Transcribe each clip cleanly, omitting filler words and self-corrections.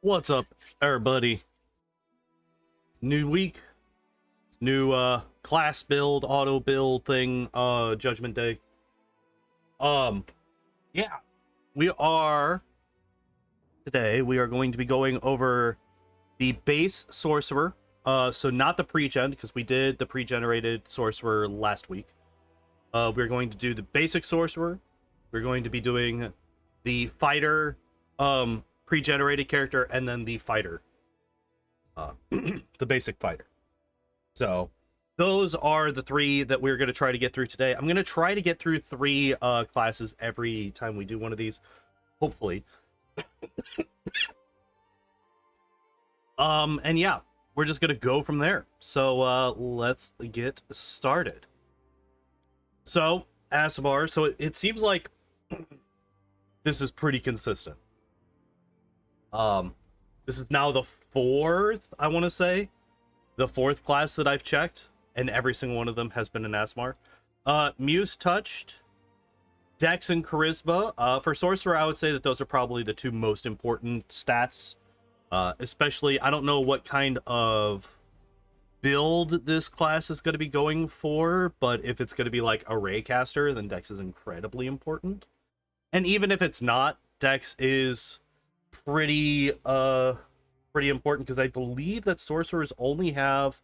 What's up, everybody? It's new week. It's new class build, auto build thing, Judgment Day. Yeah. Today we are going to be going over the base Sorcerer. So not the pre-gen, because we did the pre-generated Sorcerer last week. We're going to do the basic Sorcerer. We're going to be doing the Fighter, pre-generated character, and then the Fighter. The basic Fighter. So those are the three that we're going to try to get through today. I'm going to try to get through three classes every time we do one of these, hopefully. And yeah, we're just going to go from there. So let's get started. So Asabar, so it seems like this is pretty consistent. This is now the fourth, I want to say, the fourth class that I've checked, and every single one of them has been an Asmar. Muse touched, Dex and Charisma. For Sorcerer, I would say that those are probably the two most important stats. Especially, I don't know what kind of build this class is going to be going for, but if it's going to be like a Ray caster, then Dex is incredibly important. And even if it's not, Dex is pretty important, because I believe that sorcerers only have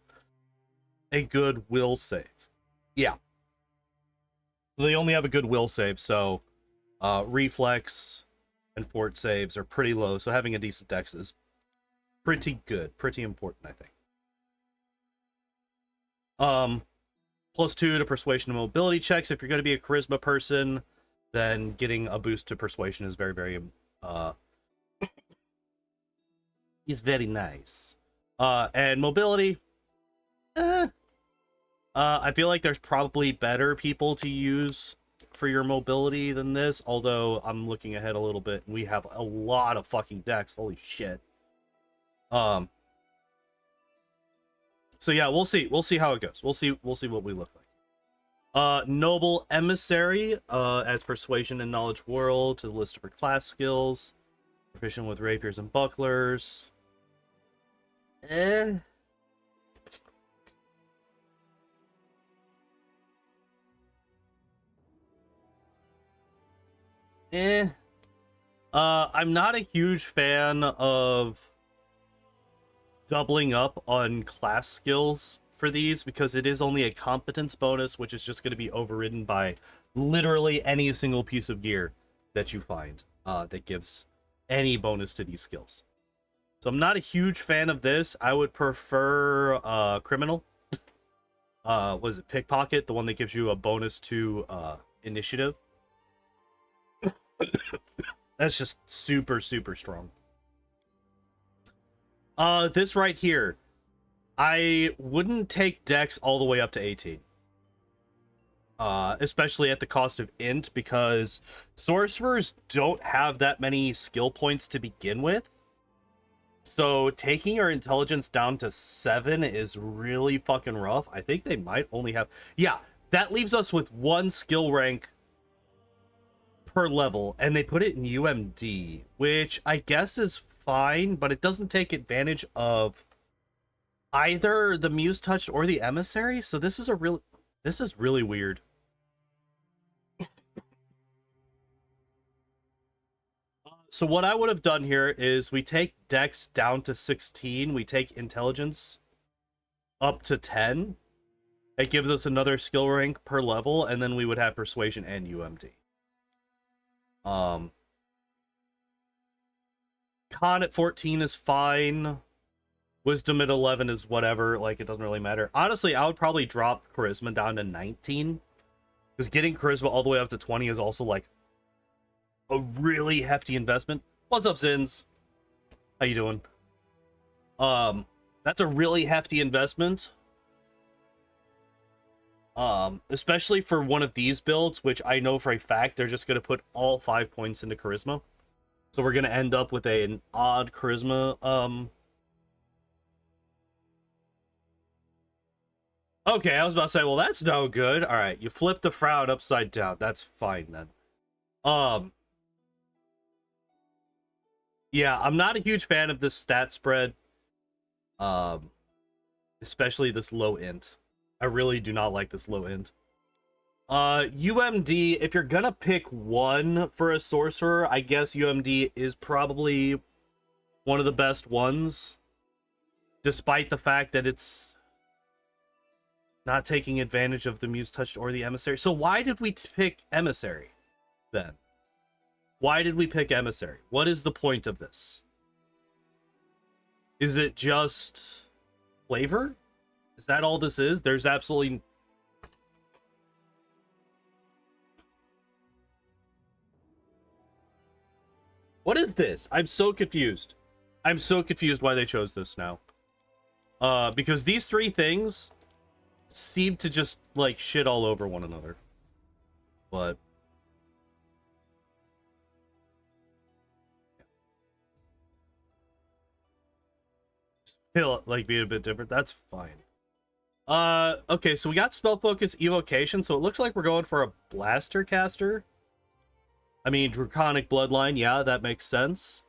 a good will save. Yeah, they only have a good will save, so reflex and fort saves are pretty low, so having a decent Dex is pretty good, pretty important, I think. +2 to persuasion and mobility checks. If you're going to be a charisma person, then getting a boost to persuasion is very is very nice. And mobility, I feel like there's probably better people to use for your mobility than this, although I'm looking ahead a little bit and we have a lot of fucking decks. Holy shit. So yeah, we'll see how it goes. We'll see what we look like. Noble Emissary adds persuasion and knowledge world to the list of her class skills. Proficient with rapiers and bucklers. I'm not a huge fan of doubling up on class skills for these, because it is only a competence bonus, which is just going to be overridden by literally any single piece of gear that you find that gives any bonus to these skills. So I'm not a huge fan of this. I would prefer criminal. Was it pickpocket, the one that gives you a bonus to initiative? That's just super strong. This right here, I wouldn't take Dex all the way up to 18. Especially at the cost of int, because sorcerers don't have that many skill points to begin with. So taking your intelligence down to 7 is really fucking rough. I think they might only have... Yeah, that leaves us with 1 skill rank per level, and they put it in UMD, which I guess is fine, but it doesn't take advantage of either the Muse Touch or the Emissary, so this is really weird. So what I would have done here is we take Dex down to 16, we take Intelligence up to 10. It gives us another skill rank per level, and then we would have Persuasion and UMD. Con at 14 is fine. Wisdom at 11 is whatever, like, it doesn't really matter. Honestly, I would probably drop Charisma down to 19, because getting Charisma all the way up to 20 is also, like, a really hefty investment. What's up, Zins? How you doing? That's a really hefty investment. Especially for one of these builds, which I know for a fact they're just going to put all 5 points into Charisma. So we're going to end up with an odd Charisma, Okay, I was about to say, well, that's no good. Alright, you flip the frown upside down. That's fine, then. Yeah, I'm not a huge fan of this stat spread. Especially this low int. I really do not like this low int. UMD, if you're gonna pick one for a sorcerer, I guess UMD is probably one of the best ones, despite the fact that it's not taking advantage of the Muse Touched or the Emissary. So why did we pick Emissary then? Why did we pick Emissary? What is the point of this? Is it just flavor? Is that all this is? There's absolutely... What is this? I'm so confused. I'm so confused why they chose this now. Because these three things seem to just, like, shit all over one another. But... still, like, being a bit different. That's fine. Okay, so we got Spell Focus Evocation, so it looks like we're going for a Blaster Caster. I mean, Draconic Bloodline, yeah, that makes sense.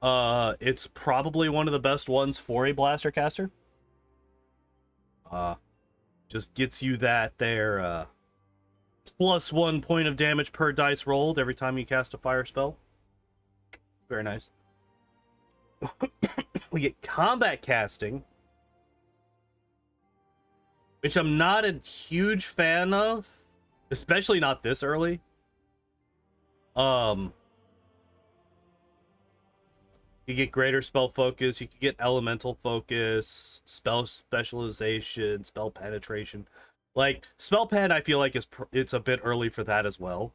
It's probably one of the best ones for a Blaster Caster. Just gets you that there, +1 point of damage per dice rolled every time you cast a fire spell. Very nice. We get Combat Casting, which I'm not a huge fan of, especially not this early. You get greater spell focus, you can get elemental focus, spell specialization, spell penetration. Like, spell pen, I feel like it's a bit early for that as well.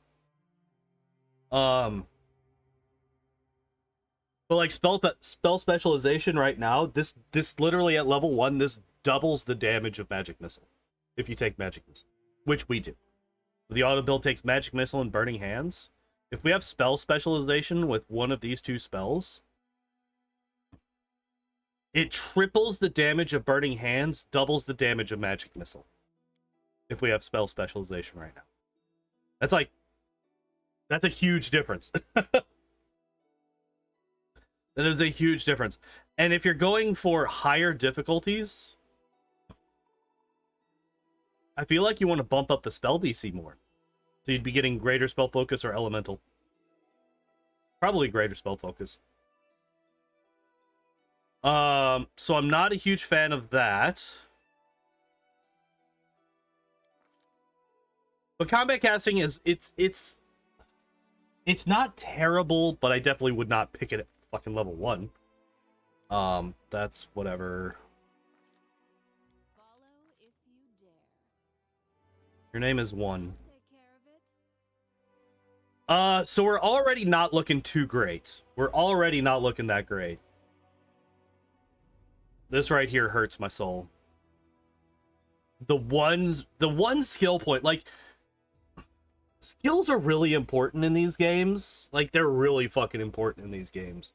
But like spell specialization right now, this literally at level 1, this doubles the damage of Magic Missile if you take Magic Missile, which we do. The auto build takes Magic Missile and Burning Hands. If we have spell specialization with one of these two spells, it triples the damage of Burning Hands, doubles the damage of Magic Missile. If we have spell specialization right now. That's a huge difference. That is a huge difference. And if you're going for higher difficulties, I feel like you want to bump up the spell DC more. So you'd be getting greater spell focus or elemental. Probably greater spell focus. So I'm not a huge fan of that. But combat casting is it's not terrible, but I definitely would not pick it at fucking level 1. That's whatever. Your name is 1. So we're already not looking too great. We're already not looking that great. This right here hurts my soul. The one skill point, like, skills are really important in these games. Like, they're really fucking important in these games.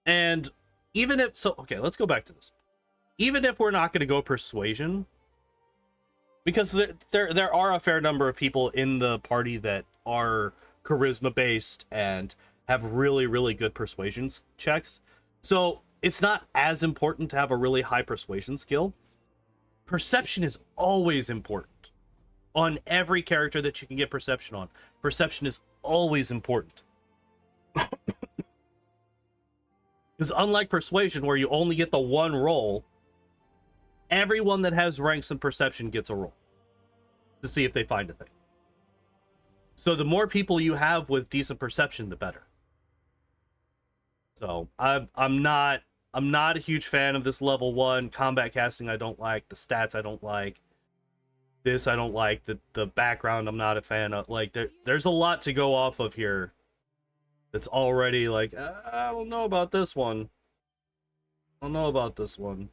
And even if, so, okay, let's go back to this. Even if we're not going to go persuasion, because there are a fair number of people in the party that are charisma based and have really, really good persuasion checks. So it's not as important to have a really high persuasion skill. Perception is always important. On every character that you can get perception on, perception is always important. Because unlike persuasion, where you only get the one roll, everyone that has ranks in perception gets a roll to see if they find a thing. So the more people you have with decent perception, the better. So I'm not a huge fan of this level 1 combat casting. I don't like the stats. I don't like this. I don't like the background. I'm not a fan of. Like, there's a lot to go off of here. That's already like, I don't know about this one. I don't know about this one.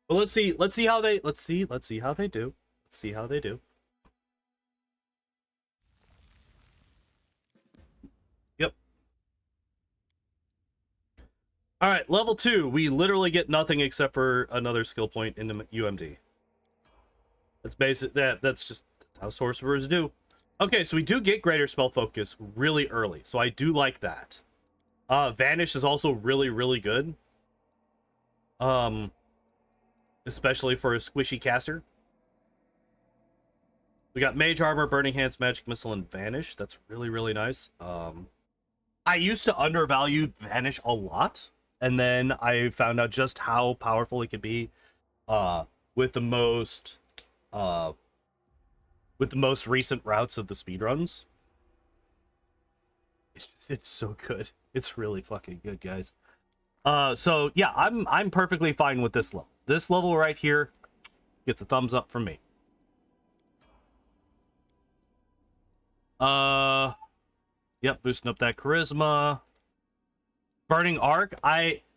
But let's see how they do. Let's see how they do. Yep. All right, level 2, we literally get nothing except for another skill point in the UMD. That's basic. That's just how sorcerers do. Okay, so we do get greater spell focus really early, so I do like that. Vanish is also really, really good. Especially for a squishy caster. We got Mage Armor, Burning Hands, Magic Missile, and Vanish. That's really, really nice. I used to undervalue Vanish a lot, and then I found out just how powerful it could be with the most recent routes of the speedruns. It's so good. It's really fucking good, guys. So yeah, I'm perfectly fine with this level. This level right here gets a thumbs up from me. Yep, boosting up that charisma. Burning Arc,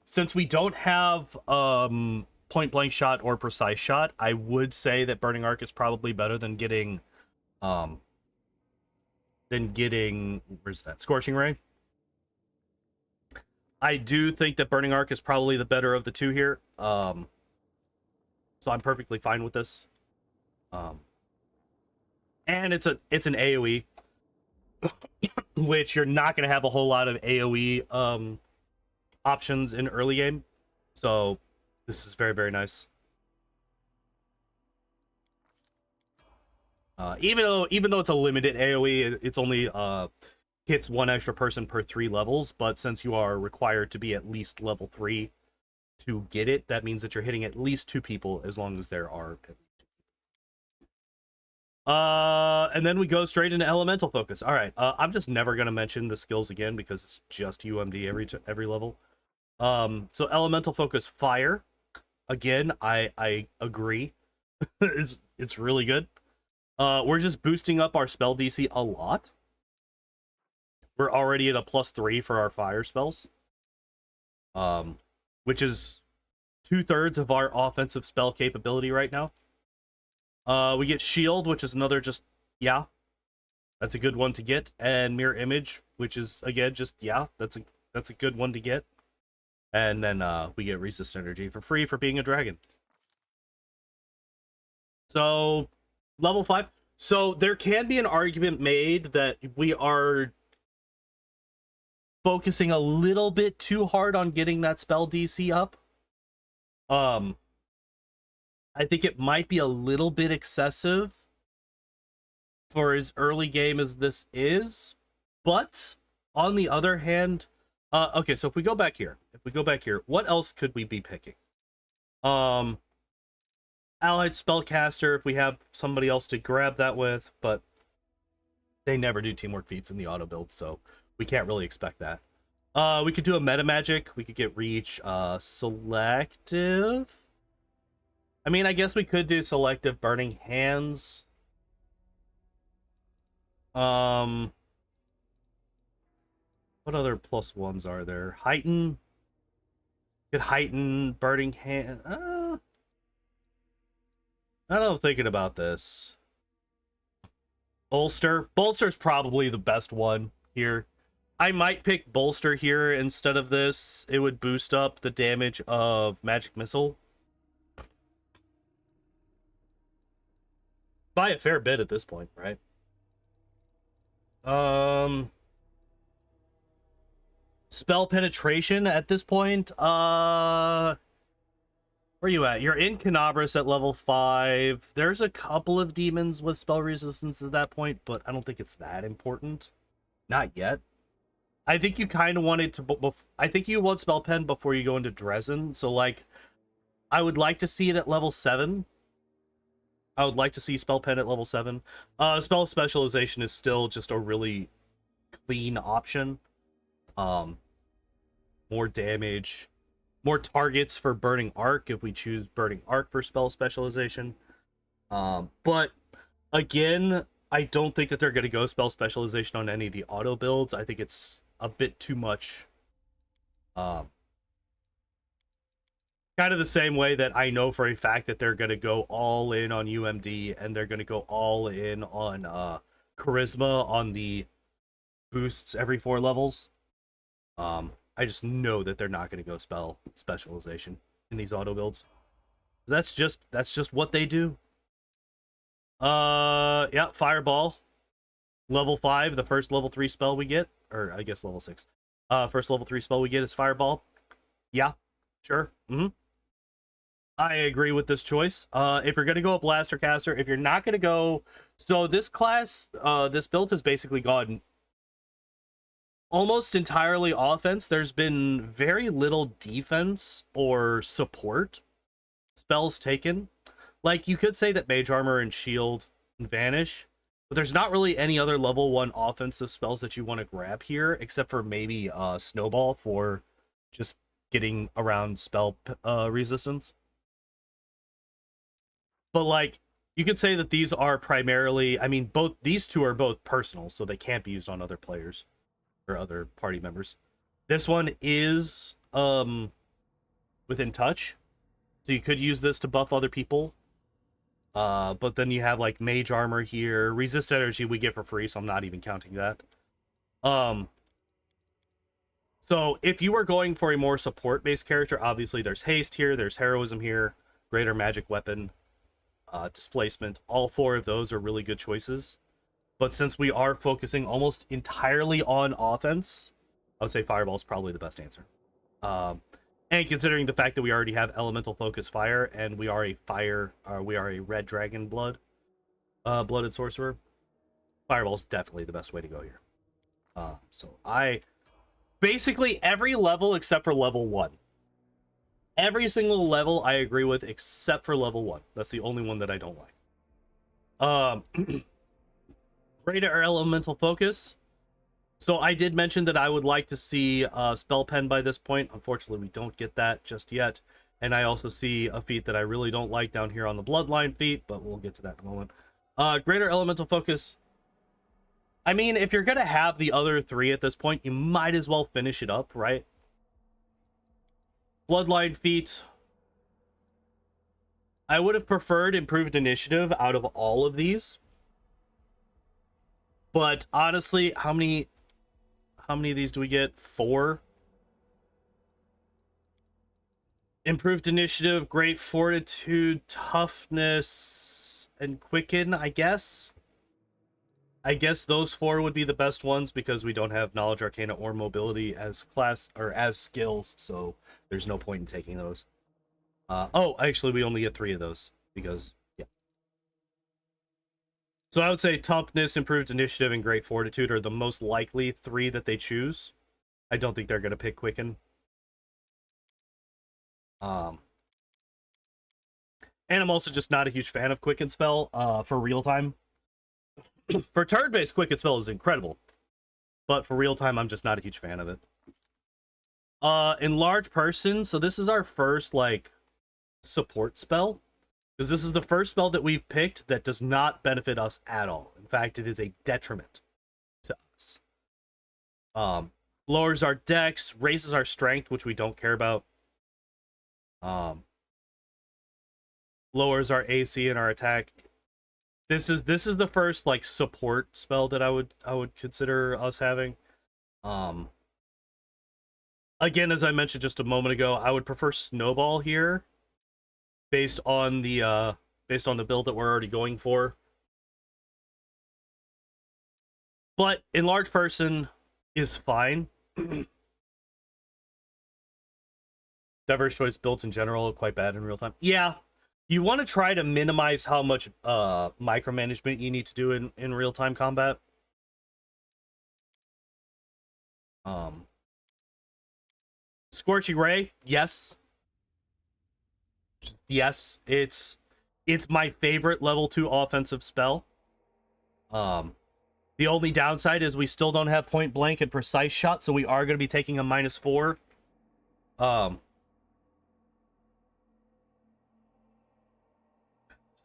since we don't have point blank shot or precise shot, I would say that Burning Arc is probably better than getting where's that? Scorching Ray. I do think that Burning Arc is probably the better of the two here. So I'm perfectly fine with this. And it's an AoE, which you're not going to have a whole lot of AoE options in early game. So this is very, very nice. Even though it's a limited AoE, it's only hits one extra person per 3 levels, but since you are required to be at least level 3 to get it, that means that you're hitting at least 2 people as long as there are at least 2. And then we go straight into elemental focus. All right, I'm just never gonna mention the skills again because it's just UMD every level. So elemental focus fire. Again, I agree. it's really good. We're just boosting up our spell DC a lot. We're already at a +3 for our fire spells. Which is 2/3 of our offensive spell capability right now. We get shield, which is another that's a good one to get, and mirror image, which is again that's a good one to get. And then we get resist energy for free for being a dragon. So level 5. So there can be an argument made that we are focusing a little bit too hard on getting that spell DC up. I think it might be a little bit excessive for as early game as this is, but on the other hand, okay, so if we go back here, what else could we be picking? Allied Spellcaster, if we have somebody else to grab that with, but they never do teamwork feats in the auto build, so we can't really expect that. We could do a meta magic. We could get reach, selective. I mean, I guess we could do selective burning hands. What other +1s are there? Heighten. Could heighten burning hand. I don't know, thinking about this. Bolster. Bolster's probably the best one here. I might pick Bolster here instead of this. It would boost up the damage of Magic Missile by a fair bit at this point, right? Spell penetration at this point. Where are you at? You're in Canabras at level 5. There's a couple of demons with spell resistance at that point, but I don't think it's that important. Not yet. I think you kind of wanted to... I think you want spell pen before you go into Dresden, so, like, I would like to see it at level 7. I would like to see spell pen at level 7. Spell specialization is still just a really clean option. More damage, more targets for Burning Arc if we choose Burning Arc for spell specialization. But again, I don't think that they're going to go spell specialization on any of the auto builds. I think it's a bit too much. Kind of the same way that I know for a fact that they're going to go all in on UMD and they're going to go all in on charisma on the boosts every 4 levels. I just know that they're not going to go spell specialization in these auto builds. That's just what they do. Yeah, Fireball. Level 5, the first level 3 spell we get, or I guess level 6. First level 3 spell we get is Fireball. Yeah, sure. I agree with this choice. If you're gonna go a Blaster Caster, if you're not gonna go, so this class, this build has basically gone almost entirely offense. There's been very little defense or support spells taken. Like, you could say that Mage Armor and Shield vanish, but there's not really any other level 1 offensive spells that you want to grab here, except for maybe Snowball for just getting around spell resistance. But, like, you could say that these are primarily, I mean, these two are both personal, so they can't be used on other players or other party members. This one is within touch, so you could use this to buff other people. But then you have like Mage Armor here. Resist Energy we get for free, so I'm not even counting that. So if you are going for a more support-based character, obviously there's Haste here, there's Heroism here, Greater Magic Weapon, Displacement. All 4 of those are really good choices. But since we are focusing almost entirely on offense, I would say Fireball is probably the best answer. And considering the fact that we already have Elemental Focus Fire, and we are a Red Dragon blooded Sorcerer, Fireball is definitely the best way to go here. So basically every level except for level 1. Every single level I agree with except for level 1. That's the only one that I don't like. Greater Elemental Focus. So I did mention that I would like to see Spell Pen by this point. Unfortunately, we don't get that just yet. And I also see a feat that I really don't like down here on the Bloodline feat, but we'll get to that in a moment. Greater Elemental Focus. I mean, if you're going to have the other 3 at this point, you might as well finish it up, right? Bloodline feat. I would have preferred Improved Initiative out of all of these. But honestly, how many of these do we get? 4. Improved Initiative, Great Fortitude, Toughness, and Quicken, I guess. I guess those 4 would be the best ones because we don't have Knowledge, Arcana, or Mobility as class or as skills, so there's no point in taking those. Oh, actually, we only get 3 of those because, yeah. So I would say Toughness, Improved Initiative, and Great Fortitude are the most likely 3 that they choose. I don't think they're going to pick Quicken. And I'm also just not a huge fan of Quicken Spell for real time. For turn-based, Quicken Spell is incredible. But for real time, I'm just not a huge fan of it. Enlarge Person. So this is our first, like, support spell. Because this is the first spell that we've picked that does not benefit us at all. In fact, it is a detriment to us. Lowers our dex, raises our strength, which we don't care about. Lowers our AC and our attack. This is the first like support spell that I would consider us having. Again, as I mentioned just a moment ago, I would prefer Snowball here, based on the build that we're already going for. But Enlarged Person is fine. Diverse choice builds in general are quite bad in real time. Yeah, you want to try to minimize how much micromanagement you need to do in real time combat. Scorching Ray, yes. Yes, it's my favorite level 2 offensive spell. The only downside is we still don't have point blank and precise shot, so we are going to be taking a -4.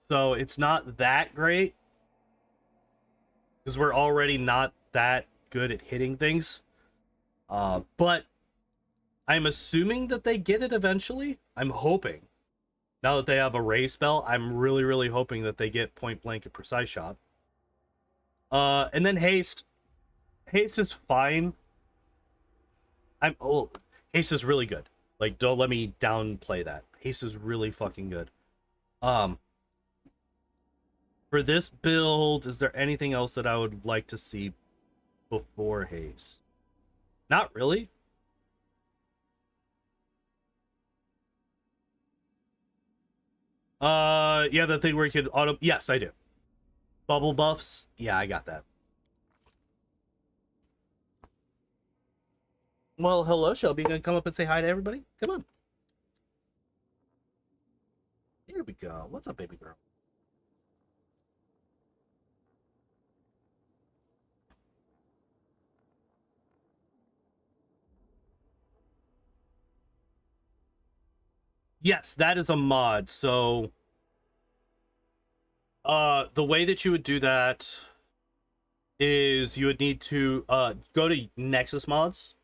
So it's not that great because we're already not that good at hitting things. But I'm assuming that they get it eventually. I'm hoping. Now that they have a Ray spell, I'm really, really hoping that they get point blank and precise shot. And then Haste. Haste is fine. Haste is really good. Like, don't let me downplay that. Haste is really fucking good. For this build, is there anything else that I would like to see before haste? Not really. Yeah, the thing where you could auto. Yes, I do. Bubble buffs. Yeah, I got that. Well, hello, Shelby. You gonna come up and say hi to everybody? Come on. Here we go. What's up, baby girl? Yes, that is a mod. So, the way that you would do that is you would need to go to Nexus Mods,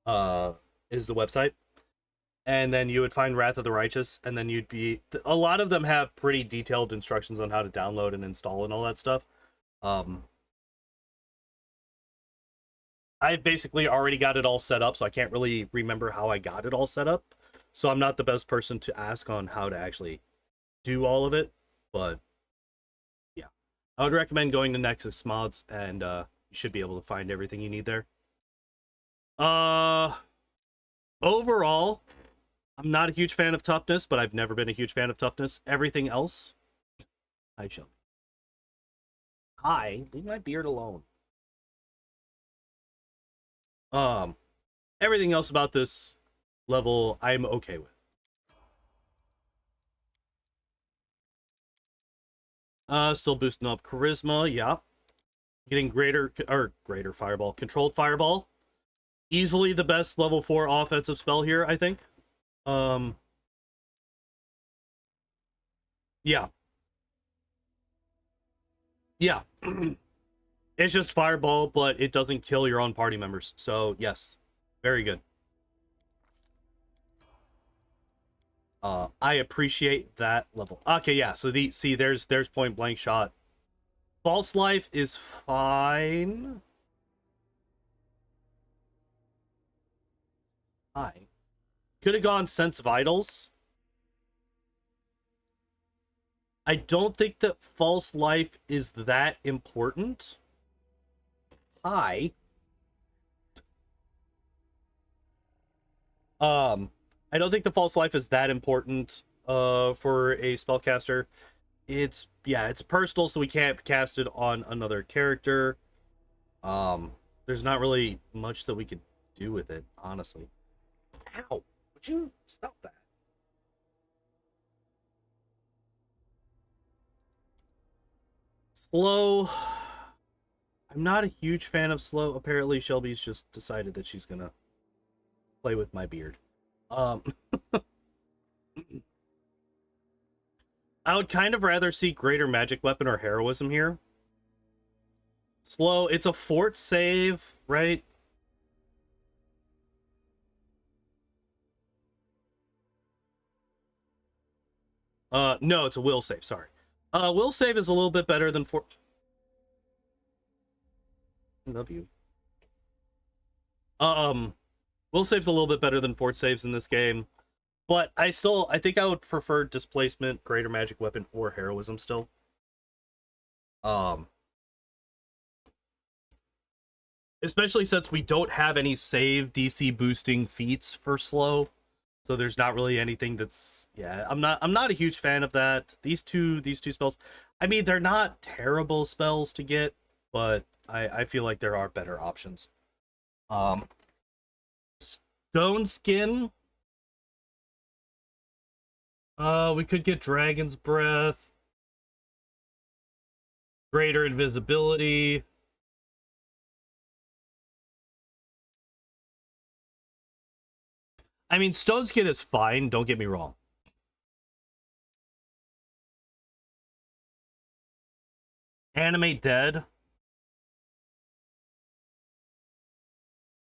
is the website, and then you would find Wrath of the Righteous, and then you'd be a lot of them have pretty detailed instructions on how to download and install and all that stuff. I've basically already got it all set up, so I can't really remember how I got it all set up. So I'm not the best person to ask on how to actually do all of it, but yeah. I would recommend going to Nexus Mods, and you should be able to find everything you need there. Overall, I'm not a huge fan of toughness, but I've never been a huge fan of toughness. Everything else, I shall. Hi, leave my beard alone. Everything else about this level, I'm okay with. Still boosting up charisma, yeah. Getting greater fireball, controlled fireball. Easily the best level 4 offensive spell here, I think. Yeah. Yeah. It's just fireball, but it doesn't kill your own party members. So, yes. Very good. I appreciate that level. Okay, yeah. So there's point blank shot. False life is fine. Hi. Could have gone Sense Vitals. I don't think that false life is that important. Hi. I don't think the false life is that important for a spellcaster. It's personal, so we can't cast it on another character. There's not really much that we could do with it, honestly. Ow! Would you stop that? Slow. I'm not a huge fan of slow. Apparently, Shelby's just decided that she's gonna play with my beard. I would kind of rather see greater magic weapon or heroism here. Slow. It's a fort save, right? No, it's a will save. Sorry. Will save is a little bit better than fort. I love you. Will save's a little bit better than fort saves in this game, but I think I would prefer displacement, greater magic weapon, or heroism still. Especially since we don't have any save DC boosting feats for slow, so there's not really anything that's I'm not a huge fan of that. These two spells, I mean, they're not terrible spells to get, but I feel like there are better options. Stone Skin. We could get Dragon's Breath. Greater invisibility. I mean, Stone Skin is fine, don't get me wrong. Animate Dead.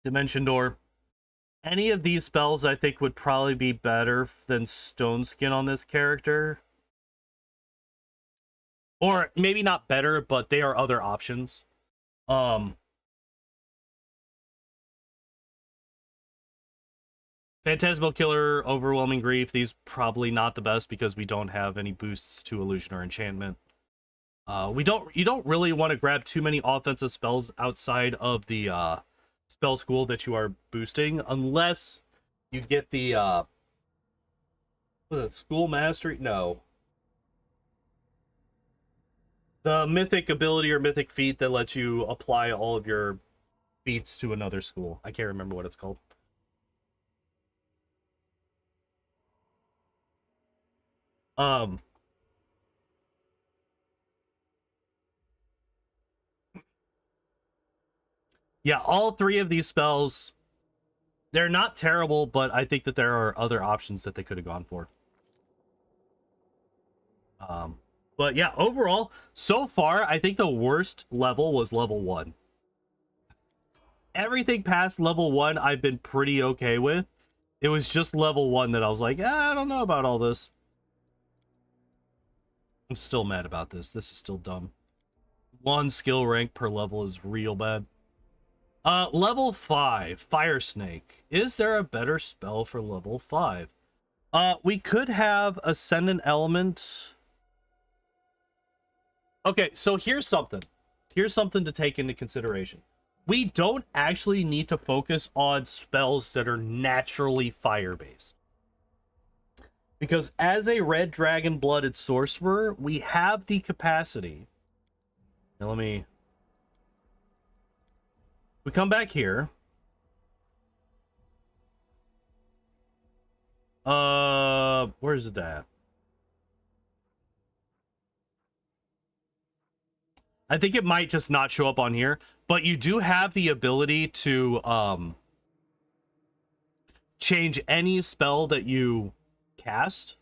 Dimension Door. Any of these spells I think would probably be better than Stone Skin on this character. Or maybe not better, but they are other options. Phantasmal Killer, Overwhelming Grief. These probably not the best because we don't have any boosts to Illusion or Enchantment. You don't really want to grab too many offensive spells outside of the spell school that you are boosting, unless you get the was it school mastery? No. The mythic ability or mythic feat that lets you apply all of your feats to another school. I can't remember what it's called. Um yeah, all three of these spells, they're not terrible, but I think that there are other options that they could have gone for. But yeah, overall, so far, I think the worst level was level 1. Everything past level 1, I've been pretty okay with. It was just level 1 that I was like, I don't know about all this. I'm still mad about this. This is still dumb. 1 skill rank per level is real bad. Level 5, Fire Snake. Is there a better spell for level 5? We could have Ascendant Element. Okay, so here's something. Here's something to take into consideration. We don't actually need to focus on spells that are naturally fire-based. Because as a red dragon-blooded sorcerer, we have the capacity. Now let me... We come back here. Where's it at? I think it might just not show up on here, but you do have the ability to change any spell that you cast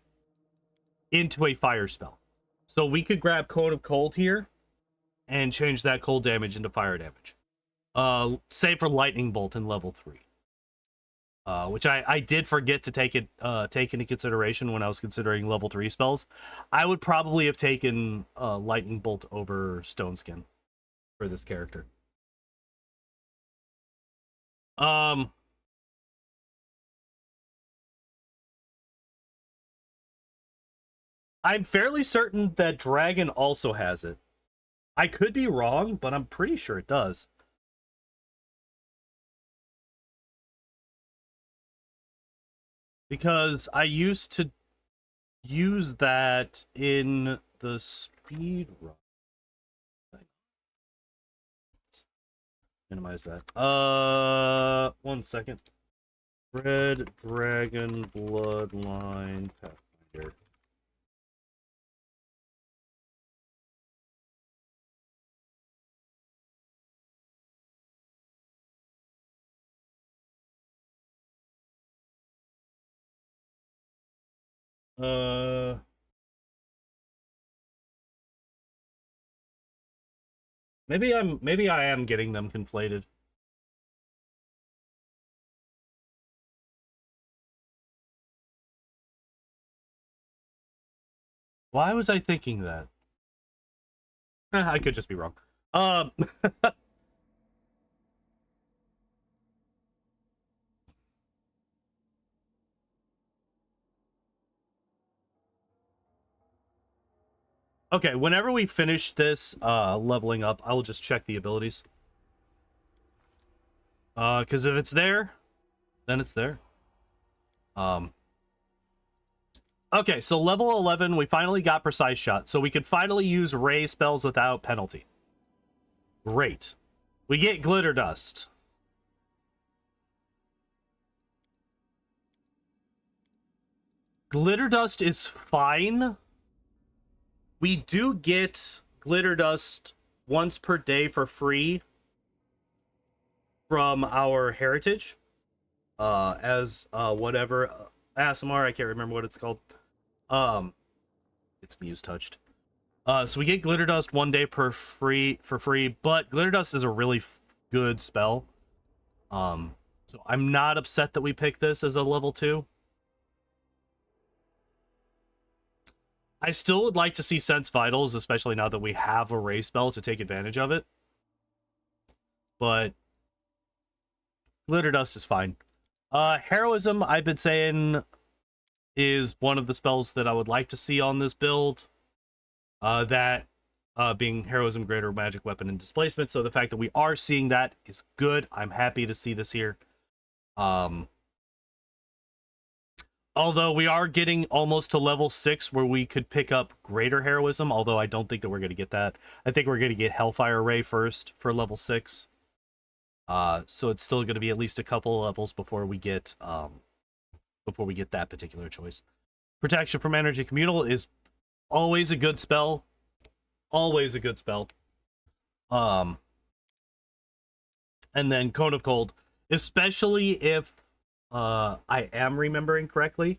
into a fire spell. So we could grab Code of Cold here and change that cold damage into fire damage. Save for Lightning Bolt in level 3. Which I did forget to take into consideration when I was considering level 3 spells. I would probably have taken Lightning Bolt over Stone Skin for this character. I'm fairly certain that Dragon also has it. I could be wrong, but I'm pretty sure it does. Because I used to use that in the speed run. Minimize that. 1 second. Red Dragon Bloodline Pathfinder. Maybe I am getting them conflated. Why was I thinking that? I could just be wrong. Okay, whenever we finish this leveling up, I will just check the abilities. Because if it's there, then it's there. Okay, so level 11, we finally got Precise Shot. So we could finally use Ray spells without penalty. Great. We get Glitter Dust. Glitter Dust is fine. We do get Glitter Dust once per day for free from our heritage. As whatever ASMR, I can't remember what it's called. It's Muse Touched. So we get Glitter Dust 1 day for free, but Glitter Dust is a really good spell. So I'm not upset that we picked this as a level 2. I still would like to see Sense Vitals, especially now that we have a Ray spell to take advantage of it. But Glitter Dust is fine. Heroism, I've been saying, is one of the spells that I would like to see on this build. That being heroism, greater magic weapon, and displacement. So the fact that we are seeing that is good. I'm happy to see this here. Although we are getting almost to level 6 where we could pick up greater heroism, although I don't think that we're going to get that. I think we're going to get Hellfire Ray first for level 6. So it's still going to be at least a couple levels before we get that particular choice. Protection from Energy Communal is always a good spell. Always a good spell. And then Cone of Cold, especially if I am remembering correctly.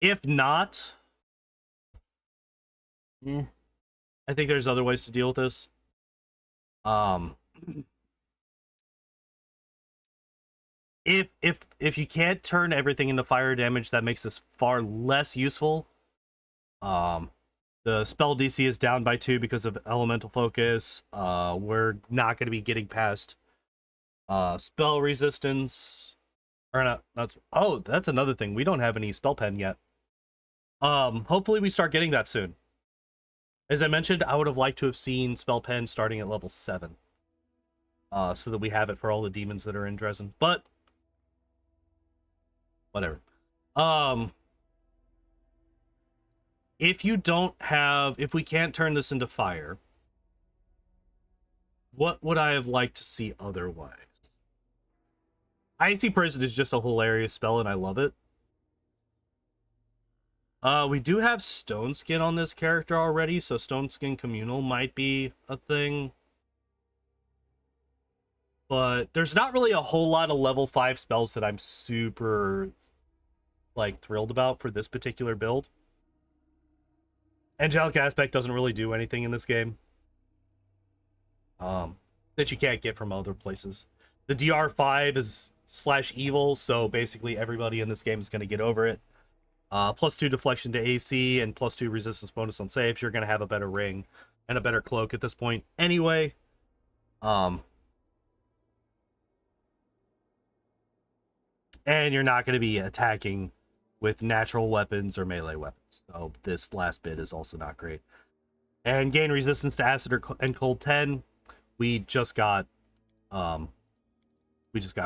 If not, I think there's other ways to deal with this. If you can't turn everything into fire damage, that makes this far less useful. The spell DC is down by 2 because of elemental focus. We're not going to be getting past spell resistance. Or not, oh, that's another thing. We don't have any spell pen yet. Hopefully we start getting that soon. As I mentioned, I would have liked to have seen spell pen starting at level 7. So that we have it for all the demons that are in Dresden. But whatever. If we can't turn this into fire, what would I have liked to see otherwise? Icy Prison is just a hilarious spell, and I love it. We do have Stone Skin on this character already, so Stone Skin Communal might be a thing. But there's not really a whole lot of level 5 spells that I'm super, like, thrilled about for this particular build. Angelic Aspect doesn't really do anything in this game that you can't get from other places. The DR5 is /evil, so basically everybody in this game is going to get over it. +2 deflection to AC and +2 resistance bonus on saves. You're going to have a better ring and a better cloak at this point anyway. And you're not going to be attacking with natural weapons or melee weapons. So this last bit is also not great. And gain resistance to acid and cold 10. We just got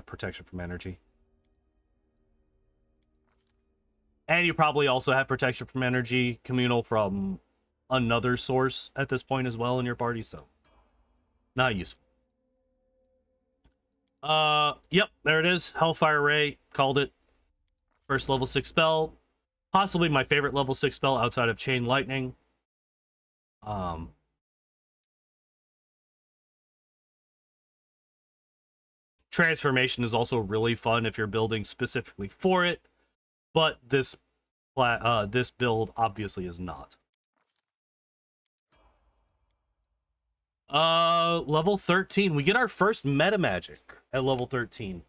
protection from energy. And you probably also have protection from energy communal from another source at this point as well in your party, so not useful. Yep, there it is. Hellfire Ray, called it. First level 6 spell. Possibly my favorite level 6 spell outside of Chain Lightning. Transformation is also really fun if you're building specifically for it, but this build obviously is not. Level 13. We get our first meta magic at level 13.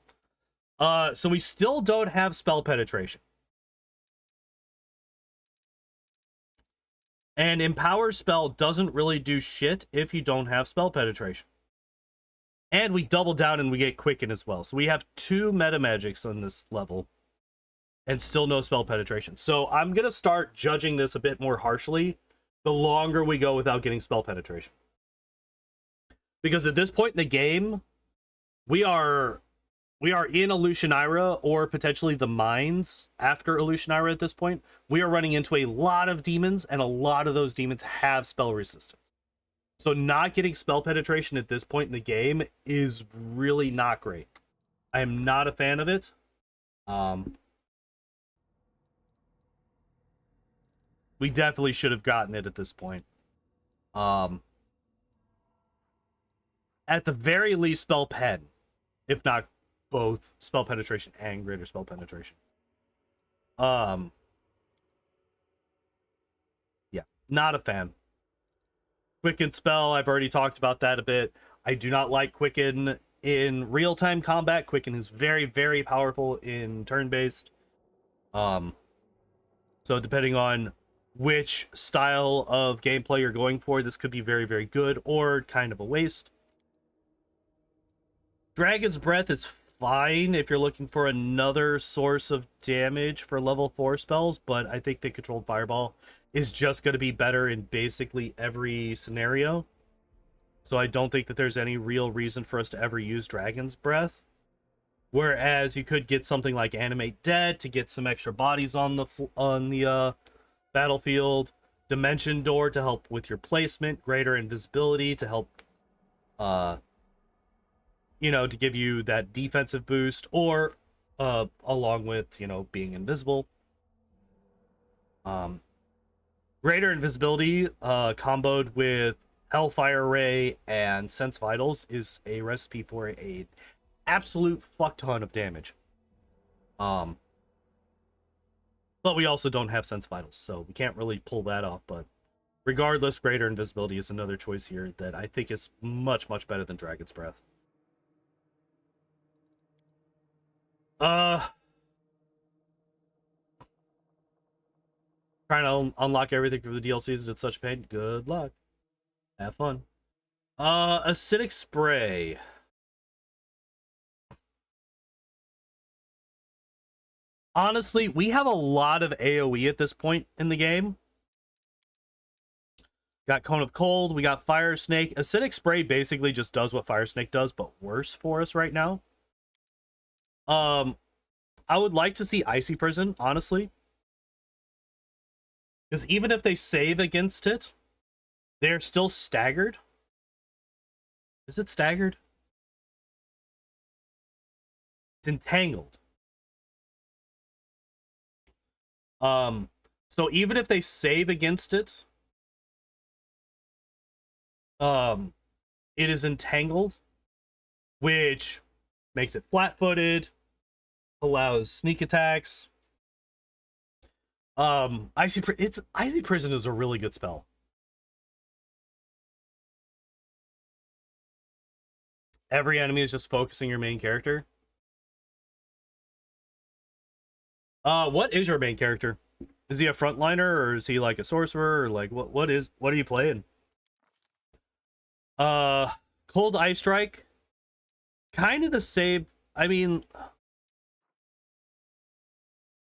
So we still don't have spell penetration. And Empower spell doesn't really do shit if you don't have spell penetration. And we double down and we get Quicken as well. So we have 2 meta magics on this level. And still no spell penetration. So I'm going to start judging this a bit more harshly the longer we go without getting spell penetration. Because at this point in the game, we are in Illusionira or potentially the mines after Illusionira at this point. We are running into a lot of demons, and a lot of those demons have spell resistance. So not getting spell penetration at this point in the game is really not great. I am not a fan of it. We definitely should have gotten it at this point. At the very least, spell pen, if not both spell penetration and greater spell penetration. Yeah, not a fan. Quicken spell, I've already talked about that a bit. I do not like Quicken in real-time combat. Quicken is very, very powerful in turn-based. So depending on which style of gameplay you're going for, this could be very, very good or kind of a waste. Dragon's Breath is fine if you're looking for another source of damage for level 4 spells, but I think the Controlled Fireball is just going to be better in basically every scenario. So I don't think that there's any real reason for us to ever use Dragon's Breath. Whereas you could get something like Animate Dead to get some extra bodies on the battlefield, Dimension Door to help with your placement, Greater Invisibility to help, you know, to give you that defensive boost, or along with, you know, being invisible. Greater Invisibility comboed with Hellfire Ray and Sense Vitals is a recipe for a absolute fuck ton of damage. But we also don't have Sense Vitals, so we can't really pull that off. But regardless, Greater Invisibility is another choice here that I think is much, much better than Dragon's Breath. Trying to unlock everything for the DLCs at such pain. Good luck. Have fun. Acidic Spray. Honestly, we have a lot of AoE at this point in the game. Got Cone of Cold, we got Fire Snake. Acidic Spray basically just does what Fire Snake does, but worse for us right now. I would like to see Icy Prison, honestly. Because even if they save against it, they're still staggered. Is it staggered? It's entangled. So even if they save against it, it is entangled, which makes it flat-footed, allows sneak attacks. Icy Prison is a really good spell. Every enemy is just focusing your main character. What is your main character? Is he a frontliner, or is he like a sorcerer, or like what are you playing? Cold Ice Strike, kind of the same. I mean,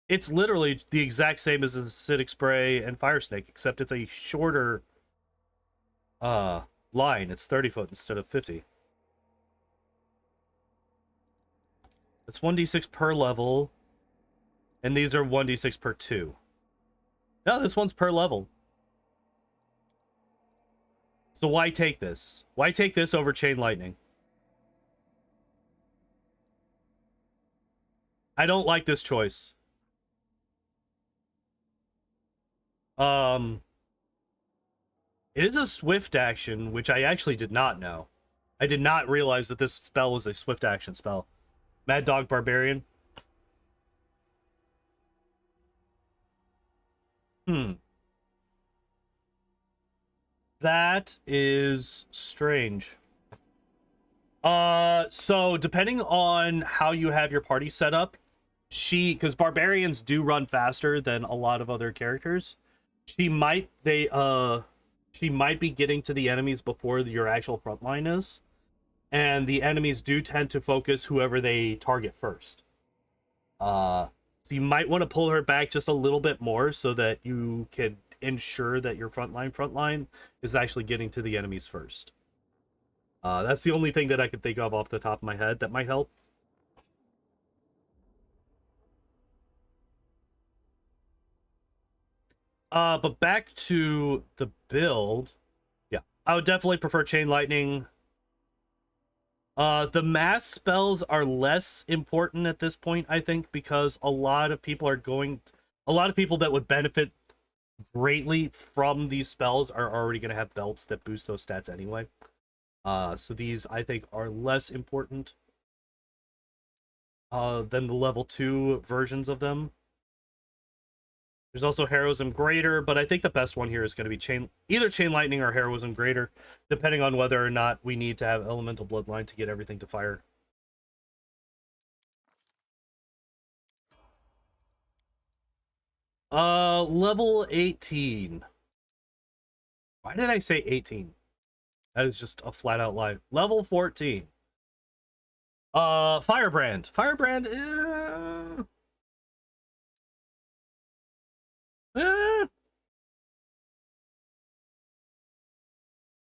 it's literally the exact same as Acidic Spray and Fire Snake, except it's a shorter line. It's 30 foot instead of 50. It's 1d6 per level, and these are 1d6 per 2. No, this one's per level. So why take this? Why take this over Chain Lightning? I don't like this choice. It is a swift action, which I actually did not know. I did not realize that this spell was a swift action spell. Mad Dog Barbarian. That is strange. So depending on how you have your party set up, because barbarians do run faster than a lot of other characters, she might be getting to the enemies before your actual front line is, and the enemies do tend to focus whoever they target first. So you might want to pull her back just a little bit more so that you can ensure that your front line is actually getting to the enemies first. That's the only thing that I could think of off the top of my head that might help. But back to the build. Yeah, I would definitely prefer Chain Lightning. The mass spells are less important at this point, I think, because a lot of people that would benefit greatly from these spells are already going to have belts that boost those stats anyway. So these, I think, are less important than the level 2 versions of them. There's also Heroism Greater, but I think the best one here is going to be either Chain Lightning or Heroism Greater, depending on whether or not we need to have Elemental Bloodline to get everything to fire. Level 18. Why did I say 18? That is just a flat out lie. Level 14. Firebrand. Firebrand,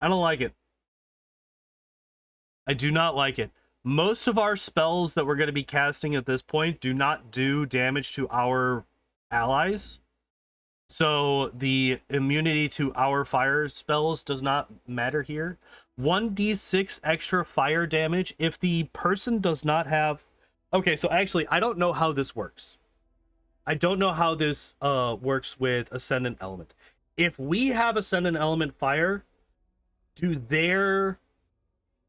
I don't like it. I do not like it. Most of our spells that we're going to be casting at this point do not do damage to our allies. So the immunity to our fire spells does not matter here. 1d6 extra fire damage if the person does not have... Okay, so actually, I don't know how this works. I don't know how this works with Ascendant Element. If we have Ascendant Element Fire, do their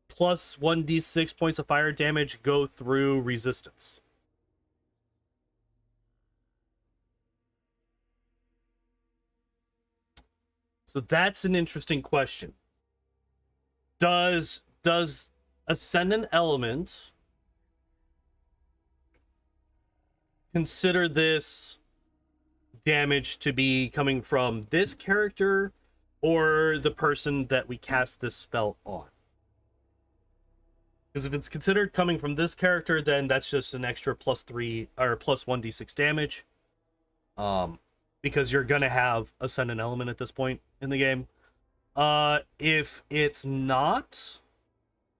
plus 1d6 points of fire damage go through resistance? So that's an interesting question. Does Ascendant Element consider this damage to be coming from this character or the person that we cast this spell on? Because if it's considered coming from this character, then that's just an extra +3 or plus 1d6 damage. Because you're gonna have Ascendant Element at this point in the game. If it's not,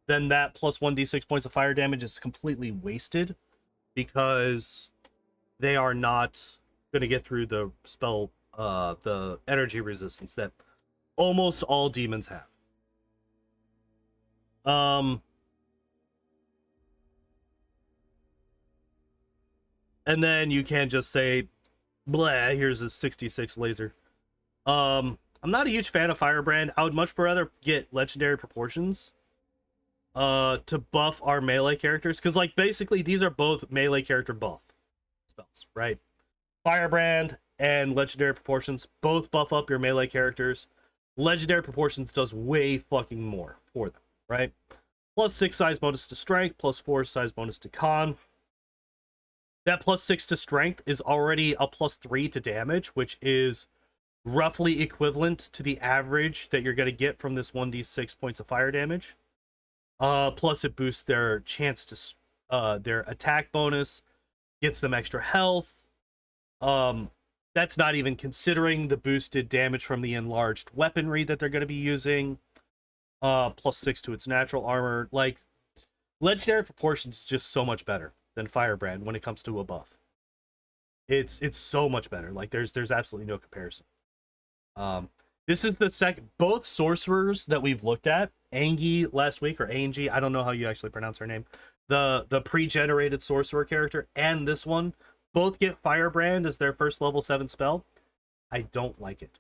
then that plus 1d6 points of fire damage is completely wasted because they are not gonna get through the spell, the energy resistance that almost all demons have. And then you can just say, blah, here's a 66 laser. I'm not a huge fan of Firebrand. I would much rather get Legendary Proportions to buff our melee characters. Because, like, basically, these are both melee character buff spells, right? Firebrand and Legendary Proportions both buff up your melee characters. Legendary Proportions does way fucking more for them, right? +6 size bonus to Strength, +4 size bonus to Con. That +6 to Strength is already a +3 to damage, which is roughly equivalent to the average that you're going to get from this 1d6 points of fire damage. Plus it boosts their chance to their attack bonus, gets them extra health. That's not even considering the boosted damage from the enlarged weaponry that they're going to be using. +6 to its natural armor. Like, Legendary Proportions is just so much better than Firebrand when it comes to a buff. It's so much better. Like, there's absolutely no comparison. This is the second, both sorcerers that we've looked at, Angie last week, or Angie, I don't know how you actually pronounce her name, the pre-generated sorcerer character, and this one, both get Firebrand as their first level 7 spell. I don't like it.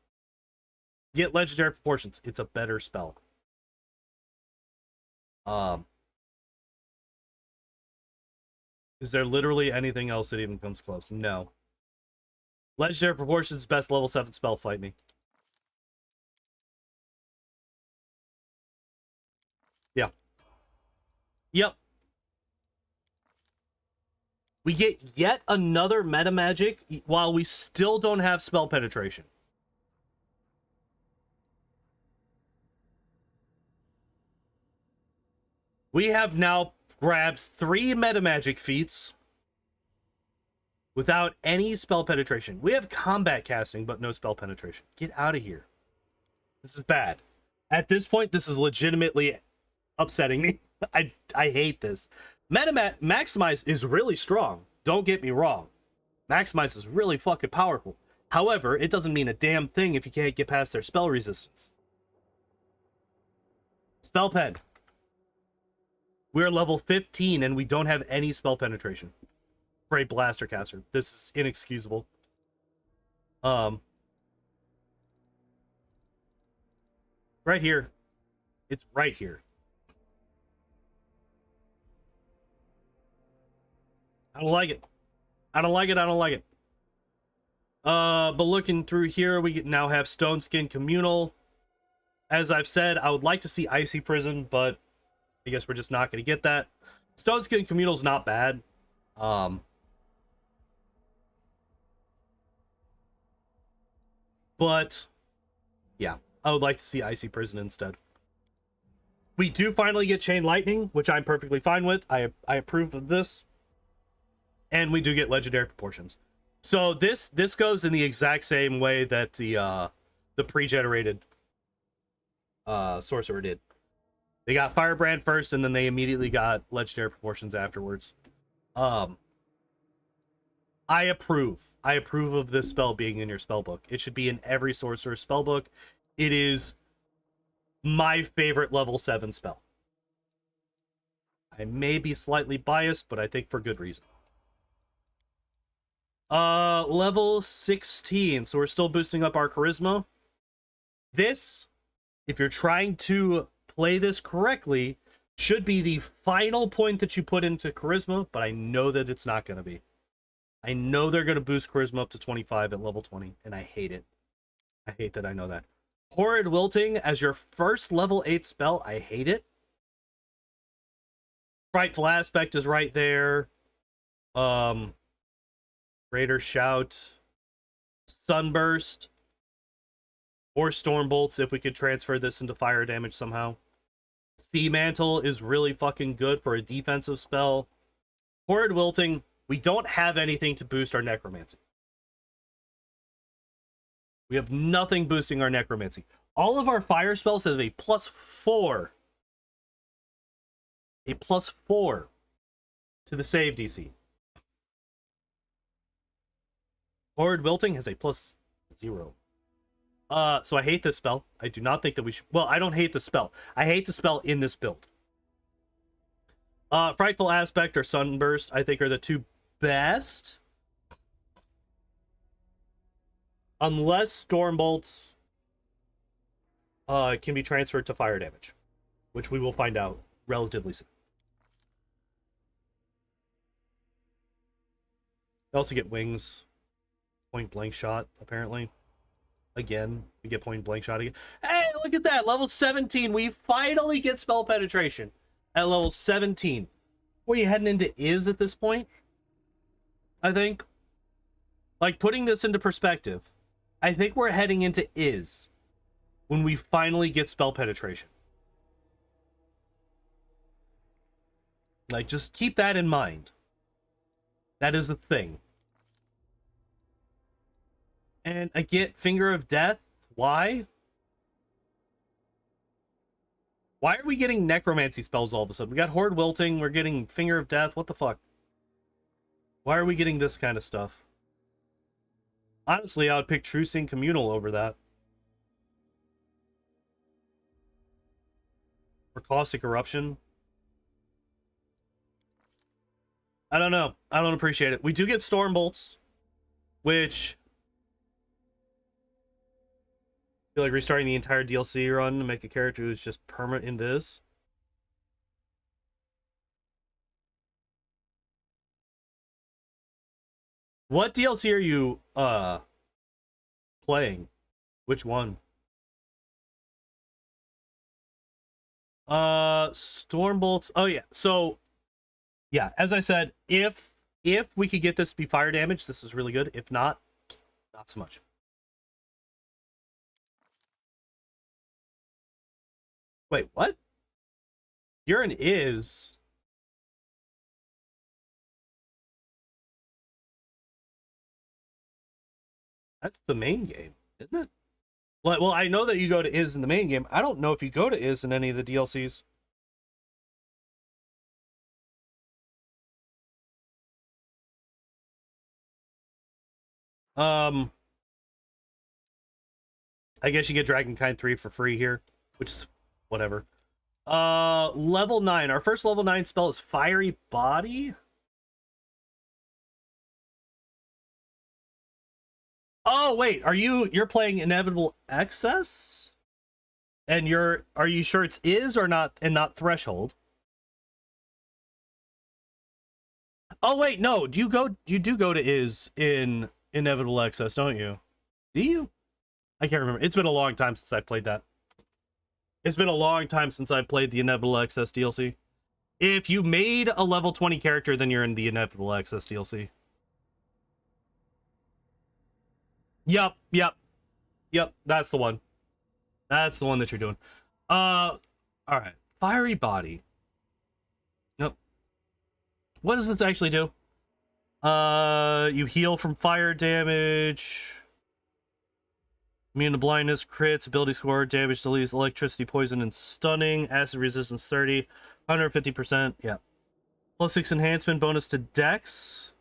Get Legendary Proportions. It's a better spell. Is there literally anything else that even comes close? No. Legendary Proportions, best level 7 spell. Fight me. Yeah. Yep. We get yet another meta magic while we still don't have spell penetration. We have now grabbed 3 meta magic feats without any spell penetration. We have combat casting, but no spell penetration. Get out of here. This is bad. At this point, this is legitimately upsetting me. I hate this. Maximize is really strong. Don't get me wrong. Maximize is really fucking powerful. However, it doesn't mean a damn thing if you can't get past their spell resistance. Spell pen. We're level 15 and we don't have any spell penetration for a blaster caster. This is inexcusable. Right here. It's right here. I don't like it. I don't like it. I don't like it. But looking through here, we now have Stone Skin Communal. As I've said, I would like to see Icy Prison, but I guess we're just not going to get that. Stone Skin Communal is not bad. But yeah, I would like to see Icy Prison instead. We do finally get Chain Lightning, which I'm perfectly fine with. I approve of this. And we do get Legendary Proportions. So this goes in the exact same way that the pre-generated Sorcerer did. They got Firebrand first, and then they immediately got Legendary Proportions afterwards. I approve. I approve of this spell being in your spellbook. It should be in every Sorcerer's spellbook. It is my favorite level 7 spell. I may be slightly biased, but I think for good reason. Level 16. So we're still boosting up our charisma. This, if you're trying to play this correctly, should be the final point that you put into charisma, but I know that it's not going to be. I know they're going to boost charisma up to 25 at level 20, and I hate it. I hate that I know that. Horrid Wilting as your first level 8 spell, I hate it. Frightful Aspect is right there. Greater Shout. Sunburst. Or Storm Bolts if we could transfer this into fire damage somehow. Sea Mantle is really fucking good for a defensive spell. Horrid Wilting, we don't have anything to boost our Necromancy. We have nothing boosting our Necromancy. All of our fire spells have a +4. A +4 to the save DC. Horrid Wilting has a +0. So I hate this spell. I do not think that we should... Well, I don't hate the spell. I hate the spell in this build. Frightful Aspect or Sunburst, I think, are the two best. Unless Storm Bolts can be transferred to fire damage, which we will find out relatively soon. We also get wings. Point blank shot, apparently. Again, we get point blank shot again. Hey, look at that! Level 17. We finally get spell penetration at level 17. What are you heading into is at this point? I think. Like, putting this into perspective, I think we're heading into is when we finally get spell penetration. Like, just keep that in mind. That is a thing. And I get Finger of Death. Why? Why are we getting Necromancy spells all of a sudden? We got Horde Wilting. We're getting Finger of Death. What the fuck? Why are we getting this kind of stuff? Honestly, I would pick True Sin Communal over that. Or Caustic Eruption. I don't know. I don't appreciate it. We do get Storm Bolts, which... I feel like restarting the entire DLC run to make a character who's just permanent in this. What DLC are you playing? Which one? Storm Bolts. Oh yeah. So yeah, as I said, if we could get this to be fire damage, this is really good. If not, not so much. Wait, what? Urine is... That's the main game, isn't it? Well, I know that you go to Is in the main game. I don't know if you go to Is in any of the DLCs. I guess you get Dragonkind 3 for free here, which is whatever. Level 9. Our first level 9 spell is Fiery Body. Oh, wait. You're playing Inevitable Excess? And are you sure it's Is or not, and not Threshold? Oh, wait, no. You do go to Is in Inevitable Excess, don't you? Do you? I can't remember. It's been a long time since I played that. It's been a long time since I played the Inevitable Excess DLC. If you made a level 20 character, then you're in the Inevitable Excess DLC. Yep. That's the one. That's the one that you're doing. All right. Fiery Body. Nope. What does this actually do? You heal from fire damage. Immune to blindness, crits, ability score, damage, deletes, electricity, poison, and stunning. Acid resistance 30, 150%. Yeah. +6 enhancement, bonus to dex.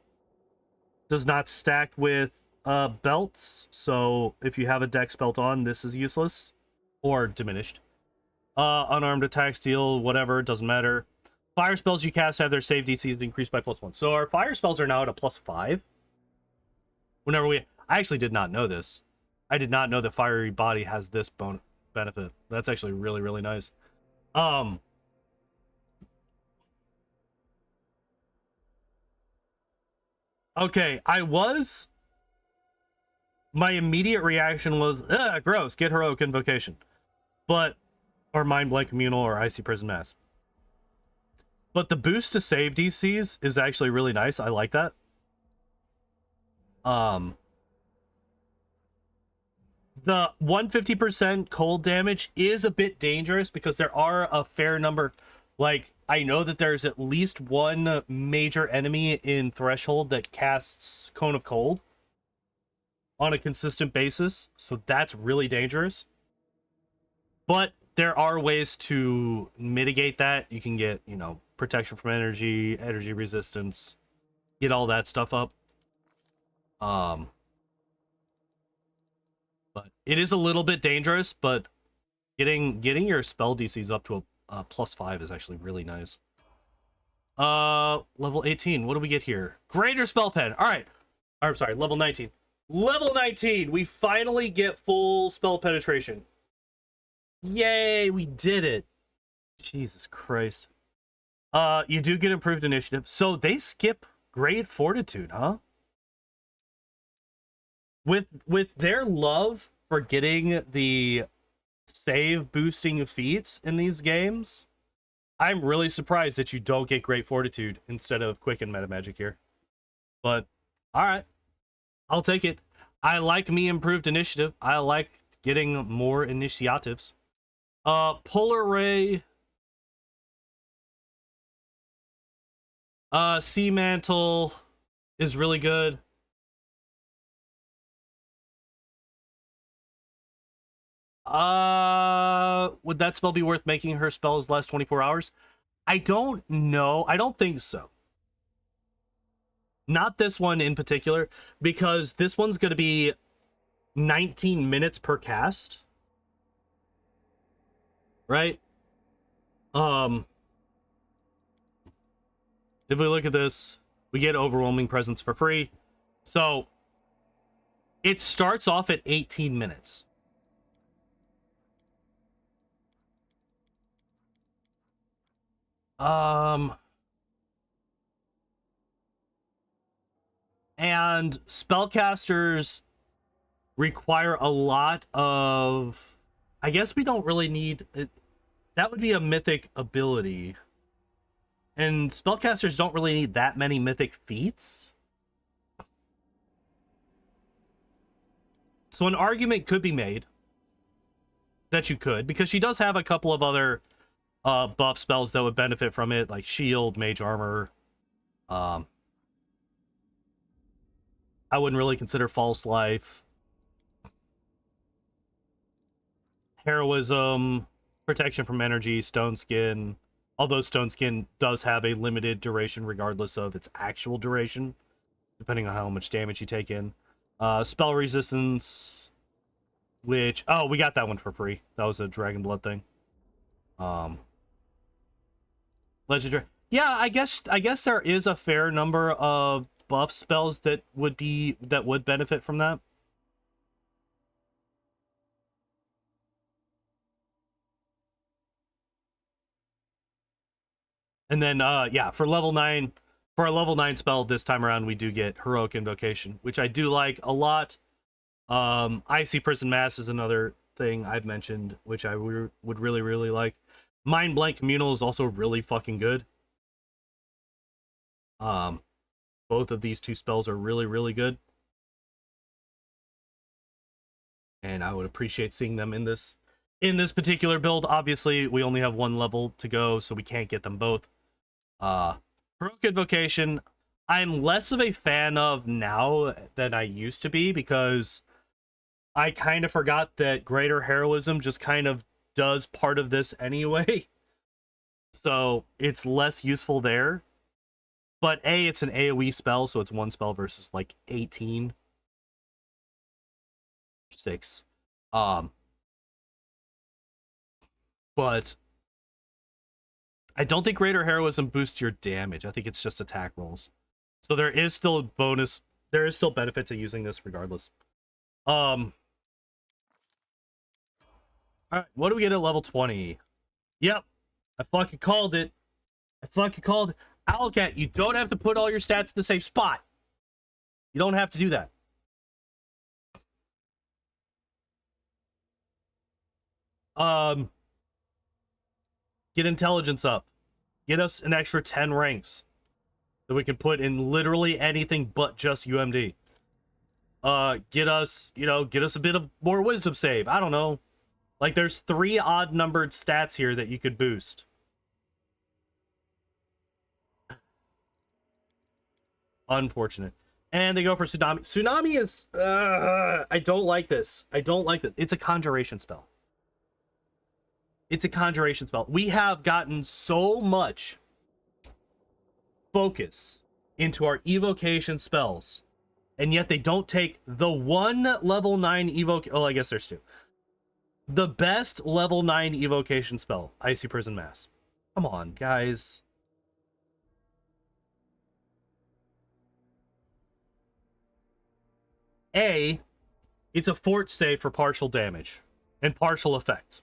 Does not stack with belts, so if you have a dex belt on, this is useless or diminished. Unarmed attacks deal whatever, doesn't matter. Fire spells you cast have their save DCs increased by +1. So our fire spells are now at a +5. Whenever I actually did not know this. I did not know that Fiery Body has this benefit. That's actually really, really nice. Okay, my immediate reaction was, gross, get Heroic Invocation. But, or Mind Blank Communal or Icy Prison Mass. But the boost to save DCs is actually really nice. I like that. The 150% cold damage is a bit dangerous because there are a fair number. Like, I know that there's at least one major enemy in Threshold that casts Cone of Cold on a consistent basis, so that's really dangerous. But there are ways to mitigate that. You can get, you know, protection from energy, energy resistance, get all that stuff up. But it is a little bit dangerous, but getting your spell DCs up to a +5 is actually really nice. Level 18. What do we get here? Greater Spell Pen. All right. I'm sorry, level 19. Level 19. We finally get full spell penetration. Yay, we did it. Jesus Christ. You do get improved initiative. So they skip Great Fortitude, huh? With their love for getting the save boosting feats in these games, I'm really surprised that you don't get Great Fortitude instead of Quicken Meta Magic here. But all right, I'll take it. I like me improved initiative. I like getting more initiatives. Polar Ray, Sea Mantle is really good. Would that spell be worth making her spells last 24 hours? I don't know. I don't think so. Not this one in particular, because this one's going to be 19 minutes per cast. Right? If we look at this, we get Overwhelming Presence for free. So, it starts off at 18 minutes. And spellcasters require a lot of, I guess we don't really need it. That would be a mythic ability, and spellcasters don't really need that many mythic feats. So an argument could be made that you could, because she does have a couple of other buff spells that would benefit from it, like shield, mage armor. I wouldn't really consider false life, heroism, protection from energy, stone skin. Although stone skin does have a limited duration regardless of its actual duration, depending on how much damage you take in. Spell resistance, which, oh, we got that one for free. That was a Dragon Blood thing. Legendary. Yeah, I guess there is a fair number of buff spells that would benefit from that. And then yeah, for a level 9 spell this time around, we do get Heroic Invocation, which I do like a lot. Icy Prison Mass is another thing I've mentioned, which I would really, really like. Mind Blank Communal is also really fucking good. Both of these two spells are really, really good. And I would appreciate seeing them in this particular build. Obviously, we only have one level to go, so we can't get them both. Heroic Invocation, I'm less of a fan of now than I used to be, because I kind of forgot that greater heroism just kind of does part of this anyway. So it's less useful there. But A, it's an AoE spell, so it's one spell versus like 18. 6. But I don't think greater heroism boosts your damage. I think it's just attack rolls. So there is still a bonus. There is still benefit to using this regardless. All right, what do we get at level 20? Yep, I fucking called it. I fucking called it. Owlcat, you don't have to put all your stats in the same spot. You don't have to do that. Get intelligence up. Get us an extra 10 ranks that we can put in literally anything but just UMD. Get us, get us a bit of more wisdom save. I don't know. Like, there's 3 odd numbered stats here that you could boost. Unfortunate. And they go for Tsunami. Tsunami is... I don't like this. I don't like it. It's a conjuration spell. It's a conjuration spell. We have gotten so much focus into our evocation spells, and yet they don't take the one level 9 evoke... Oh, I guess there's 2. The best level 9 evocation spell, Icy Prison Mass. Come on, guys. A, it's a fort save for partial damage and partial effect.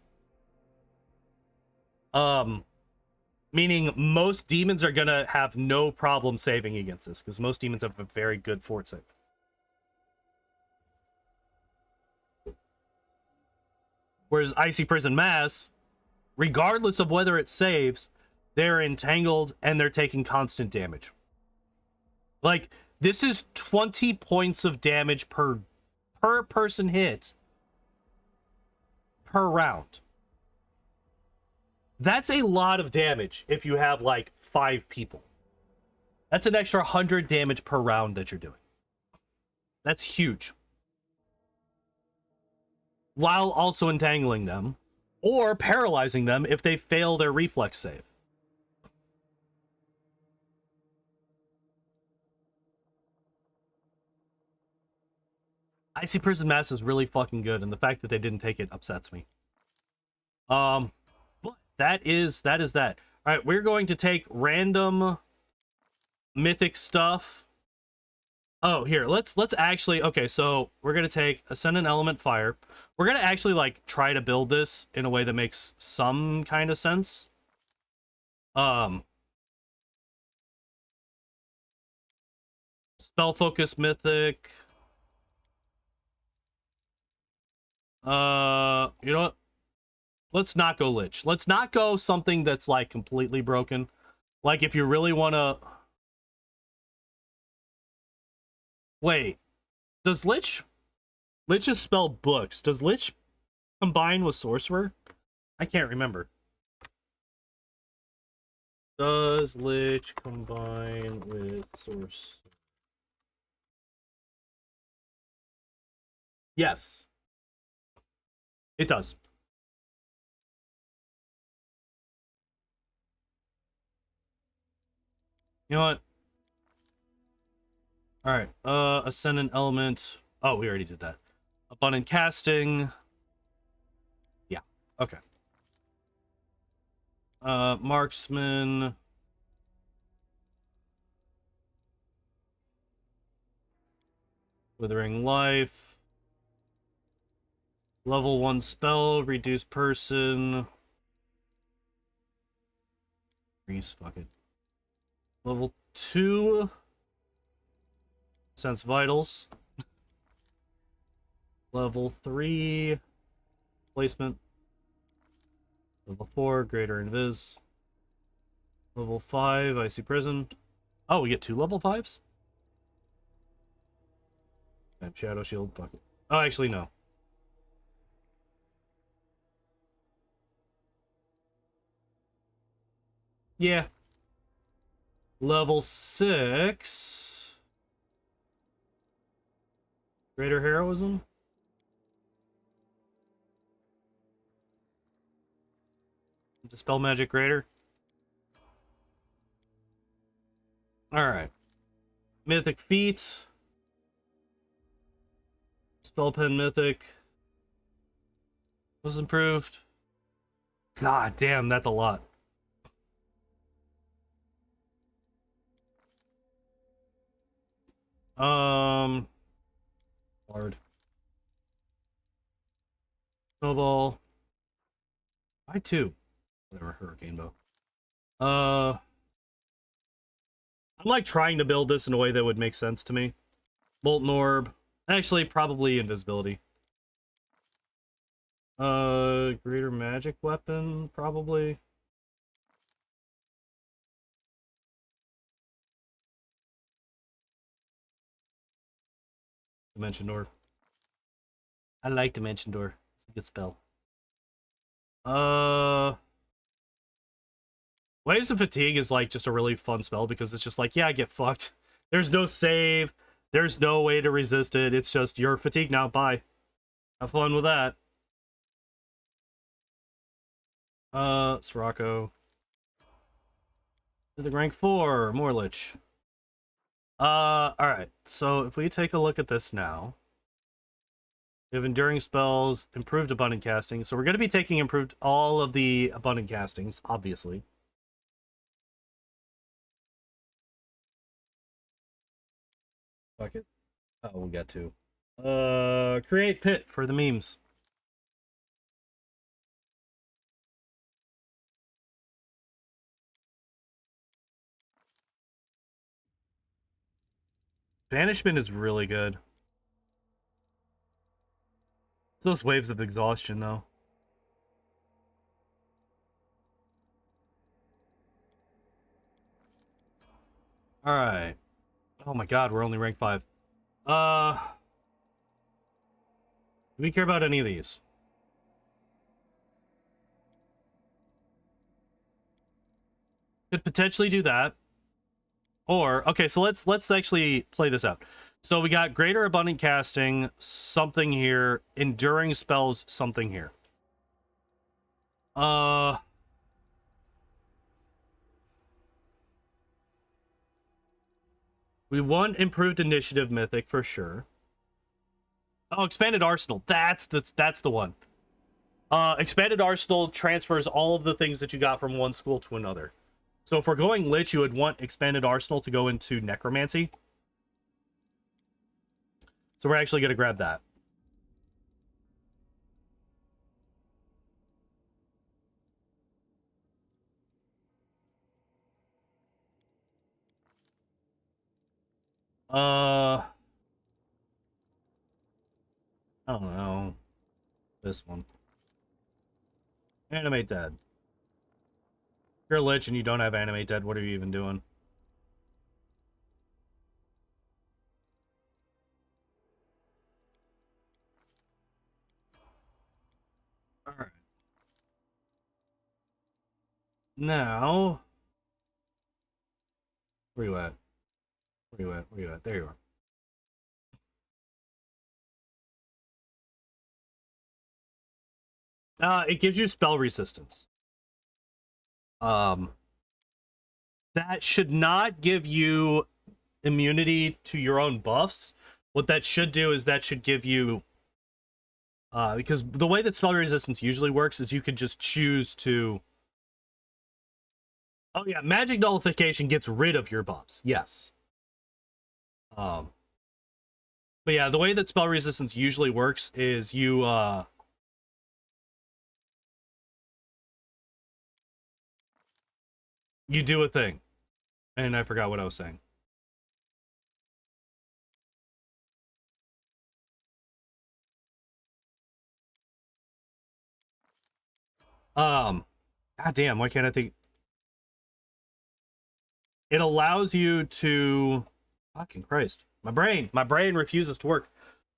Meaning most demons are gonna have no problem saving against this, because most demons have a very good fort save. Whereas Icy Prison Mass, regardless of whether it saves, they're entangled and they're taking constant damage. Like, this is 20 points of damage per person hit per round. That's a lot of damage if you have like 5 people. That's an extra 100 damage per round that you're doing. That's huge. While also entangling them or paralyzing them if they fail their reflex save. Icy Prison Mass is really fucking good, and the fact that they didn't take it upsets me. But that is that. All right, we're going to take random mythic stuff. Oh, here, let's actually, okay, so we're gonna take Ascendant Element Fire. We're gonna actually like try to build this in a way that makes some kind of sense. Spell Focus Mythic. You know what? Let's not go Lich. Let's not go something that's like completely broken. Like if you really want to... Wait. Does Lich... Lich is spelled books. Does Lich combine with Sorcerer? I can't remember. Does Lich combine with Sorcerer? Yes. It does. You know what? Alright, Ascendant Element. Oh, we already did that. Abundant Casting. Yeah, okay. Marksman. Withering Life. Level 1 spell, reduce person. Grease, fuck it. Level 2. Sense Vitals. Level 3. Placement. Level 4, Greater Invis. Level 5, Icy Prison. Oh, we get 2 level 5s? And Shadow Shield, fuck it. Oh, actually, no. Yeah. Level 6. Greater Heroism? Dispel Magic Greater. Alright. Mythic Feat. Spell Pen Mythic. Was improved. God damn, that's a lot. Hard. Snowball. I too. Whatever, Hurricane Bow. I'm like trying to build this in a way that would make sense to me. Molten Orb. Actually, probably Invisibility. Greater Magic Weapon, probably. Dimension Door. I like Dimension Door. It's a good spell. Waves of Fatigue is like just a really fun spell because it's just like, yeah, I get fucked. There's no save. There's no way to resist it. It's just, you're fatigued now. Bye. Have fun with that. Sirocco. The rank 4, Morlich. Alright. So if we take a look at this now. We have Enduring Spells, Improved Abundant Casting. So we're going to be taking improved all of the Abundant Castings, obviously. Fuck it. Oh, we'll get to. Create Pit for the memes. Banishment is really good. It's those waves of exhaustion, though. Alright. Oh my god, we're only rank 5. Do we care about any of these? Could potentially do that. Or, okay, so let's actually play this out. So we got Greater Abundant Casting, something here. Enduring Spells, something here. We want Improved Initiative Mythic for sure. Oh, Expanded Arsenal. That's the one. Expanded Arsenal transfers all of the things that you got from one school to another. So if we're going Lich, you would want Expanded Arsenal to go into Necromancy. So we're actually going to grab that. I don't know. This one. Animate Dead. If you're a Lich and you don't have Animate Dead, what are you even doing? Alright. Now... Where you at? Where you at? Where you at? There you are. It gives you spell resistance. That should not give you immunity to your own buffs. What that should do is that should give you... because the way that spell resistance usually works is you could just choose to... Oh yeah, magic nullification gets rid of your buffs. Yes. But yeah, the way that spell resistance usually works is you you do a thing. And I forgot what I was saying. God damn, why can't I think? It allows you to... Fucking Christ. My brain refuses to work.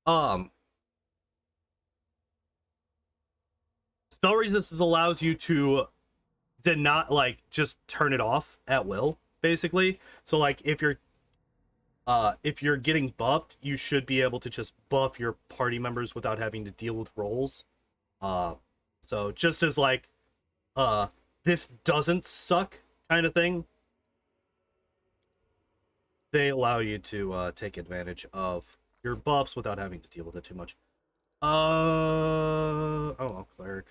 Spell resistance allows you to not like just turn it off at will, basically. So like if you're getting buffed, you should be able to just buff your party members without having to deal with rolls. So just as like this doesn't suck kind of thing, they allow you to take advantage of your buffs without having to deal with it too much. Oh, cleric.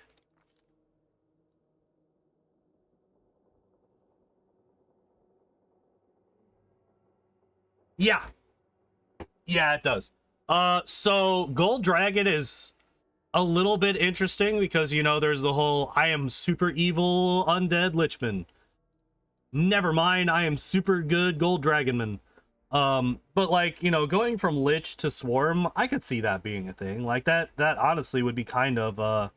Yeah. Yeah, it does. So Gold Dragon is a little bit interesting because, you know, there's the whole I am super evil undead Lichman. Never mind, I am super good Gold Dragonman. But like, you know, going from Lich to Swarm, I could see that being a thing. Like that honestly would be kind of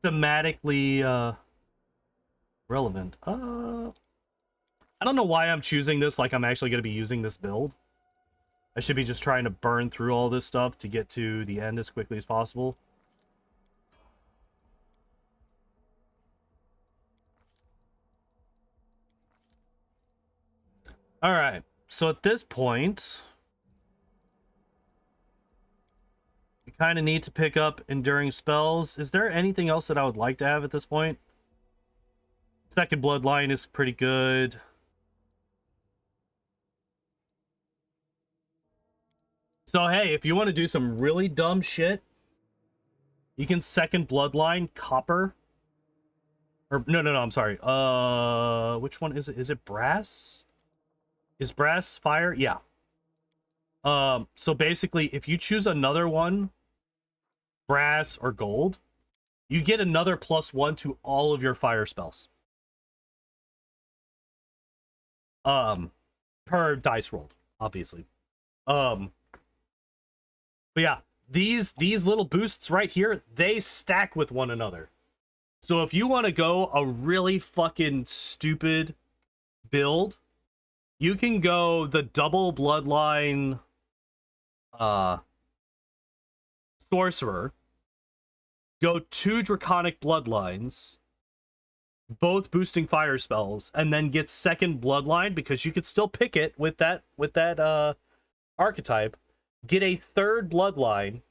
thematically relevant. I don't know why I'm choosing this like I'm actually gonna be using this build. I should be just trying to burn through all this stuff to get to the end as quickly as possible. All right. So at this point, we kind of need to pick up enduring spells. Is there anything else that I would like to have at this point? Second Bloodline is pretty good. So hey, if you want to do some really dumb shit, you can second Bloodline Copper. Or no, I'm sorry. Which one is it? Is it Brass? Is Brass Fire? Yeah. So basically, if you choose another one, Brass or Gold, you get another +1 to all of your fire spells. Per dice rolled, obviously. But yeah, these little boosts right here, they stack with one another. So if you want to go a really fucking stupid build, you can go the double Bloodline Sorcerer, go 2 Draconic Bloodlines, both boosting fire spells, and then get second Bloodline because you could still pick it with that archetype. Get a third Bloodline,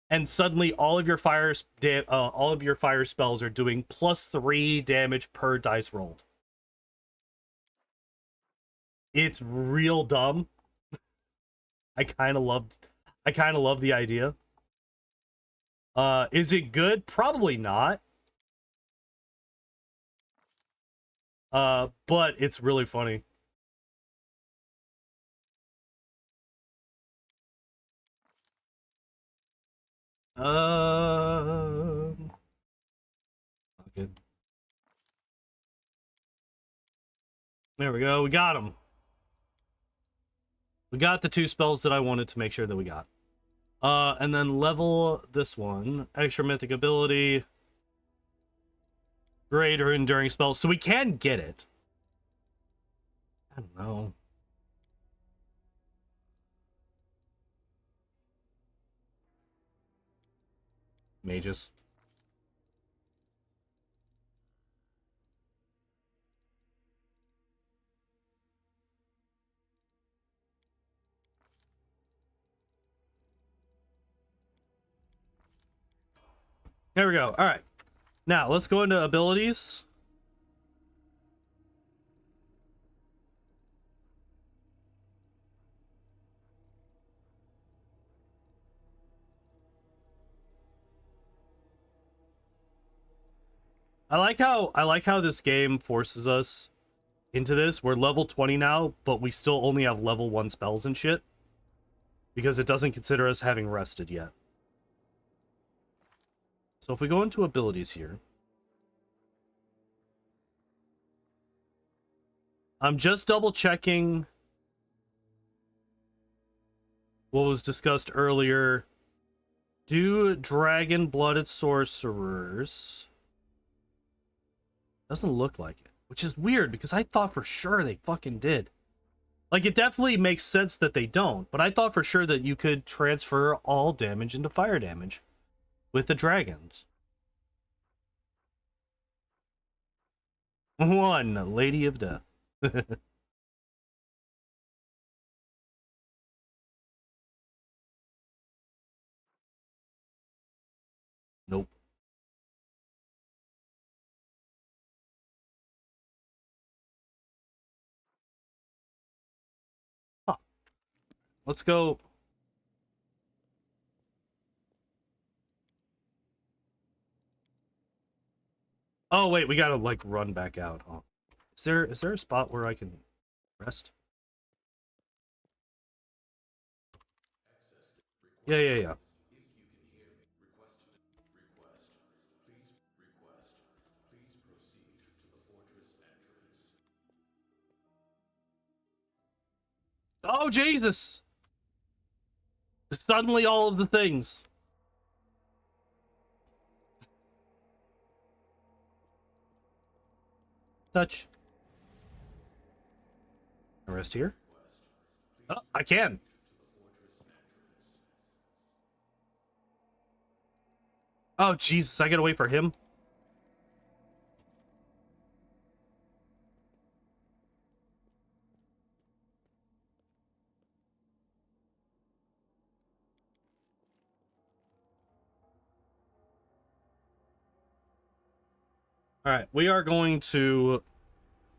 and suddenly all of your fire spells are doing +3 damage per dice rolled. It's real dumb. I kind of love the idea. Is it good? Probably not. But it's really funny. Okay. There we go. We got them. We got the 2 spells that I wanted to make sure that we got. And then level this one. Extra mythic ability. Greater enduring spells. So we can get it. I don't know. Mages. There we go. All right. Now, let's go into abilities. I like how this game forces us into this. We're level 20 now, but we still only have level 1 spells and shit because it doesn't consider us having rested yet. So if we go into abilities here, I'm just double checking what was discussed earlier. Do dragon-blooded sorcerers? Doesn't look like it, which is weird because I thought for sure they fucking did. Like, it definitely makes sense that they don't, but I thought for sure that you could transfer all damage into fire damage with the dragons. 1, Lady of Death. Nope. let's go. Oh wait, we gotta like run back out. Huh? Is there a spot where I can rest? Yeah. Oh Jesus! Suddenly all of the things. Touch. Rest here. Oh, I can. Oh Jesus! I gotta wait for him. All right, we are going to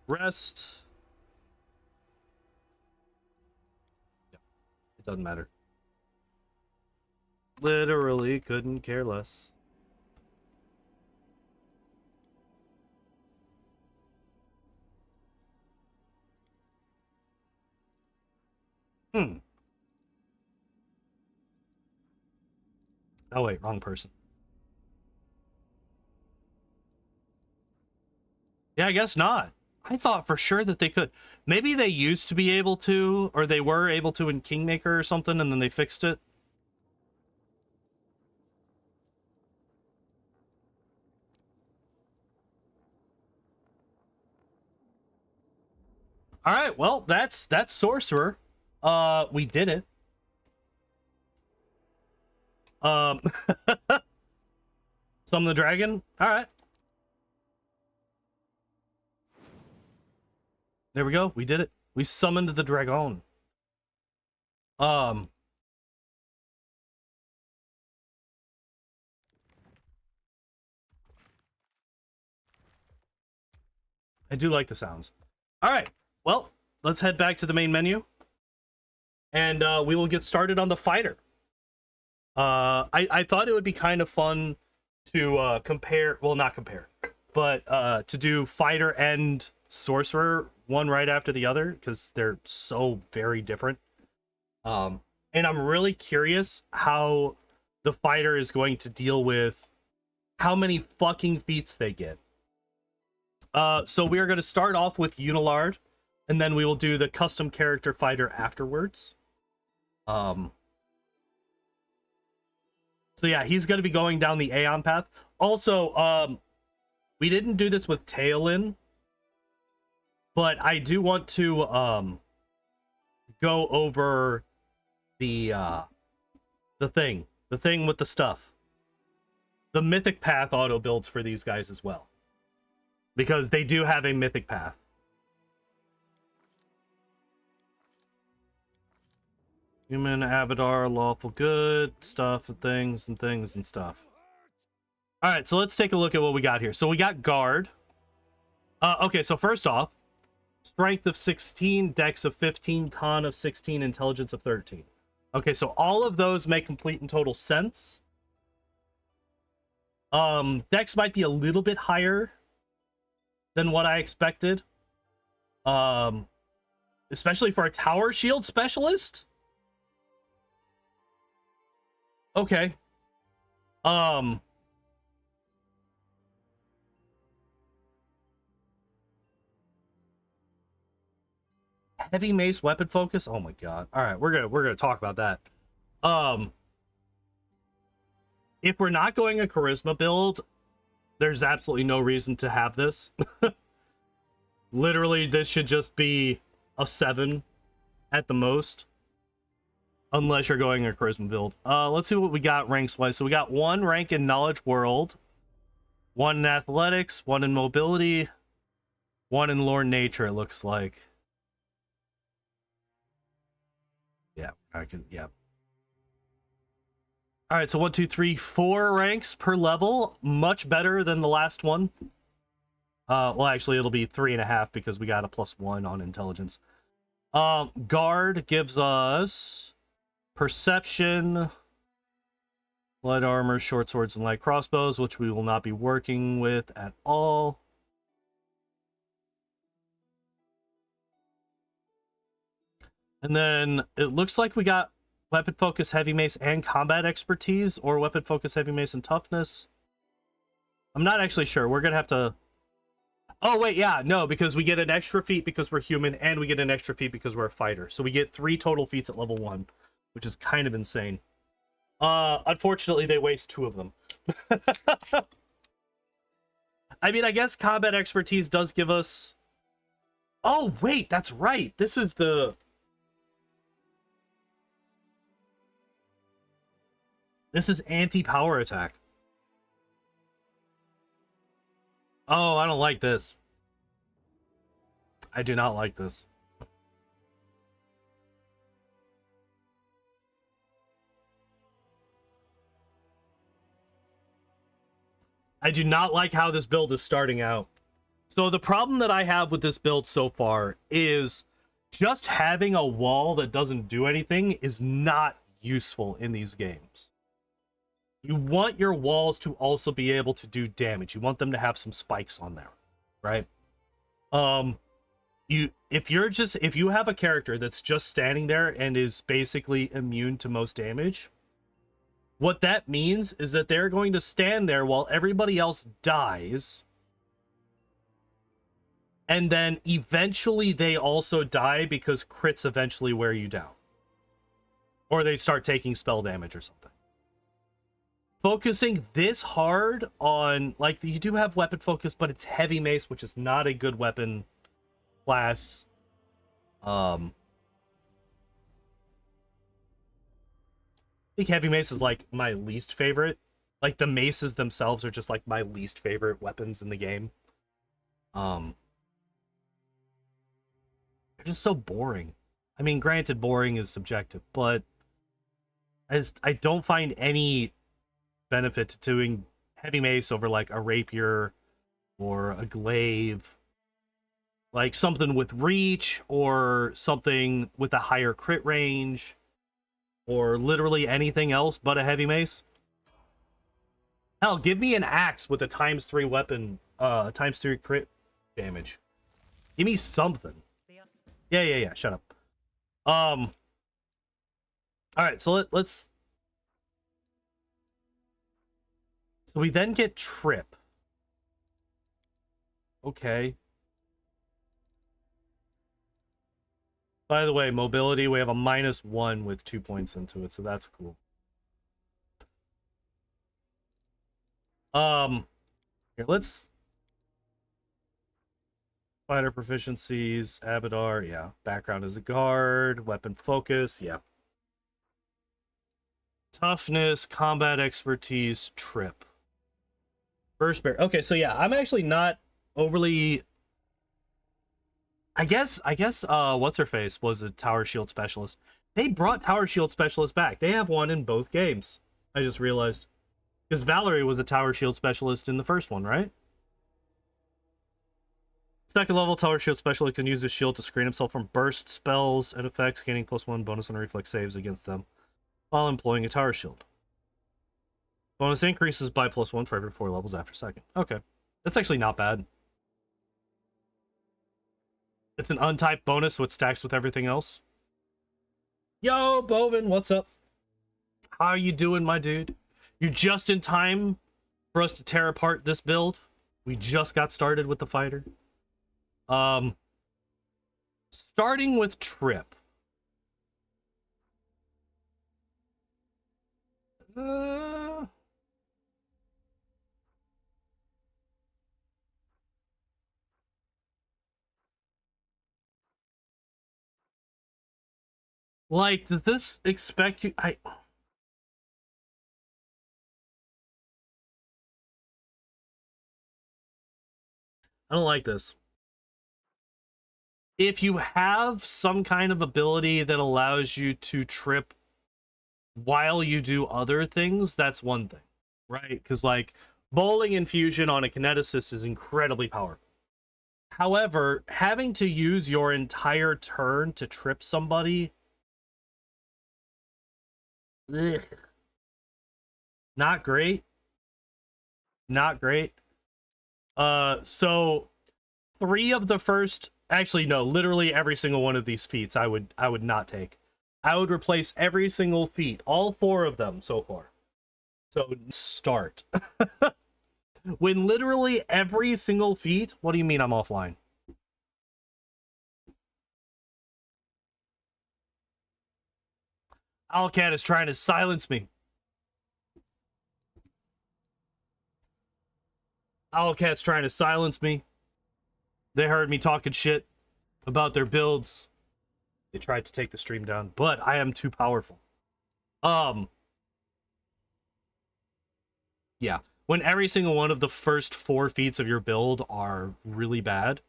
rest. It doesn't matter. Literally couldn't care less. Hmm. Oh wait, wrong person. Yeah, I guess not. I thought for sure that they could. Maybe they used to be able to, or they were able to in Kingmaker or something, and then they fixed it. All right, well, that's Sorcerer. We did it. Summon the dragon. All right. There we go. We did it. We summoned the dragon. I do like the sounds. All right. Well, let's head back to the main menu, and we will get started on the fighter. I thought it would be kind of fun to compare. Well, not compare, but to do fighter and sorcerer one right after the other because they're so very different. And I'm really curious how the fighter is going to deal with how many fucking feats they get. So we are going to start off with Yunelard, and then we will do the custom character fighter afterwards. So yeah, he's going to be going down the Aeon path. Also, we didn't do this with Tailin, but I do want to go over the thing with the stuff. The mythic path auto builds for these guys as well, because they do have a mythic path. Human, Abadar, lawful good, stuff and things and stuff. All right, so let's take a look at what we got here. So we got guard. Okay, so first off, strength of 16, dex of 15, con of 16, intelligence of 13. Okay, so all of those make complete and total sense. Dex might be a little bit higher than what I expected. Especially for a tower shield specialist. Okay. Heavy mace weapon focus. Oh my god. All right, we're gonna talk about that. If we're not going a charisma build, there's absolutely no reason to have this. Literally, this should just be a 7 at the most. Unless you're going a charisma build. Let's see what we got ranks wise. So we got 1 rank in knowledge world, 1 in athletics, 1 in mobility, 1 in lore nature, it looks like. Yeah, I can, yeah. All right, so 1, 2, 3, 4 ranks per level. Much better than the last one. Well, actually, it'll be 3.5 because we got a +1 on intelligence. Guard gives us Perception, light armor, short swords, and light crossbows, which we will not be working with at all. And then it looks like we got weapon focus, heavy mace, and combat expertise, or weapon focus, heavy mace, and toughness. I'm not actually sure. We're gonna have to... Oh, wait, yeah, no, because we get an extra feat because we're human, and we get an extra feat because we're a fighter. So we get 3 total feats at level 1, which is kind of insane. Unfortunately, they waste 2 of them. I mean, I guess combat expertise does give us... Oh, wait, that's right. This is the... This is anti-power attack. Oh, I don't like this. I do not like this. I do not like how this build is starting out. So the problem that I have with this build so far is just having a wall that doesn't do anything is not useful in these games. You want your walls to also be able to do damage. You want them to have some spikes on there, right? If you have a character that's just standing there and is basically immune to most damage, what that means is that they're going to stand there while everybody else dies, and then eventually they also die because crits eventually wear you down, or they start taking spell damage or something. Focusing this hard on, like, you do have weapon focus, but it's heavy mace, which is not a good weapon class. I think heavy mace is like my least favorite. Like, the maces themselves are just like my least favorite weapons in the game. They're just so boring. I mean, granted, boring is subjective, but I don't find any benefit to doing heavy mace over like a rapier or a glaive, like something with reach or something with a higher crit range, or literally anything else but a heavy mace. Hell, give me an axe with a ×3 weapon, ×3 crit damage. Give me something. Yeah, shut up. All right, so let's... So we then get trip. Okay. By the way, mobility, we have a -1 with 2 points into it, so that's cool. Here, let's... Fighter proficiencies, Abadar, yeah. Background as a guard, weapon focus, yeah. Toughness, combat expertise, trip. First bear. Okay, so yeah, I'm actually not overly... I guess, what's-her-face was a Tower Shield Specialist. They brought Tower Shield Specialist back. They have one in both games. I just realized. Because Valerie was a Tower Shield Specialist in the first one, right? Second level Tower Shield Specialist can use his shield to screen himself from burst spells and effects, gaining +1 bonus on reflex saves against them while employing a Tower Shield. Bonus increases by +1 for every 4 levels after second. Okay. That's actually not bad. It's an untyped bonus, so it stacks with everything else. Yo, Bovin, what's up? How are you doing, my dude? You're just in time for us to tear apart this build. We just got started with the fighter. Starting with trip. Like, does this expect you... I don't like this. If you have some kind of ability that allows you to trip while you do other things, that's one thing, right? Because, like, bowling infusion on a kineticist is incredibly powerful. However, having to use your entire turn to trip somebody Ugh. Not great. Not great. So 3 of the first, actually no, literally every single one of these feats I would not take. I would replace every single feat, all 4 of them so far. So start. When literally every single feat, what do you mean I'm offline? Owlcat is trying to silence me. Owlcat's trying to silence me. They heard me talking shit about their builds. They tried to take the stream down, but I am too powerful. Yeah. When every single one of the first 4 feats of your build are really bad.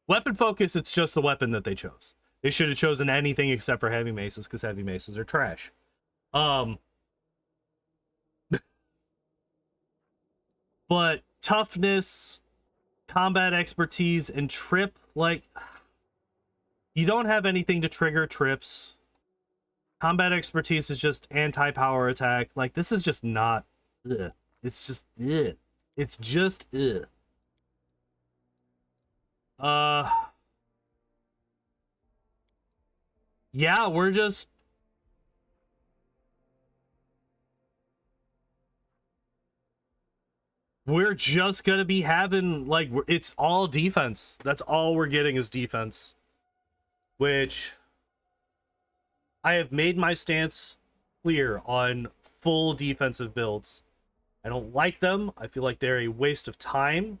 Weapon focus, it's just the weapon that they chose. They should have chosen anything except for heavy maces, because heavy maces are trash. But toughness, combat expertise, and trip, like, you don't have anything to trigger trips. Combat expertise is just anti-power attack. Like, this is just not... Ugh. It's just... Ugh. It's just... Ugh. Yeah, we're just... We're just gonna be having, like, it's all defense. That's all we're getting is defense. Which... I have made my stance clear on full defensive builds. I don't like them. I feel like they're a waste of time.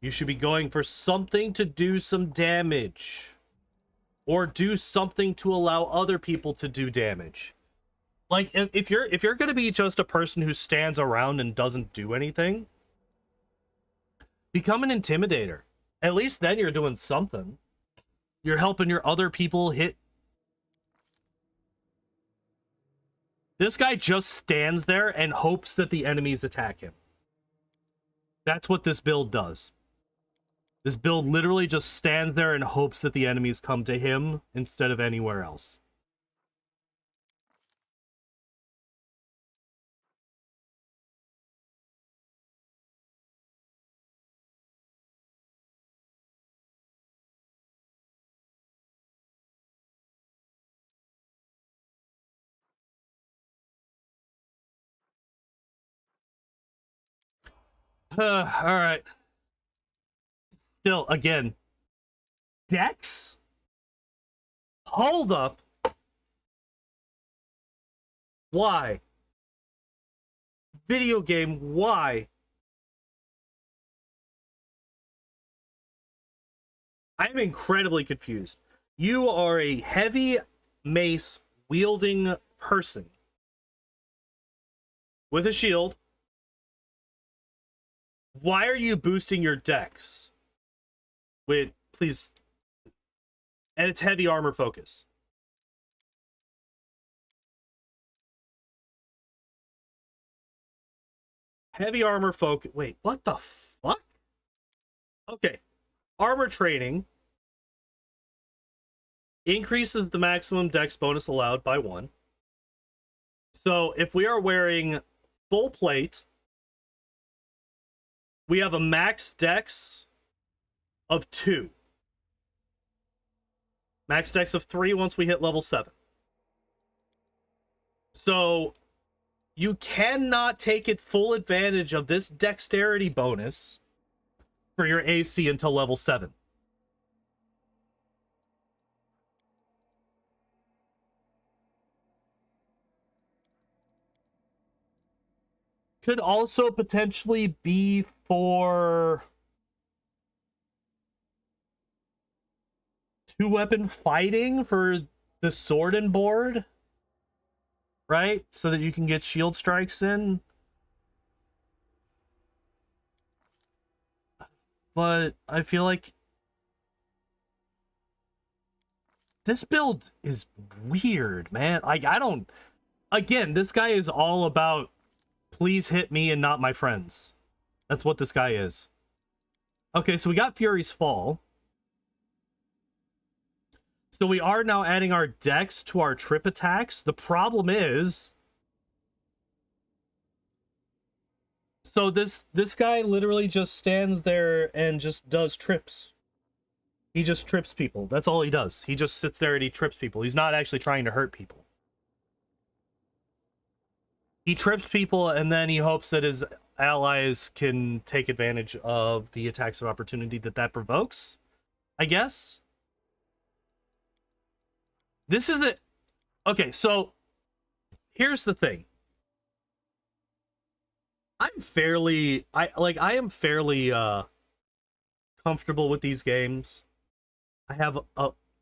You should be going for something to do some damage. Or do something to allow other people to do damage. Like, if you're going to be just a person who stands around and doesn't do anything, become an intimidator. At least then you're doing something. You're helping your other people hit. This guy just stands there and hopes that the enemies attack him. That's what this build does. This build literally just stands there and hopes that the enemies come to him instead of anywhere else. All right. Still, again, Dex? Hold up. Why? Video game, why? I'm incredibly confused. You are a heavy mace wielding person with a shield. Why are you boosting your dex? Wait, please. And it's heavy armor focus. Heavy armor focus. Wait, what the fuck? Okay. Armor training increases the maximum dex bonus allowed by 1. So if we are wearing full plate, we have a max dex of 2. Max dex of 3 once we hit level 7. So you cannot take it full advantage of this dexterity bonus for your AC until level 7. Could also potentially be for 2-weapon fighting for the sword and board, right? So that you can get shield strikes in. But I feel like this build is weird, man. Like, I don't... Again, this guy is all about please hit me and not my friends. That's what this guy is. Okay, so we got Fury's Fall. So we are now adding our dex to our trip attacks. The problem is, so this guy literally just stands there and just does trips. He just trips people. That's all he does. He just sits there and he trips people. He's not actually trying to hurt people. He trips people and then he hopes that his allies can take advantage of the attacks of opportunity that provokes, I guess. This is it. Okay, so here's the thing. I am fairly comfortable with these games. I have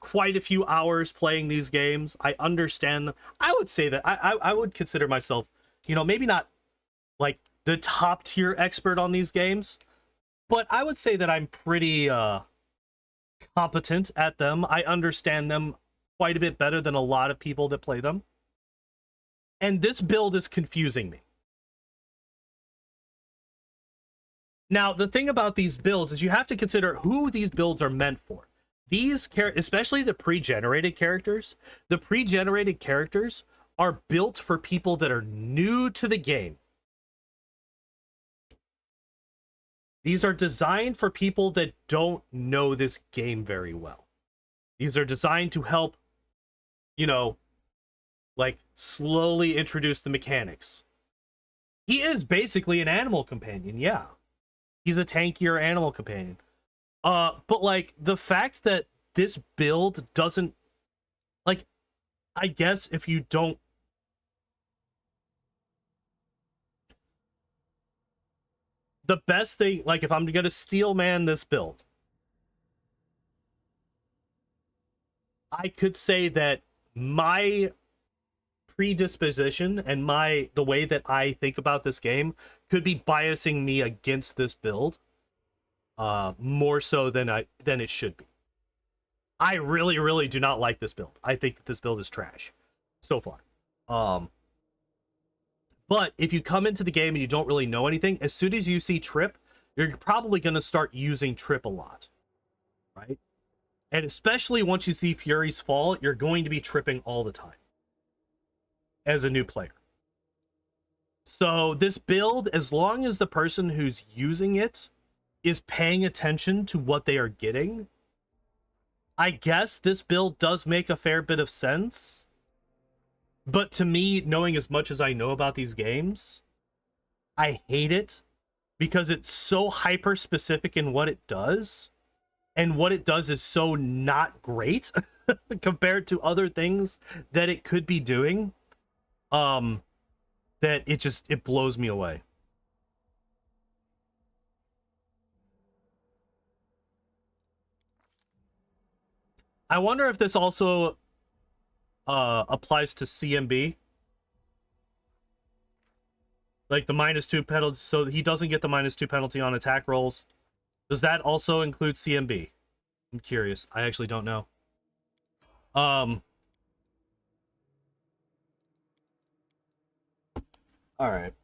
quite a few hours playing these games. I understand them. I would say that I would consider myself, you know, maybe not like the top tier expert on these games, but I would say that I'm pretty competent at them. I understand them quite a bit better than a lot of people that play them. And this build is confusing me. Now, the thing about these builds is you have to consider who these builds are meant for. These especially the pre-generated characters, are built for people that are new to the game. These are designed for people that don't know this game very well. These are designed to help, you know, like slowly introduce the mechanics. He is basically an animal companion, yeah. He's a tankier animal companion. But like the fact that this build doesn't, like, I guess if you don't, the best thing, like if I'm gonna steel man this build, I could say that my predisposition and the way that I think about this game could be biasing me against this build more so than it should be. I really do not like this build. I think that this build is trash so far. But if you come into the game and you don't really know anything, as soon as you see Trip, you're probably going to start using Trip a lot, right? And especially once you see Fury's Fall, you're going to be tripping all the time as a new player. So this build, as long as the person who's using it is paying attention to what they are getting, I guess this build does make a fair bit of sense. But to me, knowing as much as I know about these games, I hate it because it's so hyper specific in what it does. And what it does is so not great compared to other things that it could be doing. That it blows me away. I wonder if this also applies to CMB. Like the -2 penalty, so he doesn't get the -2 penalty on attack rolls. Does that also include CMB? I'm curious. I actually don't know. All right.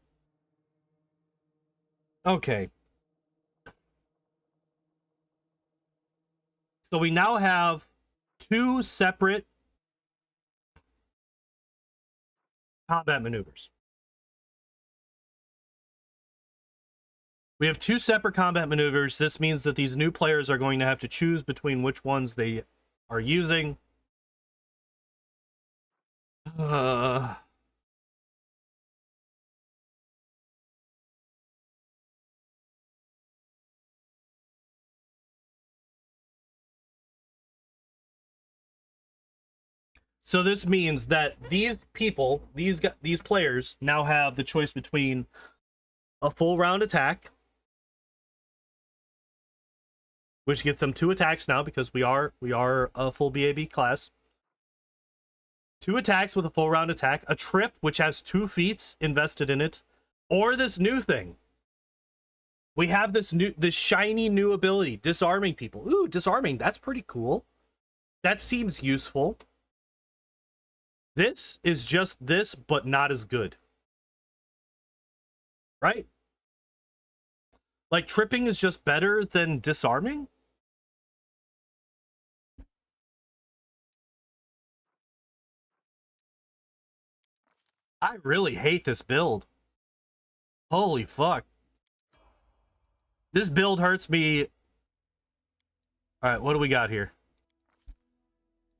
Okay. So we now have two separate combat maneuvers. We have two separate combat maneuvers. This means that these new players are going to have to choose between which ones they are using. So this means that these people, these players now have the choice between a full round attack, which gets them 2 attacks now because we are a full BAB class. 2 attacks with a full round attack, a trip which has 2 feats invested in it, or this new thing. We have this shiny new ability, disarming people. Ooh, disarming, that's pretty cool. That seems useful. This is just this, but not as good. Right? Like, tripping is just better than disarming? I really hate this build. Holy fuck. This build hurts me. All right, what do we got here?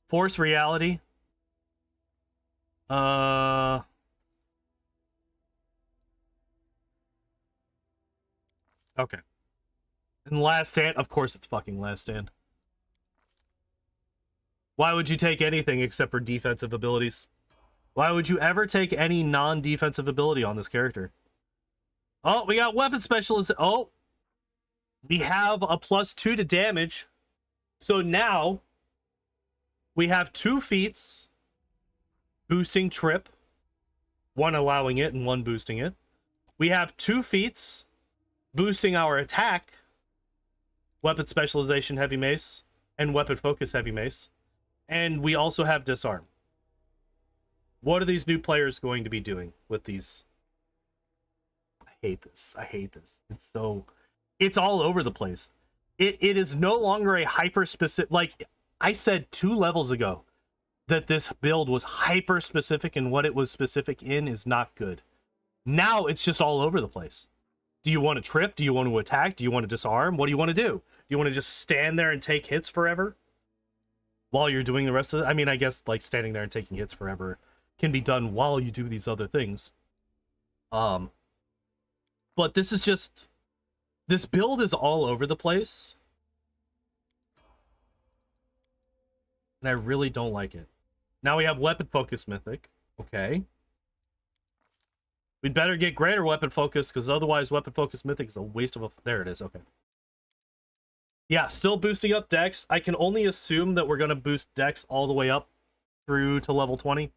Force reality. Okay. And last stand, of course it's fucking last stand. Why would you take anything except for defensive abilities? Why would you ever take any non-defensive ability on this character? Oh, we got weapon specialist. Oh, we have a +2 to damage. So now we have 2 feats boosting trip, one allowing it and one boosting it. We have 2 feats boosting our attack, weapon specialization heavy mace and weapon focus heavy mace. And we also have disarm. What are these new players going to be doing with these? I hate this. I hate this. It's all over the place. It is no longer a hyper specific, like I said 2 levels ago that this build was hyper specific, and what it was specific in is not good. Now it's just all over the place. Do you want to trip? Do you want to attack? Do you want to disarm? What do you want to do? Do you want to just stand there and take hits forever while you're doing the rest of it? I mean, I guess like standing there and taking hits forever can be done while you do these other things. But this is just, this build is all over the place. And I really don't like it. Now we have weapon focus mythic. Okay. We'd better get greater weapon focus, because otherwise weapon focus mythic is a waste of a... There it is. Okay. Yeah, still boosting up dex. I can only assume that we're going to boost dex all the way up through to level 20.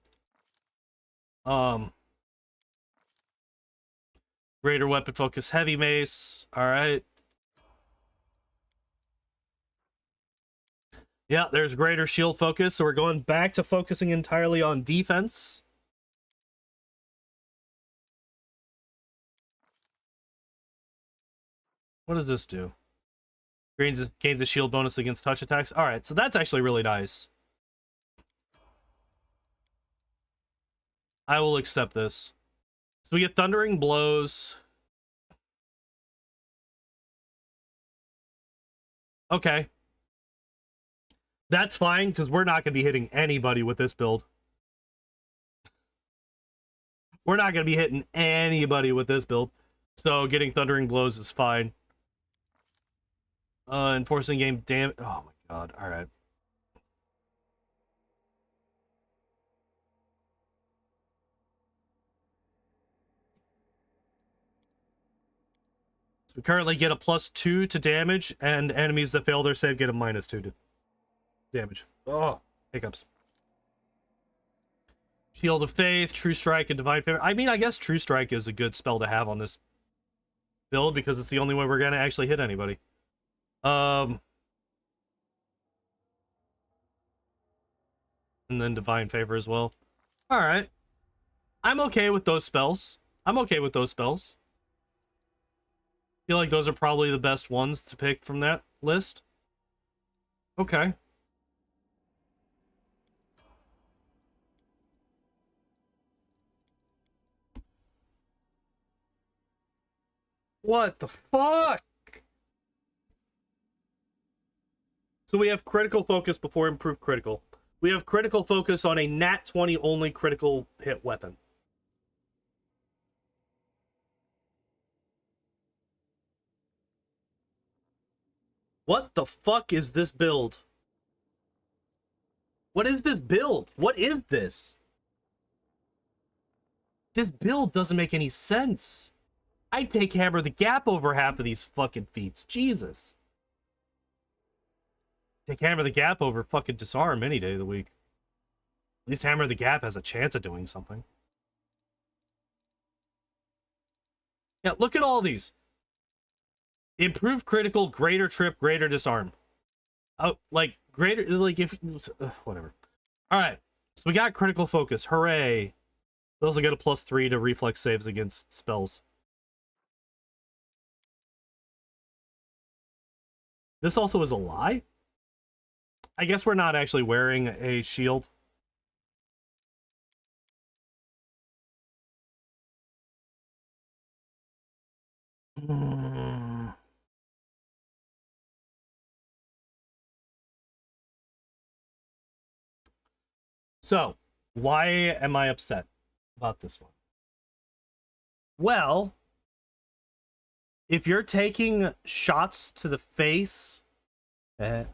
Greater weapon focus heavy mace. All right. Yeah, there's greater shield focus, so we're going back to focusing entirely on defense. What does this do? Gains a shield bonus against touch attacks. All right, so that's actually really nice. I will accept this. So we get thundering blows. Okay. That's fine, because we're not going to be hitting anybody with this build. We're not going to be hitting anybody with this build. So getting thundering blows is fine. Enforcing game damage. Oh my god. All right. So we currently get a +2 to damage, and enemies that fail their save get a -2 to damage. Oh, hiccups. Shield of Faith, True Strike, and Divine Favor. I mean, I guess True Strike is a good spell to have on this build, because it's the only way we're going to actually hit anybody. And then Divine Favor as well. Alright. I'm okay with those spells. I'm okay with those spells. Feel like those are probably the best ones to pick from that list. Okay. What the fuck? So we have critical focus before improved critical. We have critical focus on a nat 20 only critical hit weapon. What the fuck is this build? What is this build? What is this? This build doesn't make any sense. I'd take Hammer the Gap over half of these fucking feats. Jesus. Take Hammer the Gap over fucking Disarm any day of the week. At least Hammer the Gap has a chance of doing something. Yeah, look at all these. Improved critical, greater trip, greater disarm. Oh, like, greater, like, if, whatever. Alright, so we got critical focus. Hooray. We also get a +3 to reflex saves against spells. This also is a lie? I guess we're not actually wearing a shield. So, why am I upset about this one? Well, if you're taking shots to the face, you're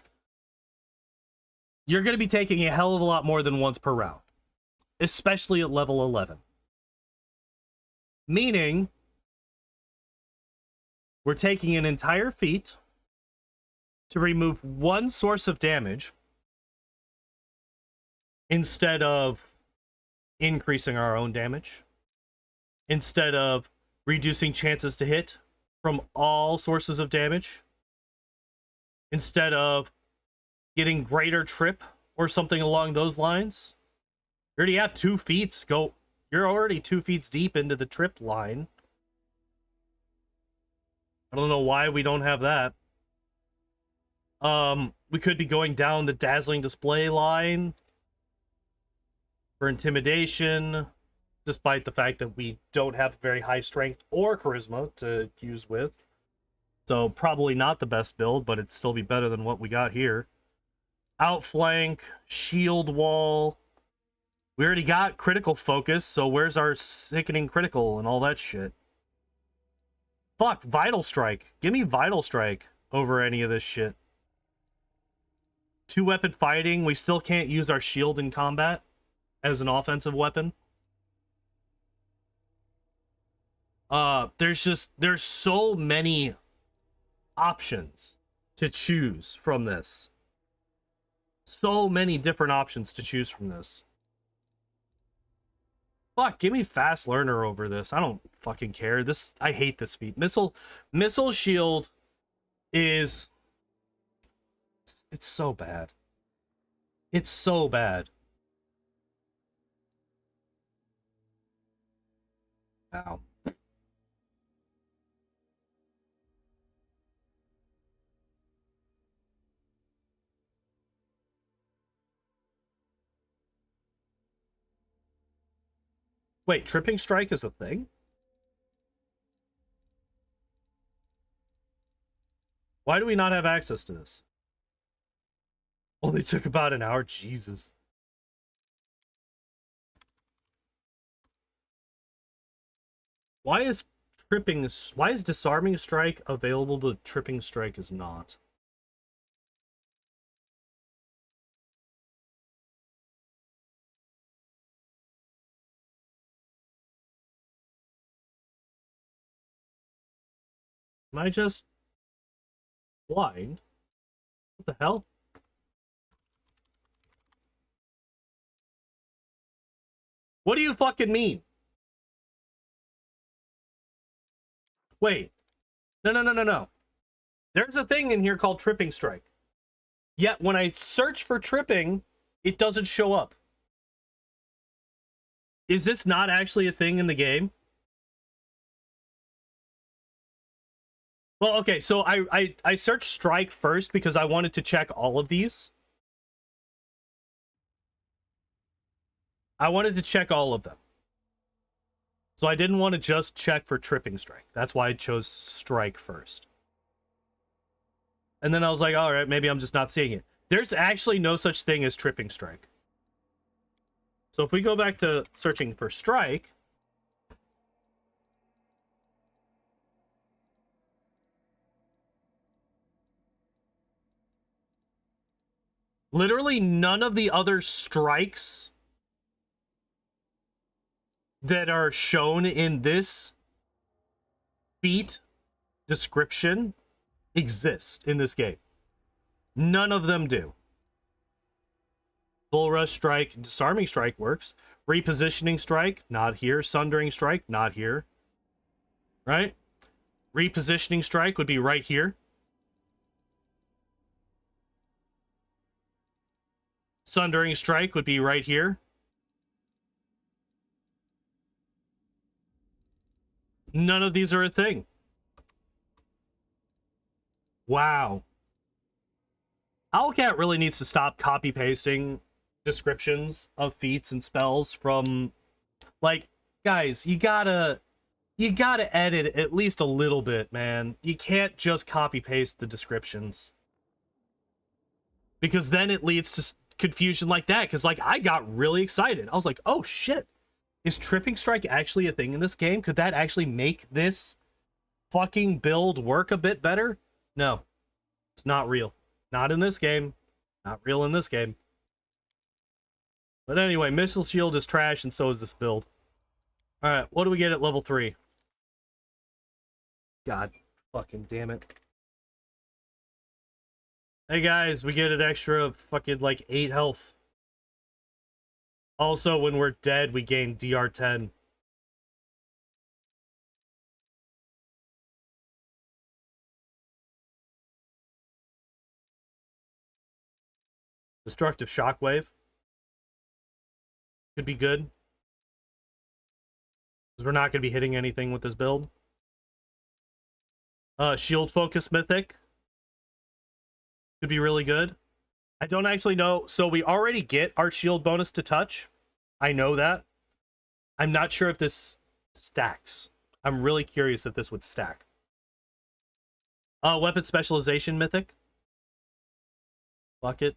going to be taking a hell of a lot more than once per round, especially at level 11. Meaning, we're taking an entire feat to remove one source of damage instead of increasing our own damage, instead of reducing chances to hit from all sources of damage, instead of getting greater trip or something along those lines. You already have 2 feats. You're already 2 feats deep into the trip line. I don't know why we don't have that. We could be going down the dazzling display line for intimidation, despite the fact that we don't have very high strength or charisma to use with. So probably not the best build, but it'd still be better than what we got here. Outflank, shield wall. We already got critical focus, so where's our sickening critical and all that shit? Fuck, Vital Strike. Give me Vital Strike over any of this shit. 2-weapon fighting. We still can't use our shield in combat as an offensive weapon. There's so many options to choose from this. So many different options to choose from this. Fuck, give me fast learner over this. I don't fucking care. I hate this feat. Missile shield is... It's so bad. It's so bad. Ow. Wait, tripping strike is a thing? Why do we not have access to this? Only took about an hour. Jesus. Why is disarming strike available but tripping strike is not? Am I just blind? What the hell? What do you fucking mean? Wait. No. There's a thing in here called tripping strike. Yet when I search for tripping, it doesn't show up. Is this not actually a thing in the game? Well, okay, so I searched strike first because I wanted to check all of these. I wanted to check all of them. So I didn't want to just check for tripping strike. That's why I chose strike first. And then I was like, all right, maybe I'm just not seeing it. There's actually no such thing as tripping strike. So if we go back to searching for strike, literally none of the other strikes that are shown in this feat description exist in this game. None of them do. Bull rush strike, disarming strike works. Repositioning strike, not here. Sundering strike, not here. Right? Repositioning strike would be right here. Sundering strike would be right here. None of these are a thing. Wow. Owlcat really needs to stop copy-pasting descriptions of feats and spells from... Like, guys, you gotta you gotta edit at least a little bit, man. You can't just copy paste the descriptions, because then it leads to confusion like that. Because like I got really excited. I was like, oh shit, is Tripping Strike actually a thing in this game? Could that actually make this fucking build work a bit better? No, it's not real. Not in this game. Not real in this game. But anyway, Missile Shield is trash, and so is this build. Alright, what do we get at level 3? God fucking damn it. Hey guys, we get an extra fucking like 8 health. Also, when we're dead, we gain DR10. Destructive Shockwave. Could be good. Because we're not going to be hitting anything with this build. Shield Focus Mythic. Could be really good. I don't actually know. So we already get our shield bonus to touch. I know that. I'm not sure if this stacks. I'm really curious if this would stack. Weapon Specialization Mythic. Fuck it.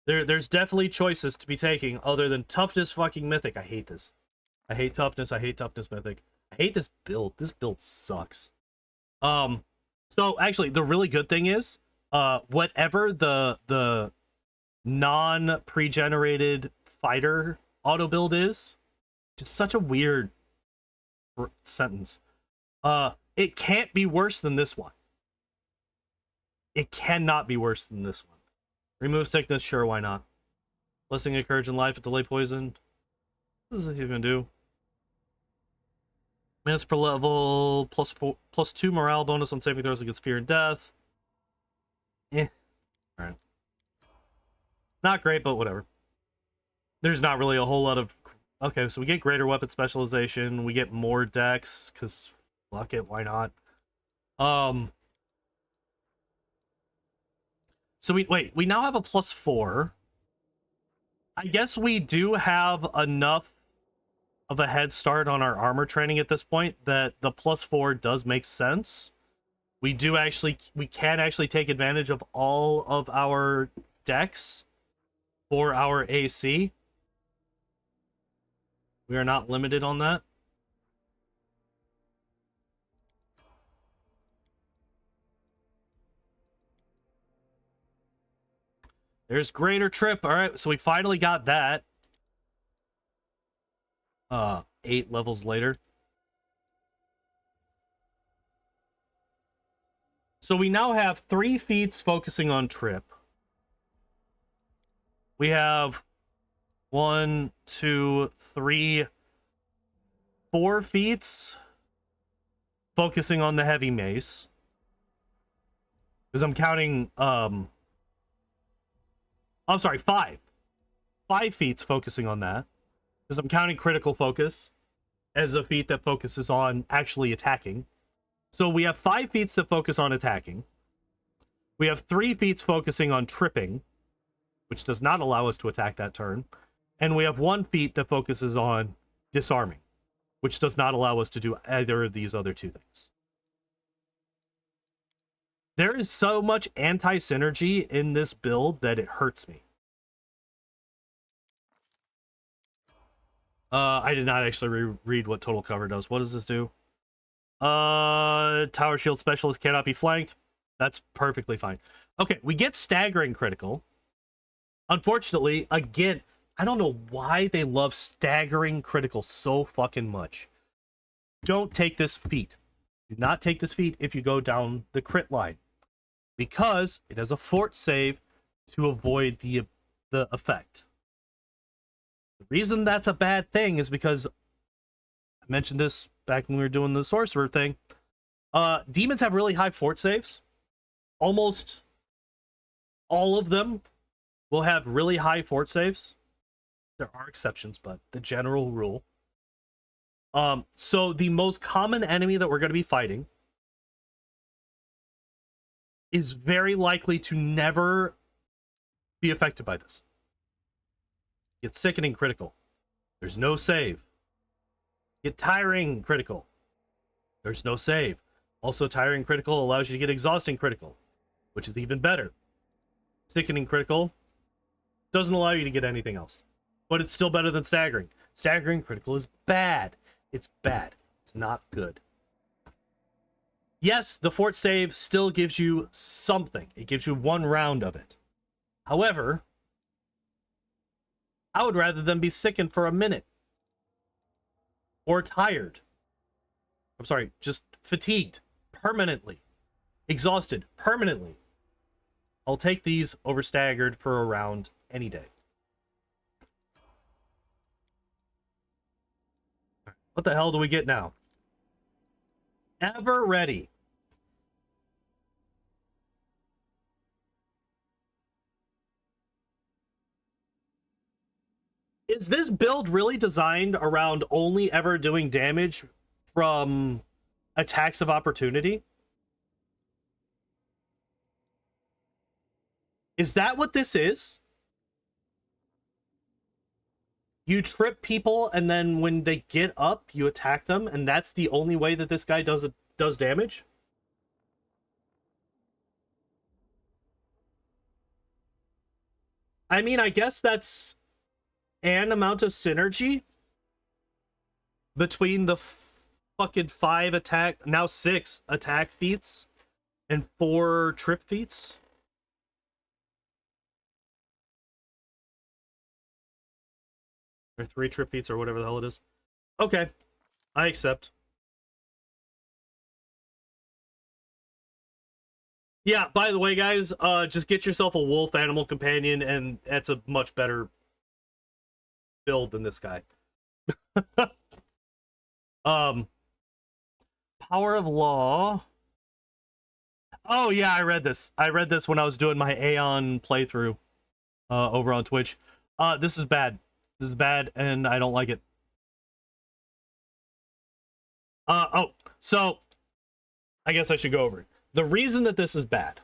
There's definitely choices to be taking other than Toughness fucking Mythic. I hate this. I hate Toughness. I hate Toughness Mythic. I hate this build. This build sucks. So actually, the really good thing is, whatever the non-pregenerated fighter auto build is, which is such a weird sentence. It can't be worse than this one. It cannot be worse than this one. Remove sickness, sure, why not? Blessing encouraging life at delay poison. What is it even do? Minutes per level, +2 morale bonus on saving throws against fear and death. Alright. Not great, but whatever. There's not really a whole lot of... Okay, so we get greater weapon specialization. We get more dex, because fuck it, why not? So we now have a +4. I guess we do have enough of a head start on our armor training at this point that the +4 does make sense. We can actually take advantage of all of our decks for our AC. We are not limited on that. There's Greater Trip. All right, so we finally got that. 8 levels later. So we now have 3 feats focusing on Trip. We have 1, 2, 3, 4 feats focusing on the heavy mace. Because I'm counting, I'm sorry, 5. 5 feats focusing on that. Because I'm counting critical focus as a feat that focuses on actually attacking. So we have 5 feats that focus on attacking. We have 3 feats focusing on tripping, which does not allow us to attack that turn. And we have 1 feat that focuses on disarming, which does not allow us to do either of these other 2 things. There is so much anti-synergy in this build that it hurts me. I did not actually read what total cover does. What does this do? Tower shield specialist cannot be flanked. That's perfectly fine. Okay, we get staggering critical. Unfortunately, again, I don't know why they love staggering critical so fucking much. Don't take this feat. Do not take this feat if you go down the crit line, because it has a fort save to avoid the effect. The reason that's a bad thing is because I mentioned this back when we were doing the Sorcerer thing. Demons have really high fort saves. Almost all of them will have really high fort saves. There are exceptions, but the general rule. So the most common enemy that we're going to be fighting is very likely to never be affected by this. It's sickening critical. There's no save. Get tiring critical. There's no save. Also, tiring critical allows you to get exhausting critical, which is even better. Sickening critical doesn't allow you to get anything else, but it's still better than staggering. Staggering critical is bad. It's bad. It's not good. Yes, the fort save still gives you something. It gives you 1 round of it. However, I would rather them be sickened for a minute. Or tired. I'm sorry, just fatigued permanently. Exhausted permanently. I'll take these over staggered for a round any day. What the hell do we get now? Ever ready. Is this build really designed around only ever doing damage from attacks of opportunity? Is that what this is? You trip people, and then when they get up, you attack them, and that's the only way that this guy does damage? I mean, I guess that's an amount of synergy between the fucking 5 attack, now 6 attack feats and 4 trip feats. Or 3 trip feats or whatever the hell it is. Okay, I accept. Yeah, by the way, guys, just get yourself a wolf animal companion, and that's a much better build than this guy. Power of Law. Oh yeah, I read this. I read this when I was doing my Aeon playthrough over on Twitch. This is bad. This is bad, and I don't like it. Oh, so I guess I should go over it. The reason that this is bad.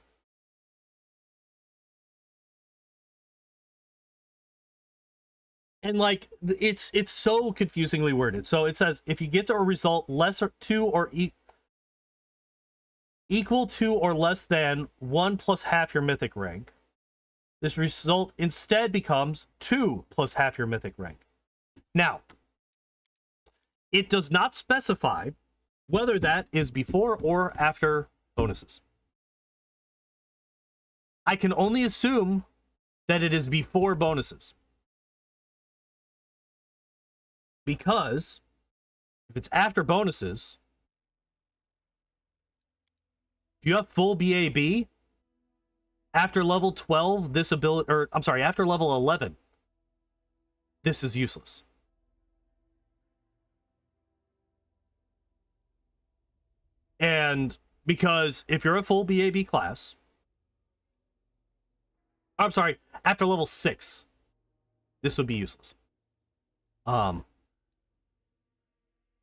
And like it's so confusingly worded. So it says if you get to a result lesser to or equal to or less than 1 plus half your mythic rank, this result instead becomes 2 plus half your mythic rank. Now, it does not specify whether that is before or after bonuses. I can only assume that it is before bonuses. Because if it's after bonuses, if you have full BAB, after level 12, this ability, or I'm sorry, after level 11, this is useless. And because if you're a full BAB class, I'm sorry, after level 6, this would be useless.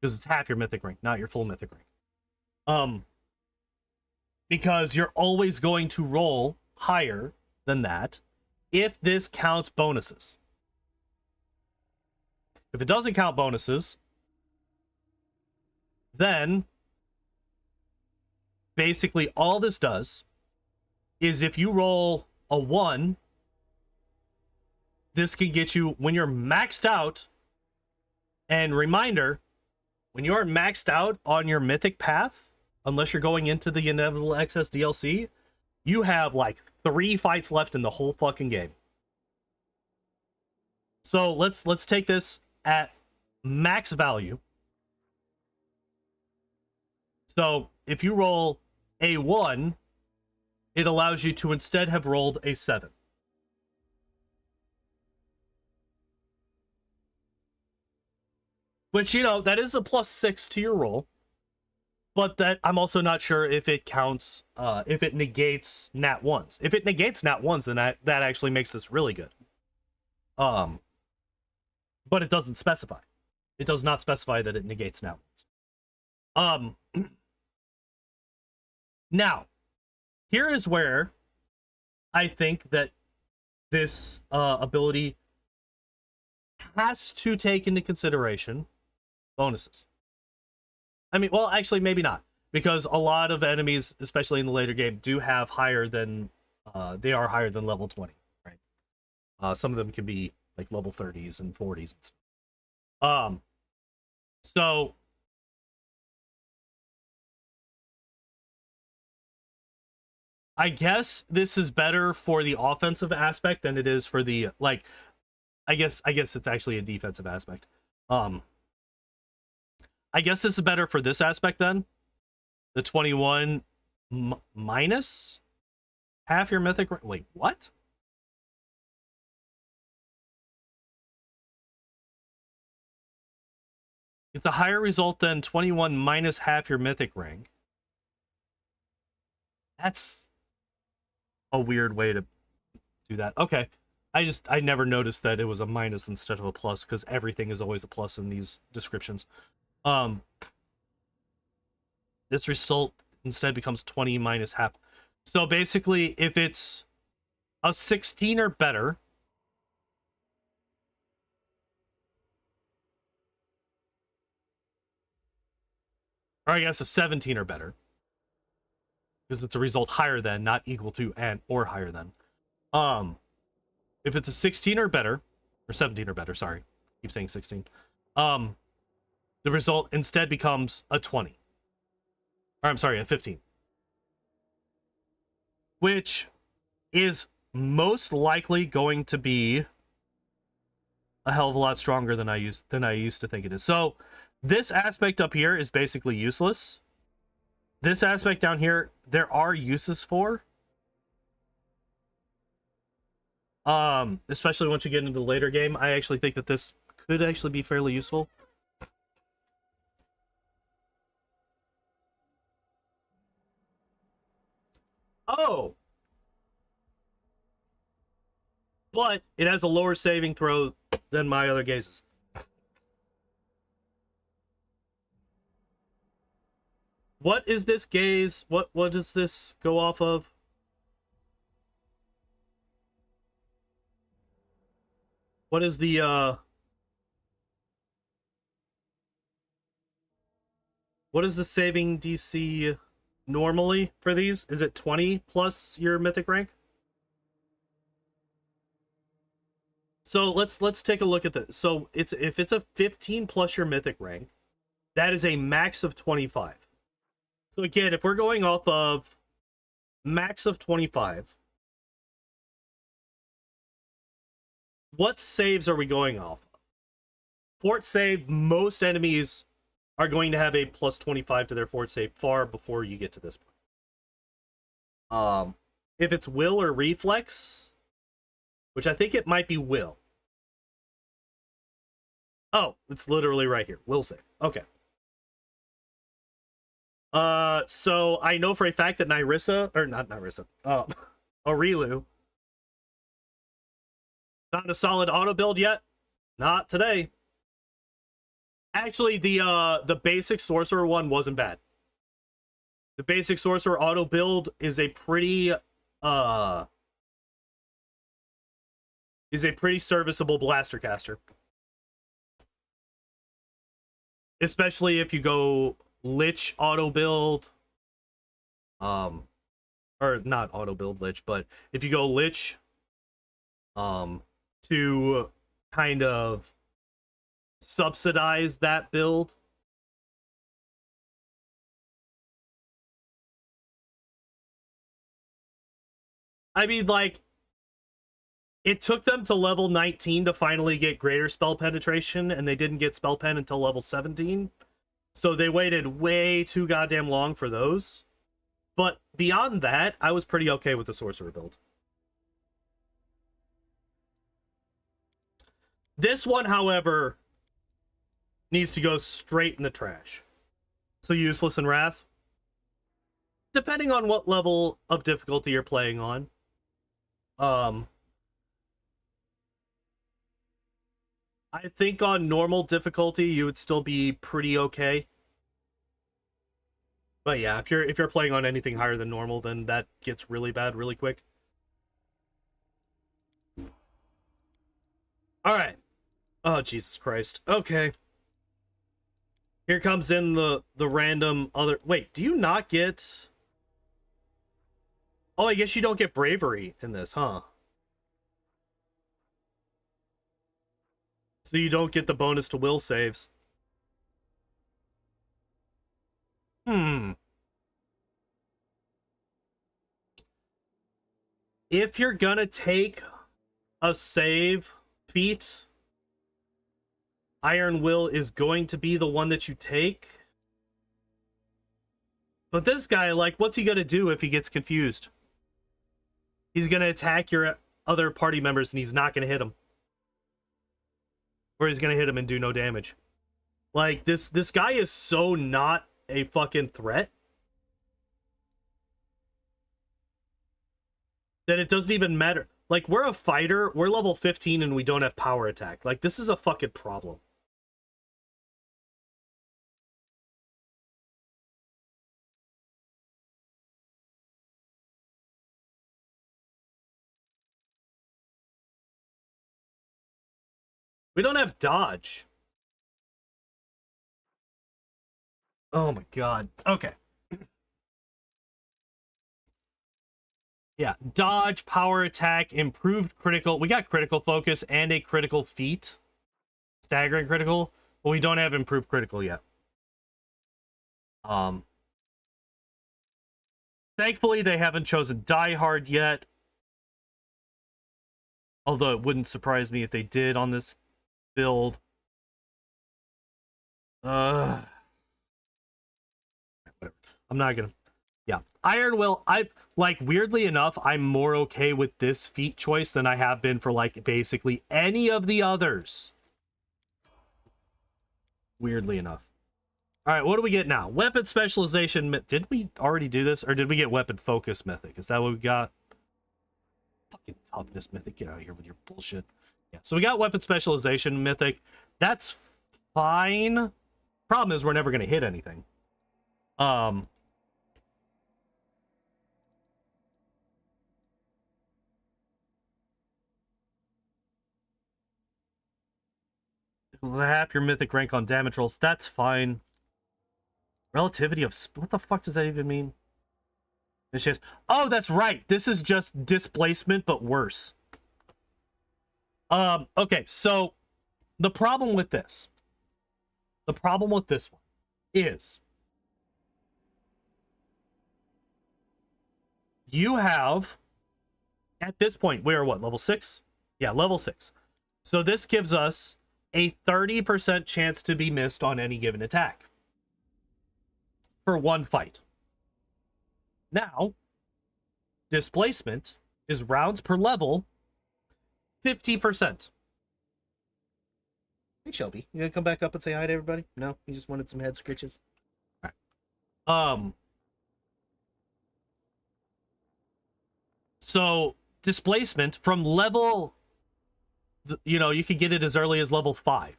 Because it's half your mythic rank, not your full mythic rank. Because you're always going to roll higher than that if this counts bonuses. If it doesn't count bonuses, then basically all this does is if you roll a 1, this can get you when you're maxed out. And reminder, when you are maxed out on your mythic path, unless you're going into the Inevitable Excess DLC, you have like 3 fights left in the whole fucking game. So let's take this at max value. So if you roll a 1, it allows you to instead have rolled a 7. Which, you know, that is a +6 to your roll. But that I'm also not sure if it counts, if it negates nat 1s. If it negates nat 1s, then that actually makes this really good. But it doesn't specify. It does not specify that it negates nat 1s. Now, here is where I think that this ability has to take into consideration bonuses. I mean, well, actually, maybe not, because a lot of enemies, especially in the later game, do have higher than they are higher than level 20, right? Some of them can be like level 30s and 40s and stuff. So I guess this is better for the offensive aspect than it is for the, like, I guess it's actually a defensive aspect. I guess this is better for this aspect then. The 21 minus half your mythic. Wait, what? It's a higher result than 21 minus half your mythic rank. That's a weird way to do that. Okay. I never noticed that it was a minus instead of a plus, because everything is always a plus in these descriptions. This result instead becomes 20 minus half. So basically, if it's a 16 or better, or I guess a 17 or better, because it's a result higher than, not equal to, and or higher than. If it's a 16 or better, or 17 or better, sorry, keep saying 16. The result instead becomes a 20. Or I'm sorry, a 15. Which is most likely going to be a hell of a lot stronger than I used to think it is. So this aspect up here is basically useless. This aspect down here, there are uses for. Especially once you get into the later game, I actually think that this could actually be fairly useful. Oh! But it has a lower saving throw than my other gazes. What is this gaze? What does this go off of? What is the what is the saving DC normally for these? Is it 20 plus your mythic rank? So let's take a look at this. So if it's a 15 plus your mythic rank, that is a max of 25. So again, if we're going off of max of 25, what saves are we going off of? Fort save, most enemies are going to have a plus 25 to their fort save far before you get to this point. If it's will or reflex, which I think it might be will. Oh, it's literally right here. Will save. Okay. So I know for a fact that Nyrissa, or not Nyrissa, Aurilu, not a solid auto build yet. Not today. Actually, the basic sorcerer one wasn't bad. The basic sorcerer auto build is a pretty serviceable blaster caster. Especially if you go Lich auto build. Or not auto build Lich, but if you go Lich to kind of subsidize that build. I mean, like, it took them to level 19 to finally get greater spell penetration, and they didn't get spell pen until level 17. So they waited way too goddamn long for those. But beyond that, I was pretty okay with the sorcerer build. This one, however, needs to go straight in the trash. So useless in Wrath. Depending on what level of difficulty you're playing on. I think on normal difficulty you would still be pretty okay. But yeah, if you're playing on anything higher than normal, then that gets really bad really quick. All right. Oh, Jesus Christ. Okay. Here comes in the random other... Wait, do you not get... Oh, I guess you don't get bravery in this, huh? So you don't get the bonus to will saves. If you're gonna take a save feat, Iron Will is going to be the one that you take. But this guy, like, what's he gonna do if he gets confused? He's gonna attack your other party members and he's not gonna hit them. Or he's gonna hit him and do no damage. Like, this guy is so not a fucking threat that it doesn't even matter. Like, we're a fighter, we're level 15 and we don't have power attack. Like, this is a fucking problem. We don't have dodge. Oh my god. Okay. Yeah, dodge, power attack, improved critical. We got critical focus and a critical feat. Staggering critical, but we don't have improved critical yet. Thankfully, they haven't chosen Die Hard yet. Although it wouldn't surprise me if they did on this build. Whatever. I'm not gonna... Yeah. Iron Will, like, weirdly enough, I'm more okay with this feat choice than I have been for, like, basically any of the others. Weirdly enough. Alright, what do we get now? Weapon specialization. Did we already do this? Or did we get weapon focus mythic? Is that what we got? Fucking toughness mythic. Get out of here with your bullshit. Yeah, so we got weapon specialization mythic. That's fine. Problem is we're never going to hit anything. Half your mythic rank on damage rolls. That's fine. Relativity of... What the fuck does that even mean? It's just... Oh, that's right. This is just displacement, but worse. Okay, so the problem with this... The problem with this one is... You have... At this point, we are what? Level 6? Yeah, level 6. So this gives us a 30% chance to be missed on any given attack. For one fight. Now, displacement is rounds per level, 50%. Hey, Shelby, you gonna come back up and say hi to everybody? No? You just wanted some head scritches? All right. So, displacement from level... You know, you could get it as early as level 5.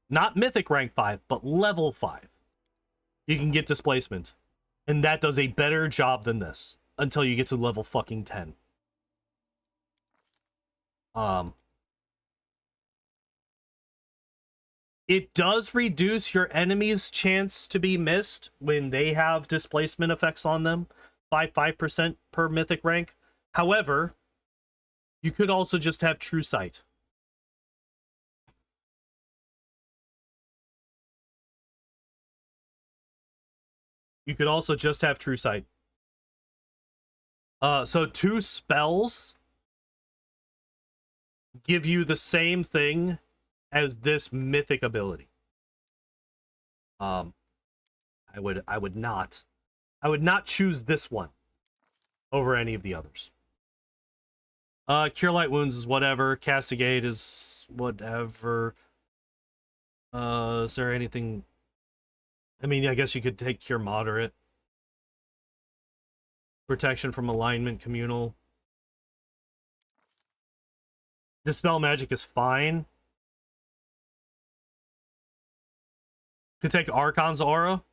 Not mythic rank 5, but level 5. You can get displacement. And that does a better job than this. Until you get to level fucking 10. It does reduce your enemy's chance to be missed when they have displacement effects on them by 5% per mythic rank. However, you could also just have true sight. You could also just have true sight. So 2 spells give you the same thing as this mythic ability. I would not choose this one over any of the others. Cure Light Wounds is whatever. Castigate is whatever. Is there anything... I mean, I guess you could take Cure Moderate. Protection from Alignment, Communal. Dispel Magic is fine. Could take Archon's Aura.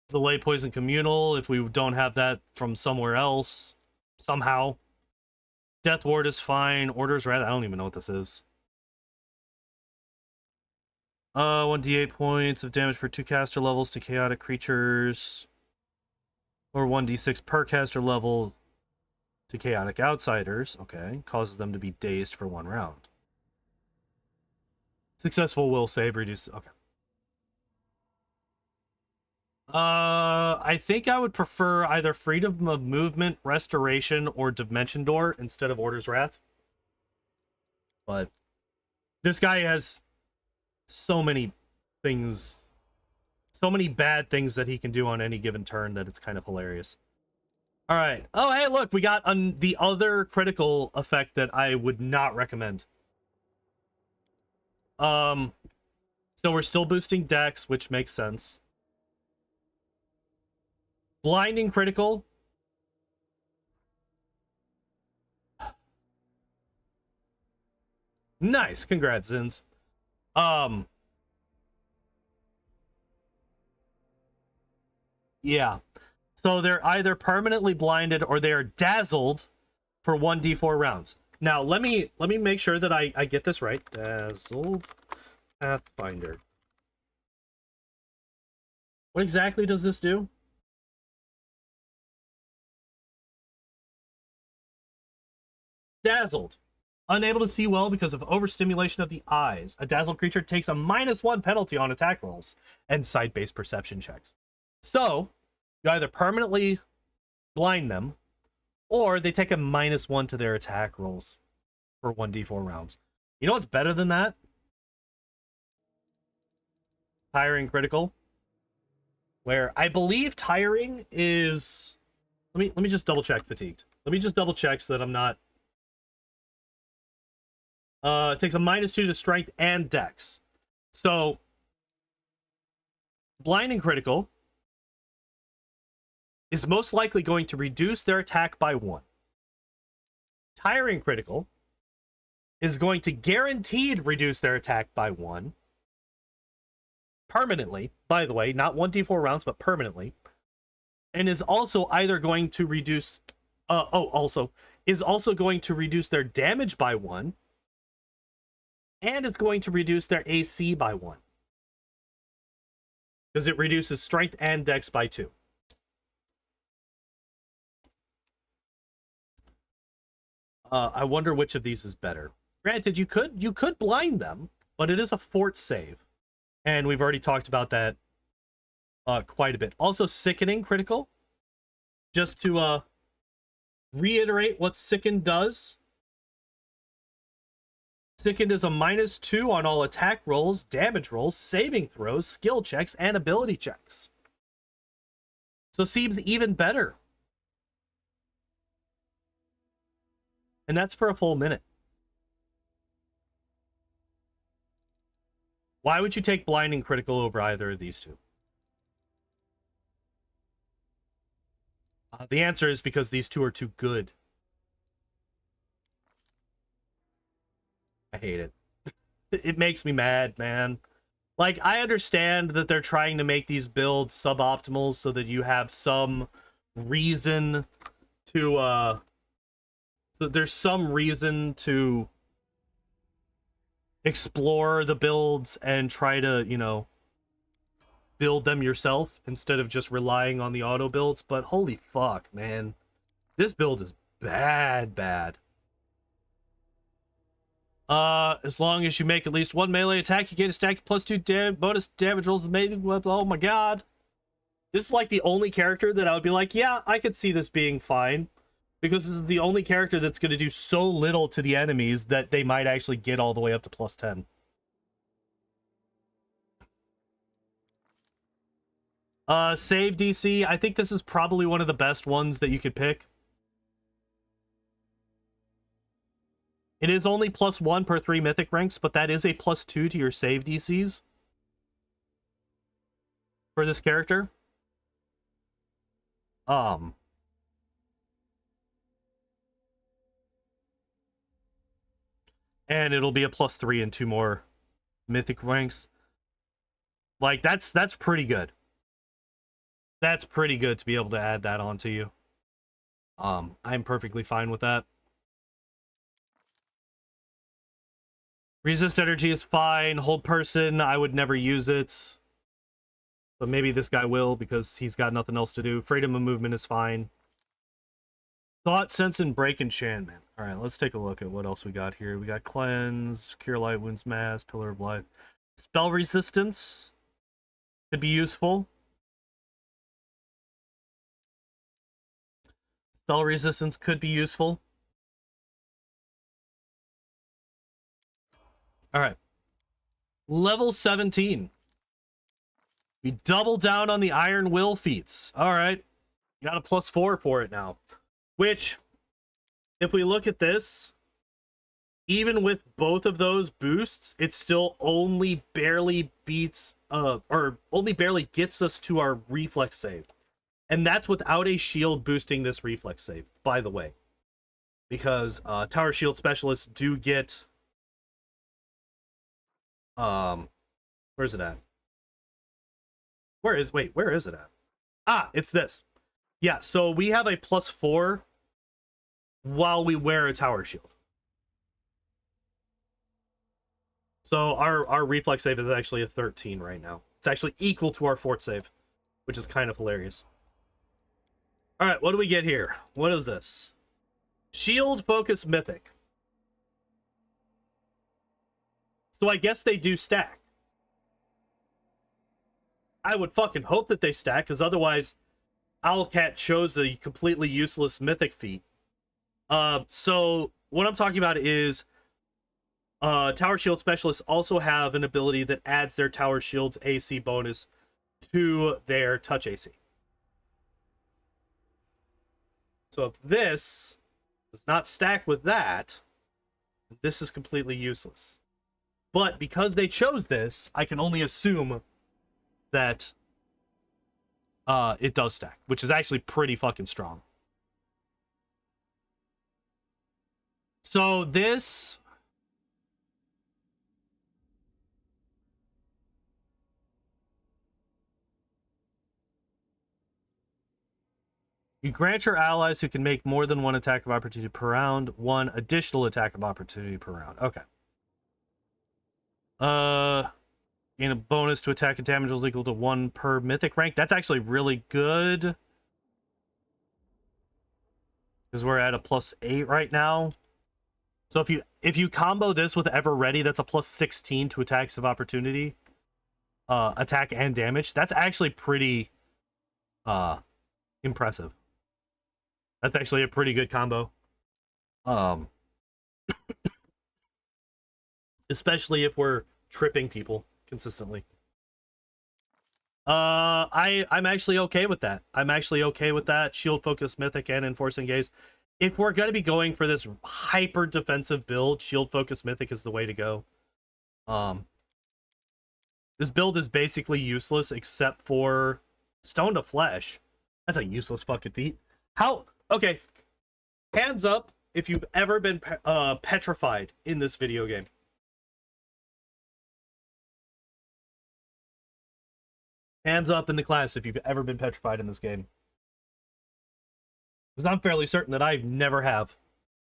Delay Poison Communal if we don't have that from somewhere else. Somehow. Death Ward is fine. Order's Wrath, I don't even know what this is. 1d8 points of damage for 2 caster levels to chaotic creatures. Or 1d6 per caster level to chaotic outsiders. Okay. Causes them to be dazed for 1 round. Successful will save reduce. Okay. I think I would prefer either Freedom of Movement, Restoration, or Dimension Door instead of Order's Wrath. But this guy has so many things, so many bad things that he can do on any given turn that it's kind of hilarious. All right. Oh, hey, look, we got the other critical effect that I would not recommend. So we're still boosting Dex, which makes sense. Blinding critical. Nice. Congrats, Zins. Yeah. So they're either permanently blinded or they are dazzled for 1d4 rounds. Now, let me make sure that I get this right. Dazzled Pathfinder. What exactly does this do? Dazzled. Unable to see well because of overstimulation of the eyes. A dazzled creature takes a -1 penalty on attack rolls and sight-based perception checks. So, you either permanently blind them, or they take a -1 to their attack rolls for 1d4 rounds. You know what's better than that? Tiring critical. Where I believe tiring is... Let me just double check fatigued. Let me just double check so that I'm not... It takes a -2 to strength and dex. So, blinding critical is most likely going to reduce their attack by 1. Tiring critical is going to guaranteed reduce their attack by 1. Permanently, by the way, not 1d4 rounds, but permanently. And is also either going to reduce... is also going to reduce their damage by 1. And is going to reduce their AC by 1. Because it reduces strength and dex by 2. I wonder which of these is better. Granted, you could blind them, but it is a fort save. And we've already talked about that quite a bit. Also, sickening critical. Just to reiterate what Sicken does. Sickened is a -2 on all attack rolls, damage rolls, saving throws, skill checks, and ability checks. So seems even better. And that's for a full minute. Why would you take blinding critical over either of these two? The answer is because these two are too good. I hate it. It makes me mad, man. Like, I understand that they're trying to make these builds suboptimal so that you have some reason to, so there's some reason to explore the builds and try to, you know, build them yourself instead of just relying on the auto builds. But holy fuck, man. This build is bad. As long as you make at least 1 melee attack, you get a stack of +2 bonus damage rolls with melee. Oh my god. This is like the only character that I would be like, yeah, I could see this being fine. Because this is the only character that's going to do so little to the enemies that they might actually get all the way up to +10. Save DC. I think this is probably one of the best ones that you could pick. It is only +1 per 3 mythic ranks, but that is a +2 to your save DCs for this character. And it'll be a +3 and 2 more mythic ranks. Like, that's pretty good. That's pretty good to be able to add that onto you. I'm perfectly fine with that. Resist energy is fine. Hold person, I would never use it. But maybe this guy will because he's got nothing else to do. Freedom of movement is fine. Thought, sense, and break enchantment. Alright, let's take a look at what else we got here. We got cleanse, cure light, wounds mass, pillar of life. Spell resistance could be useful. Spell resistance could be useful. Alright. Level 17. We double down on the Iron Will feats. Alright. You got a +4 for it now. Which, if we look at this, even with both of those boosts, it still only barely beats, or only barely gets us to our reflex save. And that's without a shield boosting this reflex save, by the way. Because Tower Shield Specialists do get... where's it at? Where is it at? Ah, it's this. Yeah, so we have a +4 while we wear a Tower Shield. So our reflex save is actually a 13 right now. It's actually equal to our fort save, which is kind of hilarious. Alright, what do we get here? What is this? Shield Focus Mythic. So I guess they do stack. I would fucking hope that they stack, because otherwise Owlcat chose a completely useless mythic feat. So what I'm talking about is Tower Shield Specialists also have an ability that adds their Tower Shield's AC bonus to their touch AC. So if this does not stack with that, this is completely useless. But because they chose this, I can only assume that it does stack, which is actually pretty fucking strong. So this... You grant your allies who can make more than one attack of opportunity per round, one additional attack of opportunity per round. Okay. Gain a bonus to attack and damage is equal to 1 per mythic rank. That's actually really good. Because we're at a +8 right now. So if you combo this with Ever Ready, that's a +16 to attacks of opportunity. Attack and damage. That's actually pretty impressive. That's actually a pretty good combo. Especially if we're tripping people consistently. I'm actually okay with that. I'm actually okay with that. Shield Focus Mythic and Enforcing Gaze. If we're going to be going for this hyper defensive build, Shield Focus Mythic is the way to go. This build is basically useless except for Stone to Flesh. That's a useless fucking feat. How? Okay. Hands up if you've ever been petrified in this video game. Hands up in the class if you've ever been petrified in this game. Because I'm fairly certain that I never have.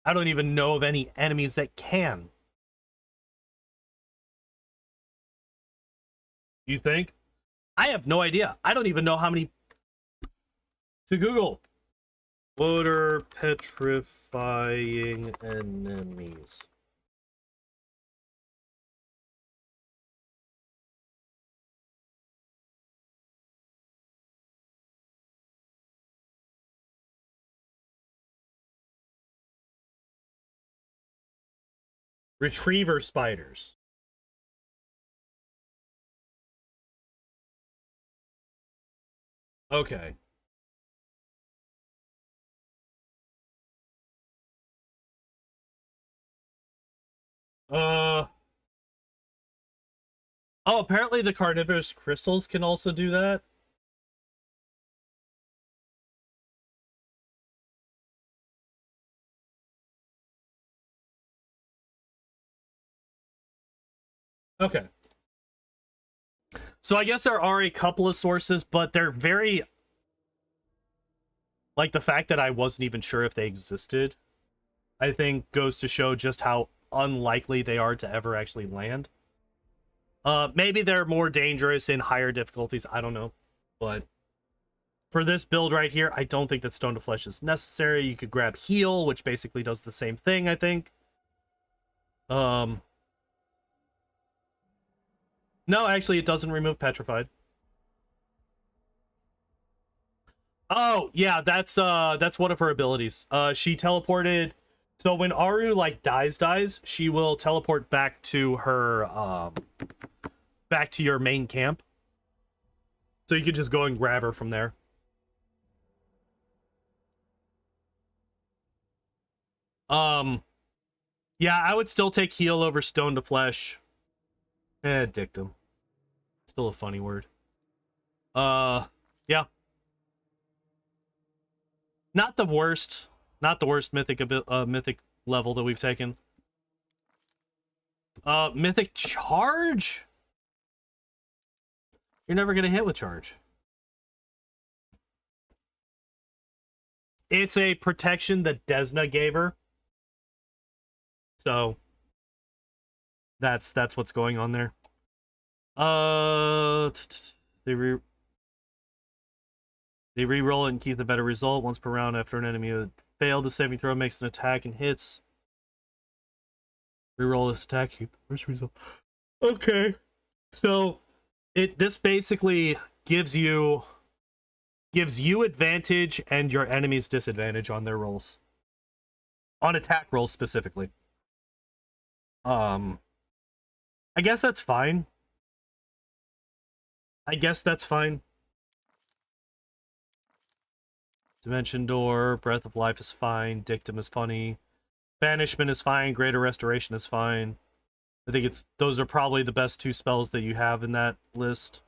I don't even know of any enemies that can. You think? I have no idea. I don't even know how many... To Google. What are petrifying enemies? Retriever spiders. Okay. Oh, apparently the carnivorous crystals can also do that. Okay. So I guess there are a couple of sources, but they're very... Like, the fact that I wasn't even sure if they existed, I think goes to show just how unlikely they are to ever actually land. Maybe they're more dangerous in higher difficulties. I don't know. But for this build right here, I don't think that Stone to Flesh is necessary. You could grab Heal, which basically does the same thing, I think. No, actually, it doesn't remove Petrified. Oh, yeah, that's one of her abilities. She teleported. So when Aru like dies, she will teleport back to her back to your main camp. So you could just go and grab her from there. Yeah, I would still take Heal over Stone to Flesh. Dictum. Still a funny word. Yeah. Not the worst mythic mythic level that we've taken. Mythic Charge? You're never gonna hit with Charge. It's a protection that Desna gave her. So that's what's going on there. They re-roll it and keep the better result once per round after an enemy would fail. The saving throw makes an attack and hits. Re-roll this attack, keep the worst result. Okay. So this basically gives you advantage and your enemies disadvantage on their rolls. On attack rolls specifically. I guess that's fine. Dimension Door, Breath of Life is fine, Dictum is funny, Banishment is fine, Greater Restoration is fine. I think those are probably the best two spells that you have in that list.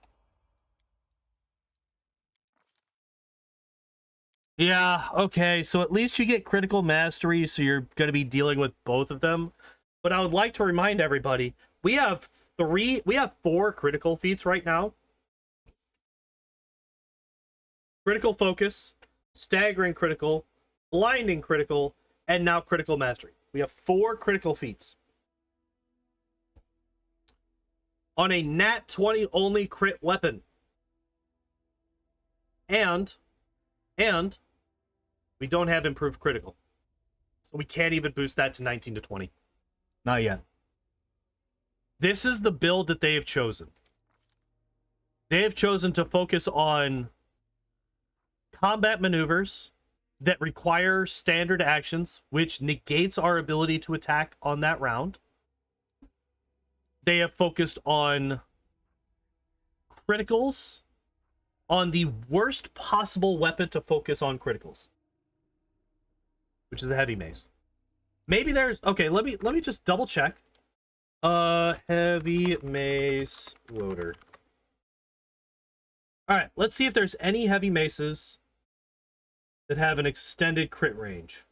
Yeah, okay, so at least you get Critical Mastery, so you're going to be dealing with both of them. But I would like to remind everybody, we have 4 critical feats right now. Critical Focus, Staggering Critical, Blinding Critical, and now Critical Mastery. We have 4 critical feats. On a nat 20 only crit weapon. And we don't have improved critical. So we can't even boost that to 19 to 20. Not yet. This is the build that they have chosen. They have chosen to focus on combat maneuvers that require standard actions, which negates our ability to attack on that round. They have focused on criticals, on the worst possible weapon to focus on criticals, which is the heavy mace. Maybe there's okay. Let me just double check. Heavy mace loader. All right, let's see if there's any heavy maces that have an extended crit range.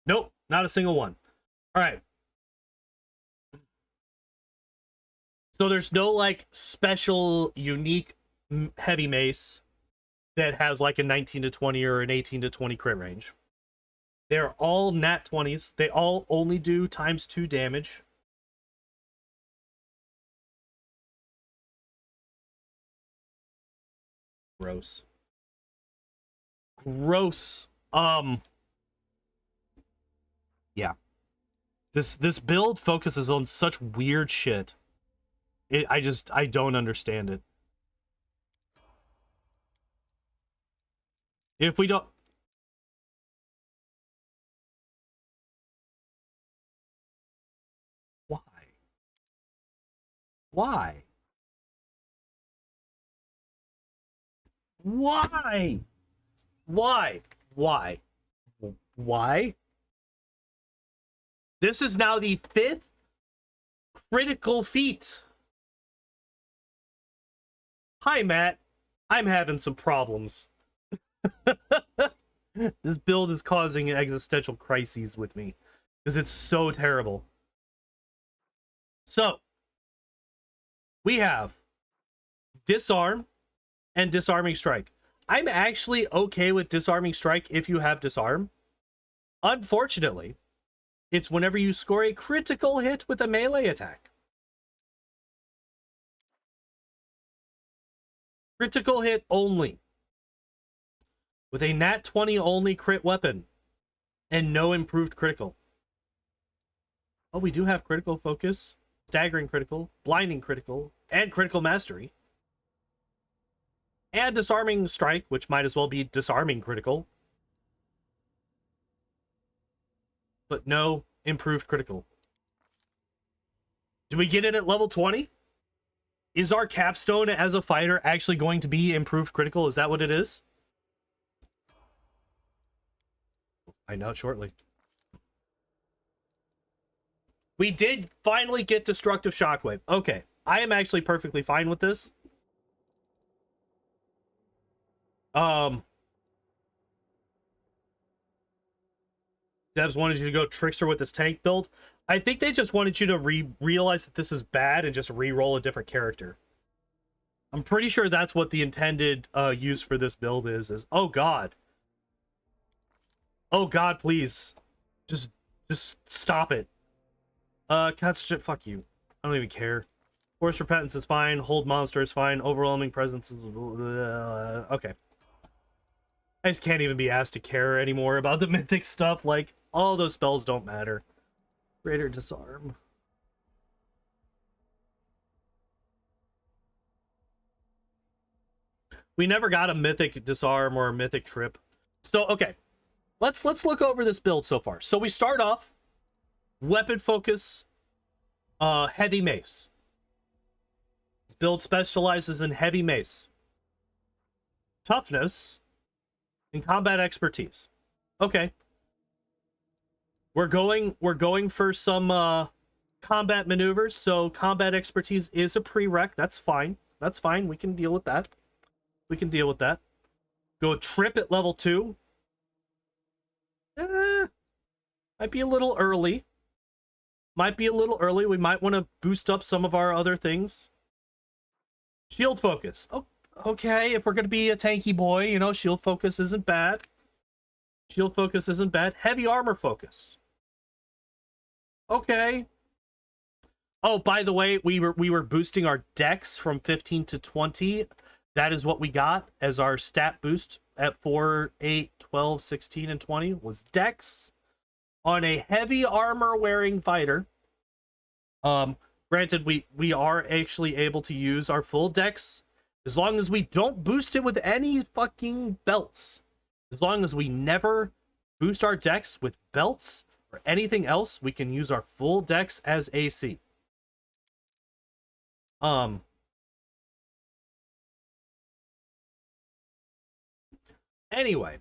Nope, not a single one. All right. So there's no like special unique heavy mace that has like a 19 to 20 or an 18 to 20 crit range. They're all nat 20s. They all only do ×2 damage. Gross. Gross. Yeah. This build focuses on such weird shit. I don't understand it. If we don't... Why? Why? Why? Why? Why? Why? This is now the 5th critical feat. Hi, Matt. I'm having some problems. This build is causing existential crises with me because it's so terrible. So, we have Disarm and Disarming Strike. I'm actually okay with Disarming Strike if you have Disarm. Unfortunately, It's whenever you score a critical hit with a melee attack. Critical hit only. With a nat 20 only crit weapon. And no improved critical. Oh, we do have critical focus, staggering critical, blinding critical, and critical mastery. And disarming strike, which might as well be disarming critical. But no improved critical. Do we get it at level 20? Is our capstone as a fighter actually going to be improved critical? Is that what it is? I know shortly. We did finally get destructive shockwave. Okay, I am actually perfectly fine with this. Devs wanted you to go trickster with this tank build. I think they just wanted you to realize that this is bad and just re-roll a different character. I'm pretty sure that's what the intended use for this build is oh god. Oh god, please. Just stop it. Concentrate, fuck you. I don't even care. Force repentance is fine. Hold monster is fine. Overwhelming presence is okay. I just can't even be asked to care anymore about the mythic stuff. Like, all those spells don't matter. Greater disarm. We never got a mythic disarm or a mythic trip. So, okay. Let's look over this build so far. So we start off weapon focus, heavy mace. This build specializes in heavy mace. Toughness and combat expertise. Okay. We're going for some combat maneuvers, so combat expertise is a prereq. That's fine. That's fine. We can deal with that. We can deal with that. Go trip at level 2. Might be a little early. Might be a little early. We might want to boost up some of our other things. Shield focus. Oh, okay. If we're going to be a tanky boy, you know, shield focus isn't bad. Shield focus isn't bad. Heavy armor focus. Okay. Oh, by the way, we were boosting our dex from 15 to 20. That is what we got as our stat boost at 4, 8, 12, 16, and 20 was dex on a heavy armor wearing fighter. Granted, we are actually able to use our full dex as long as we don't boost it with any fucking belts. As long as we never boost our dex with belts or anything else, we can use our full dex as AC. Anyway,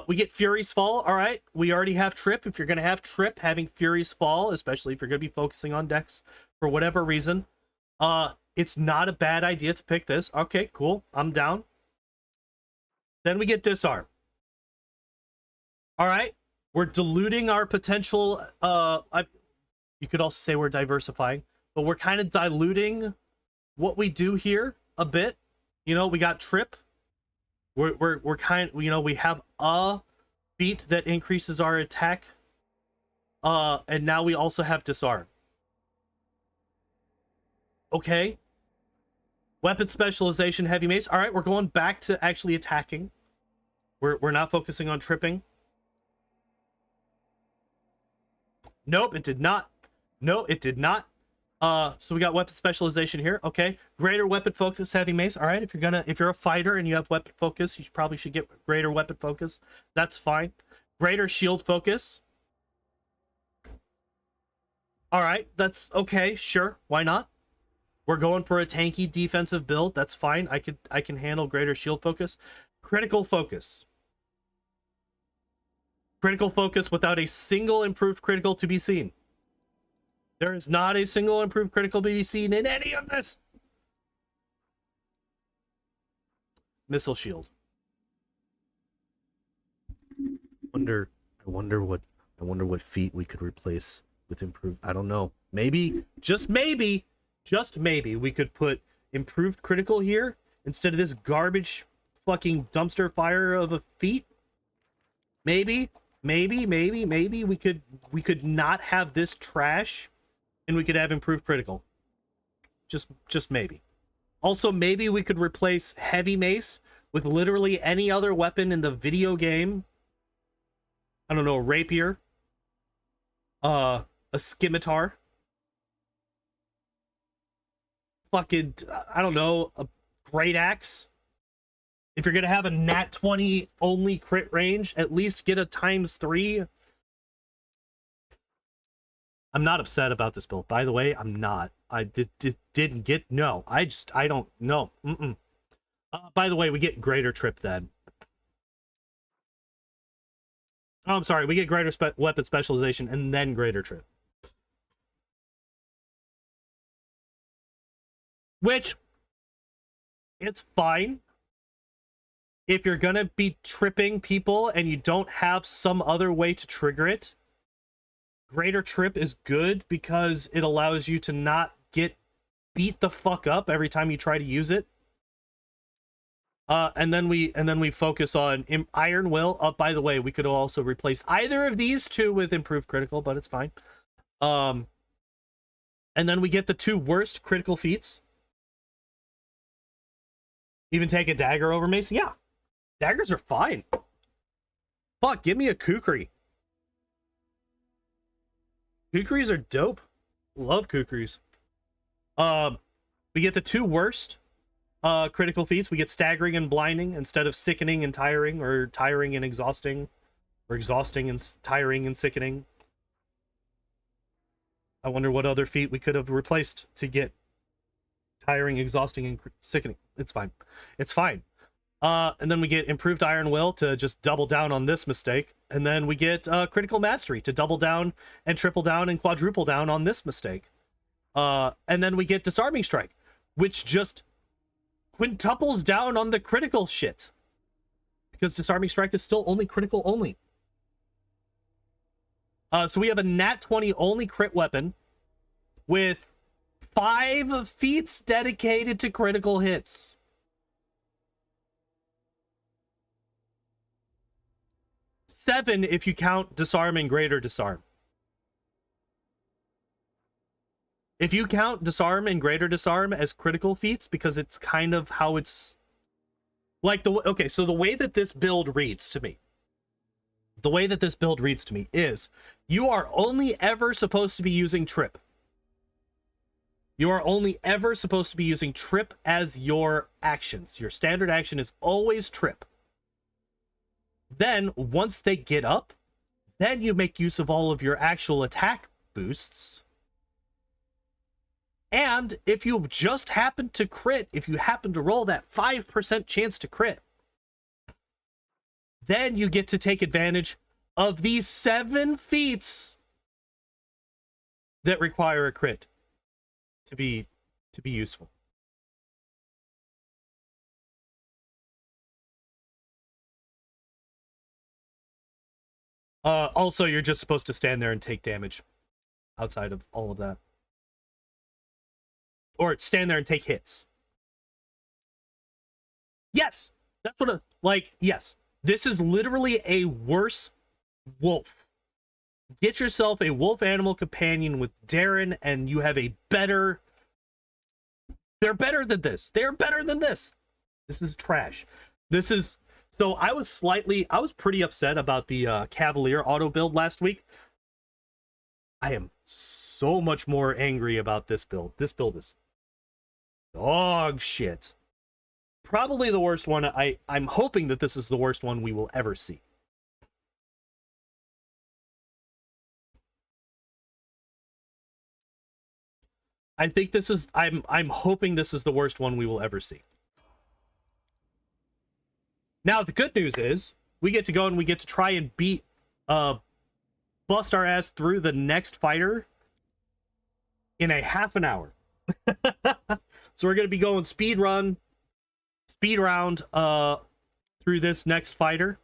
we get Fury's Fall. All right, we already have Trip. If you're going to have Trip, having Fury's Fall, especially if you're going to be focusing on dex for whatever reason, it's not a bad idea to pick this. Okay, cool. I'm down. Then we get Disarm. All right, we're diluting our potential. You could also say we're diversifying, but we're kind of diluting what we do here a bit. You know, we got Trip. We're kind, you know, we have a feat that increases our attack, and now we also have Disarm. Okay. Weapon specialization, heavy mace. All right, we're going back to actually attacking. We're not focusing on tripping. Nope, it did not. No, it did not. So we got weapon specialization here. Okay, greater weapon focus, heavy mace. All right, if you're a fighter and you have weapon focus, you probably should get greater weapon focus. That's fine. Greater shield focus. All right, that's okay. Sure, why not? We're going for a tanky defensive build. That's fine. I can handle greater shield focus. Critical focus. Critical focus without a single improved critical to be seen. There is not a single improved critical to be seen in any of this. Missile shield. I wonder what feat we could replace with improved. I don't know. Maybe, just maybe we could put improved critical here instead of this garbage fucking dumpster fire of a feat. Maybe maybe we could not have this trash, and we could have improved critical. Just maybe. Also, maybe we could replace heavy mace with literally any other weapon in the video game. I don't know, a rapier, a scimitar, fucking, I don't know, a great axe. If you're gonna have a nat 20 only crit range, at least get a ×3. I'm not upset about this build, by the way. I'm not. I didn't get, no. I don't know. By the way, we get greater trip then. Oh, I'm sorry. We get greater weapon specialization and then greater trip. Which, it's fine. If you're gonna be tripping people and you don't have some other way to trigger it, greater trip is good because it allows you to not get beat the fuck up every time you try to use it. And then we focus on Iron Will. By the way, we could also replace either of these two with improved critical, but it's fine. And then we get the 2 worst critical feats. Even take a dagger over mace. Yeah, daggers are fine. Fuck, give me a kukri. Kukris are dope. Love kukris. We get the 2 worst critical feats. We get staggering and blinding instead of sickening and tiring, or tiring and exhausting, or exhausting and tiring and sickening. I wonder what other feat we could have replaced to get tiring, exhausting, and sickening. It's fine. It's fine. And then we get improved Iron Will to just double down on this mistake. And then we get critical mastery to double down and triple down and quadruple down on this mistake. And then we get disarming strike, which just quintuples down on the critical shit, because disarming strike is still only critical only. So we have a nat 20 only crit weapon with 5 feats dedicated to critical hits. 7 if you count disarm and greater disarm. If you count disarm and greater disarm as critical feats, because it's kind of how it's like okay, so the way that this build reads to me, is you are only ever supposed to be using trip. You are only ever supposed to be using trip as your actions. Your standard action is always trip. Then once they get up, then you make use of all of your actual attack boosts. And if you just happen to crit, if you happen to roll that 5% chance to crit, then you get to take advantage of these 7 feats that require a crit to be useful. Also, you're just supposed to stand there and take damage outside of all of that. Or stand there and take hits. Yes, that's what yes. This is literally a worse wolf. Get yourself a wolf animal companion with Darren, and you have a better... They're better than this. They're better than this. This is trash. This is... So I was pretty upset about the Cavalier auto build last week. I am so much more angry about this build. This build is dog shit. Probably the worst one. I'm hoping that this is the worst one we will ever see. I think this is... I'm hoping this is the worst one we will ever see. Now, the good news is, we get to go and we get to try and beat, bust our ass through the next fighter in a half an hour. So we're going to be going speed round, through this next fighter.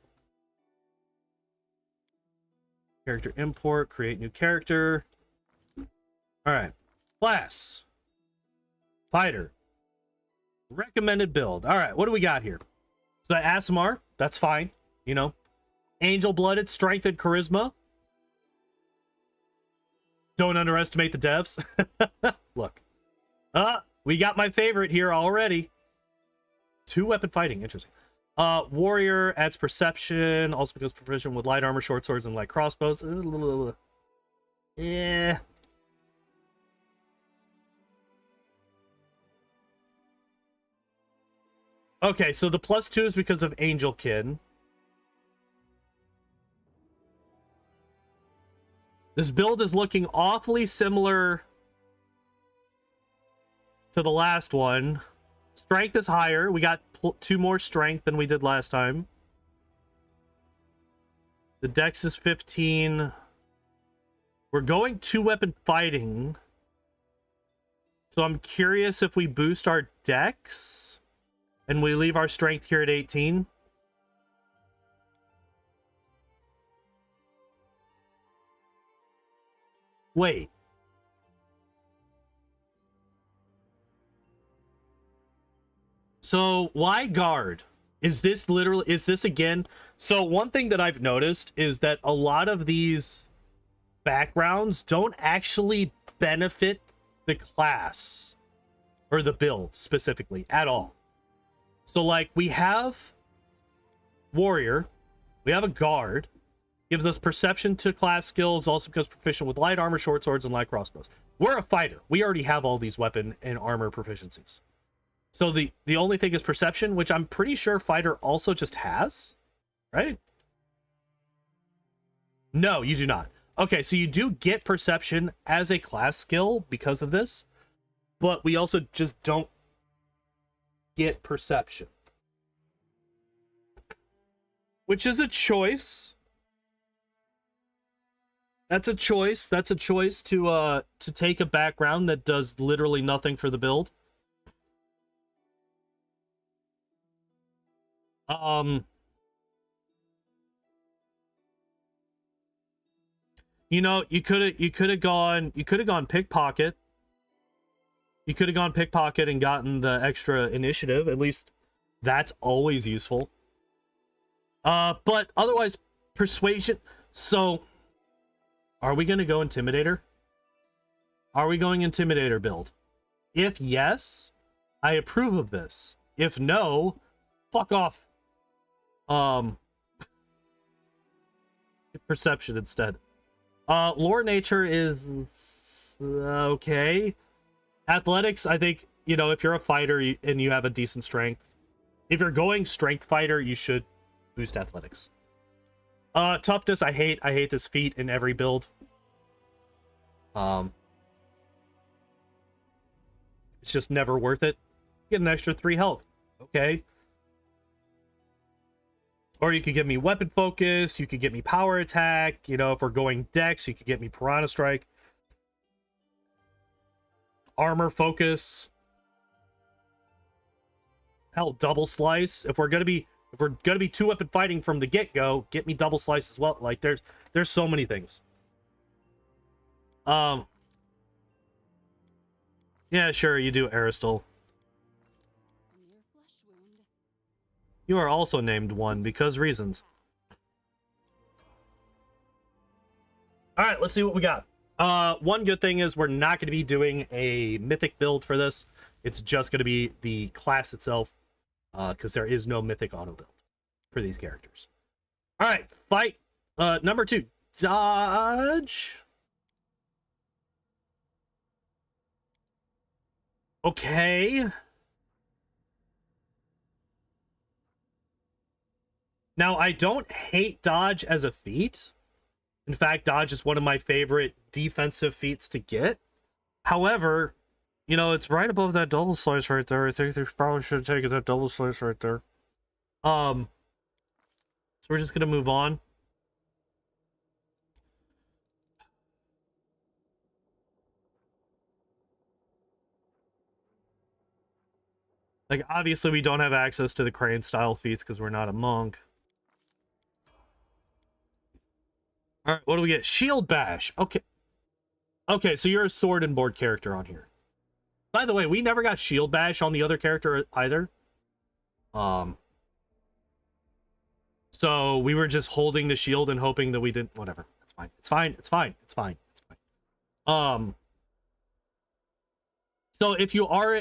Character import, create new character. All right. Class. Fighter. Recommended build. All right, what do we got here? So ASMR, that's fine, you know. Angel-blooded, strength, and charisma. Don't underestimate the devs. Look. We got my favorite here already. 2-weapon fighting. Interesting. Warrior adds perception. Also becomes proficient with light armor, short swords, and light crossbows. Yeah. Okay, so the +2 is because of Angelkin. This build is looking awfully similar to the last one. Strength is higher. We got 2 more strength than we did last time. The dex is 15. We're going 2-weapon fighting. So I'm curious if we boost our dex and we leave our strength here at 18. Wait. So why guard? Is this again? So one thing that I've noticed is that a lot of these backgrounds don't actually benefit the class or the build specifically at all. So like we have warrior, we have a guard, gives us perception to class skills, also becomes proficient with light armor, short swords, and light crossbows. We're a fighter. We already have all these weapon and armor proficiencies. So the only thing is perception, which I'm pretty sure fighter also just has, right? No, you do not. Okay, so you do get perception as a class skill because of this, but we also just don't get perception. Which is a choice. That's a choice. That's a choice to take a background that does literally nothing for the build. You know, you could have gone pickpocket. You could have gone pickpocket and gotten the extra initiative. At least that's always useful. But otherwise, persuasion. So, are we going to go Intimidator? Are we going Intimidator build? If yes, I approve of this. If no, fuck off. Perception instead. Lore nature is okay. Athletics, I think, you know, if you're a fighter and you have a decent strength, if you're going strength fighter, you should boost athletics. Toughness, I hate this feat in every build. It's just never worth it. Get an extra 3 health. Okay. Or you could give me weapon focus, you could get me power attack, you know, if we're going dex, you could get me piranha strike. Armor focus. Hell, double slice. If we're gonna be 2-weapon fighting from the get-go, get me double slice as well. Like there's so many things. Yeah, sure, you do Aristal. You are also named one because reasons. All right, let's see what we got. One good thing is we're not going to be doing a mythic build for this. It's just going to be the class itself, because there is no mythic auto build for these characters. All right, fight. Number 2, dodge. Okay. Now, I don't hate dodge as a feat. In fact, dodge is one of my favorite defensive feats to get. However, you know, it's right above that double slice right there. I think they probably should have taken that double slice right there. So we're just gonna move on. Like, obviously, we don't have access to the crane style feats because we're not a monk. All right, what do we get? Shield bash. Okay. Okay, so you're a sword and board character on here. By the way, we never got shield bash on the other character either. So So we were just holding the shield and hoping that we didn't. Whatever. It's fine. It's fine. It's fine. It's fine. It's fine. So if you are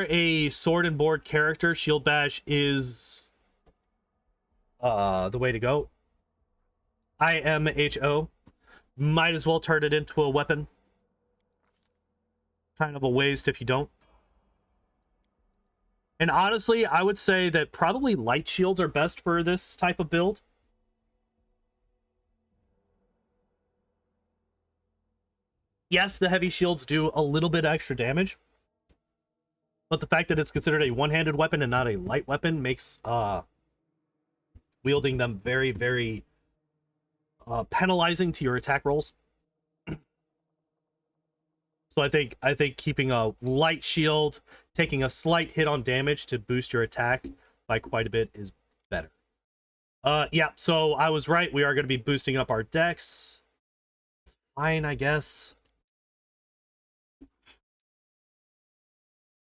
a sword and board character, shield bash is the way to go. IMHO. Might as well turn it into a weapon. Kind of a waste if you don't. And honestly, I would say that probably light shields are best for this type of build. Yes, the heavy shields do a little bit extra damage. But the fact that it's considered a one-handed weapon and not a light weapon makes wielding them very, very penalizing to your attack rolls. So I think keeping a light shield, taking a slight hit on damage to boost your attack by quite a bit is better. Yeah, so I was right. We are going to be boosting up our dex. It's fine, I guess.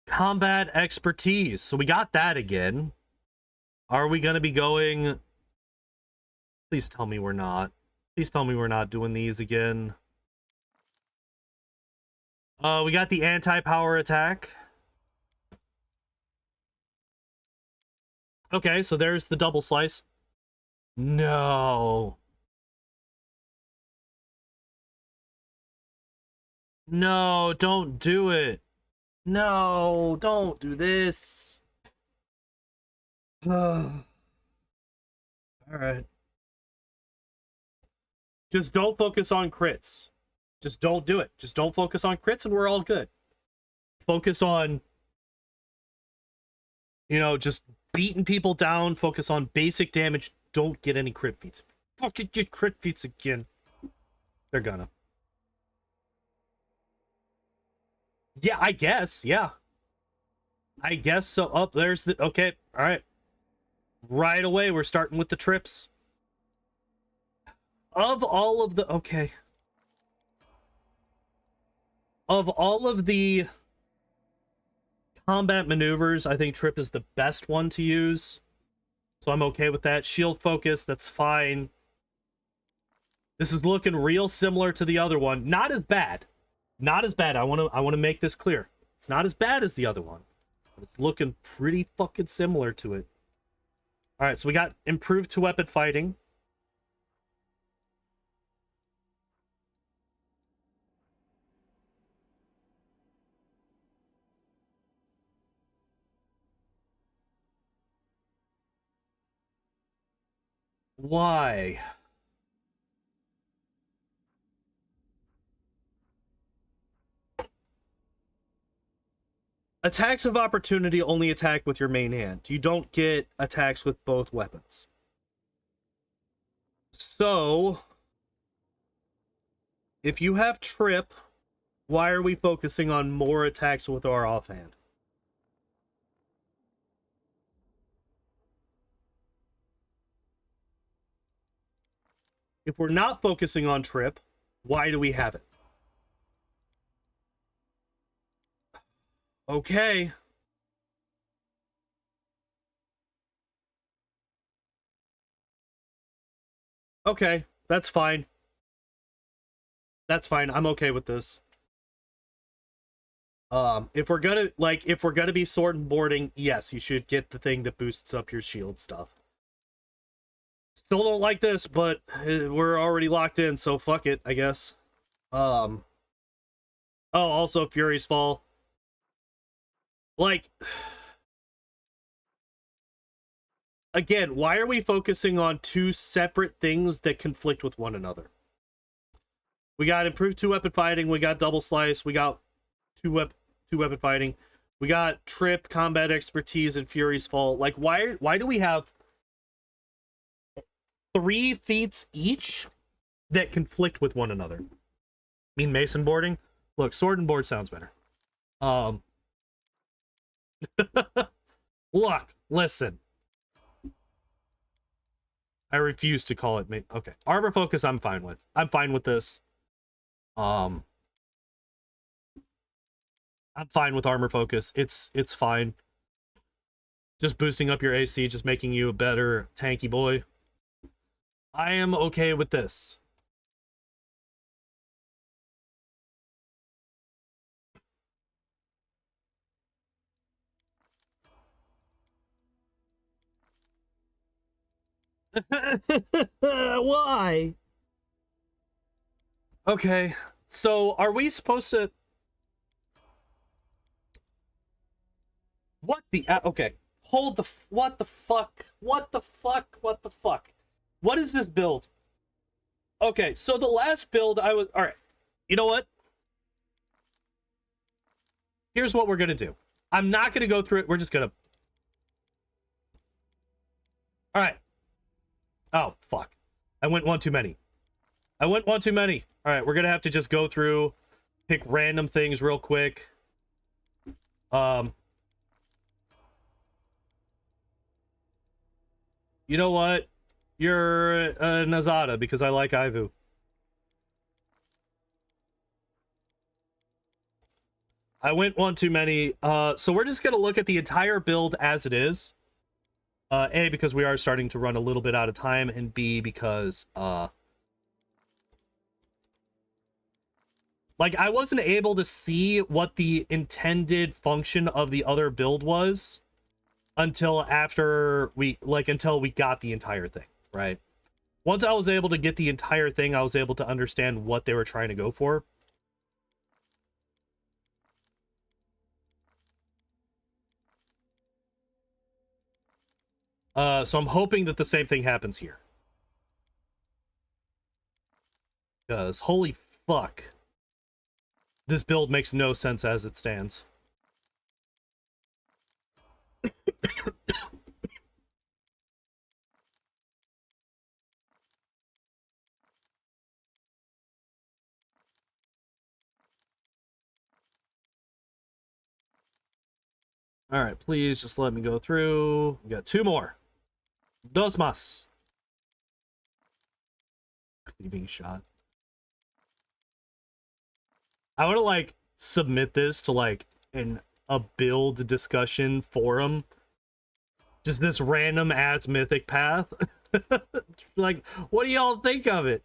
Combat expertise. So we got that again. Are we going to be going... Please tell me we're not. Please tell me we're not doing these again. We got the anti-power attack. Okay, so there's the double slice. No. No, don't do it. No, don't do this. All right. Just don't focus on crits. Just don't do it. Just don't focus on crits and we're all good. Focus on, you know, just beating people down. Focus on basic damage. Don't get any crit feats. Fucking get crit feats again. They're gonna. Yeah, I guess. Yeah. I guess so. Oh, there's the... Okay. All right. Right away, we're starting with the trips. Of all of the... Okay. Of all of the combat maneuvers, I think trip is the best one to use. So I'm okay with that. Shield focus, that's fine. This is looking real similar to the other one. Not as bad. Not as bad. I want to make this clear. It's not as bad as the other one. But it's looking pretty fucking similar to it. All right, so we got improved two-weapon fighting. Why? Attacks of opportunity only attack with your main hand. You don't get attacks with both weapons. So, if you have trip, why are we focusing on more attacks with our offhand? If we're not focusing on trip, why do we have it? Okay. Okay, that's fine. That's fine. I'm okay with this. If we're gonna be sword and boarding, yes, you should get the thing that boosts up your shield stuff. Still don't like this, but we're already locked in, so fuck it, I guess. Oh, also Fury's Fall. Like, again, why are we focusing on two separate things that conflict with one another? We got improved two-weapon fighting, we got double slice, we got two-weapon fighting, we got trip, combat expertise, and Fury's Fall. Like, why do we have 3 feats each that conflict with one another? I mean, mason boarding? Look, sword and board sounds better. Look, listen. I refuse to call it... Okay, armor focus I'm fine with. I'm fine with this. I'm fine with armor focus. It's fine. Just boosting up your AC, just making you a better tanky boy. I am okay with this. Why? Okay, so are we supposed to... What the... okay, hold the... What the fuck? What the fuck? What the fuck? What is this build? Okay, so the last build I was... Alright, you know what? Here's what we're gonna do. I'm not gonna go through it, we're just gonna... Alright. Oh, fuck. I went one too many. I went one too many. Alright, we're gonna have to just go through, pick random things real quick. You know what? You're Nazada because I like Ivu. I went one too many. So we're just gonna look at the entire build as it is. A, because we are starting to run a little bit out of time, and B, because like I wasn't able to see what the intended function of the other build was until after until we got the entire thing, right? Once I was able to get the entire thing, I was able to understand what they were trying to go for. So I'm hoping that the same thing happens here. Because, holy fuck. This build makes no sense as it stands. Alright, please just let me go through. We got two more. Dos más. Cleaving shot. I want to, like, submit this to, like, a build discussion forum. Just this random-ass mythic path. Like, what do y'all think of it?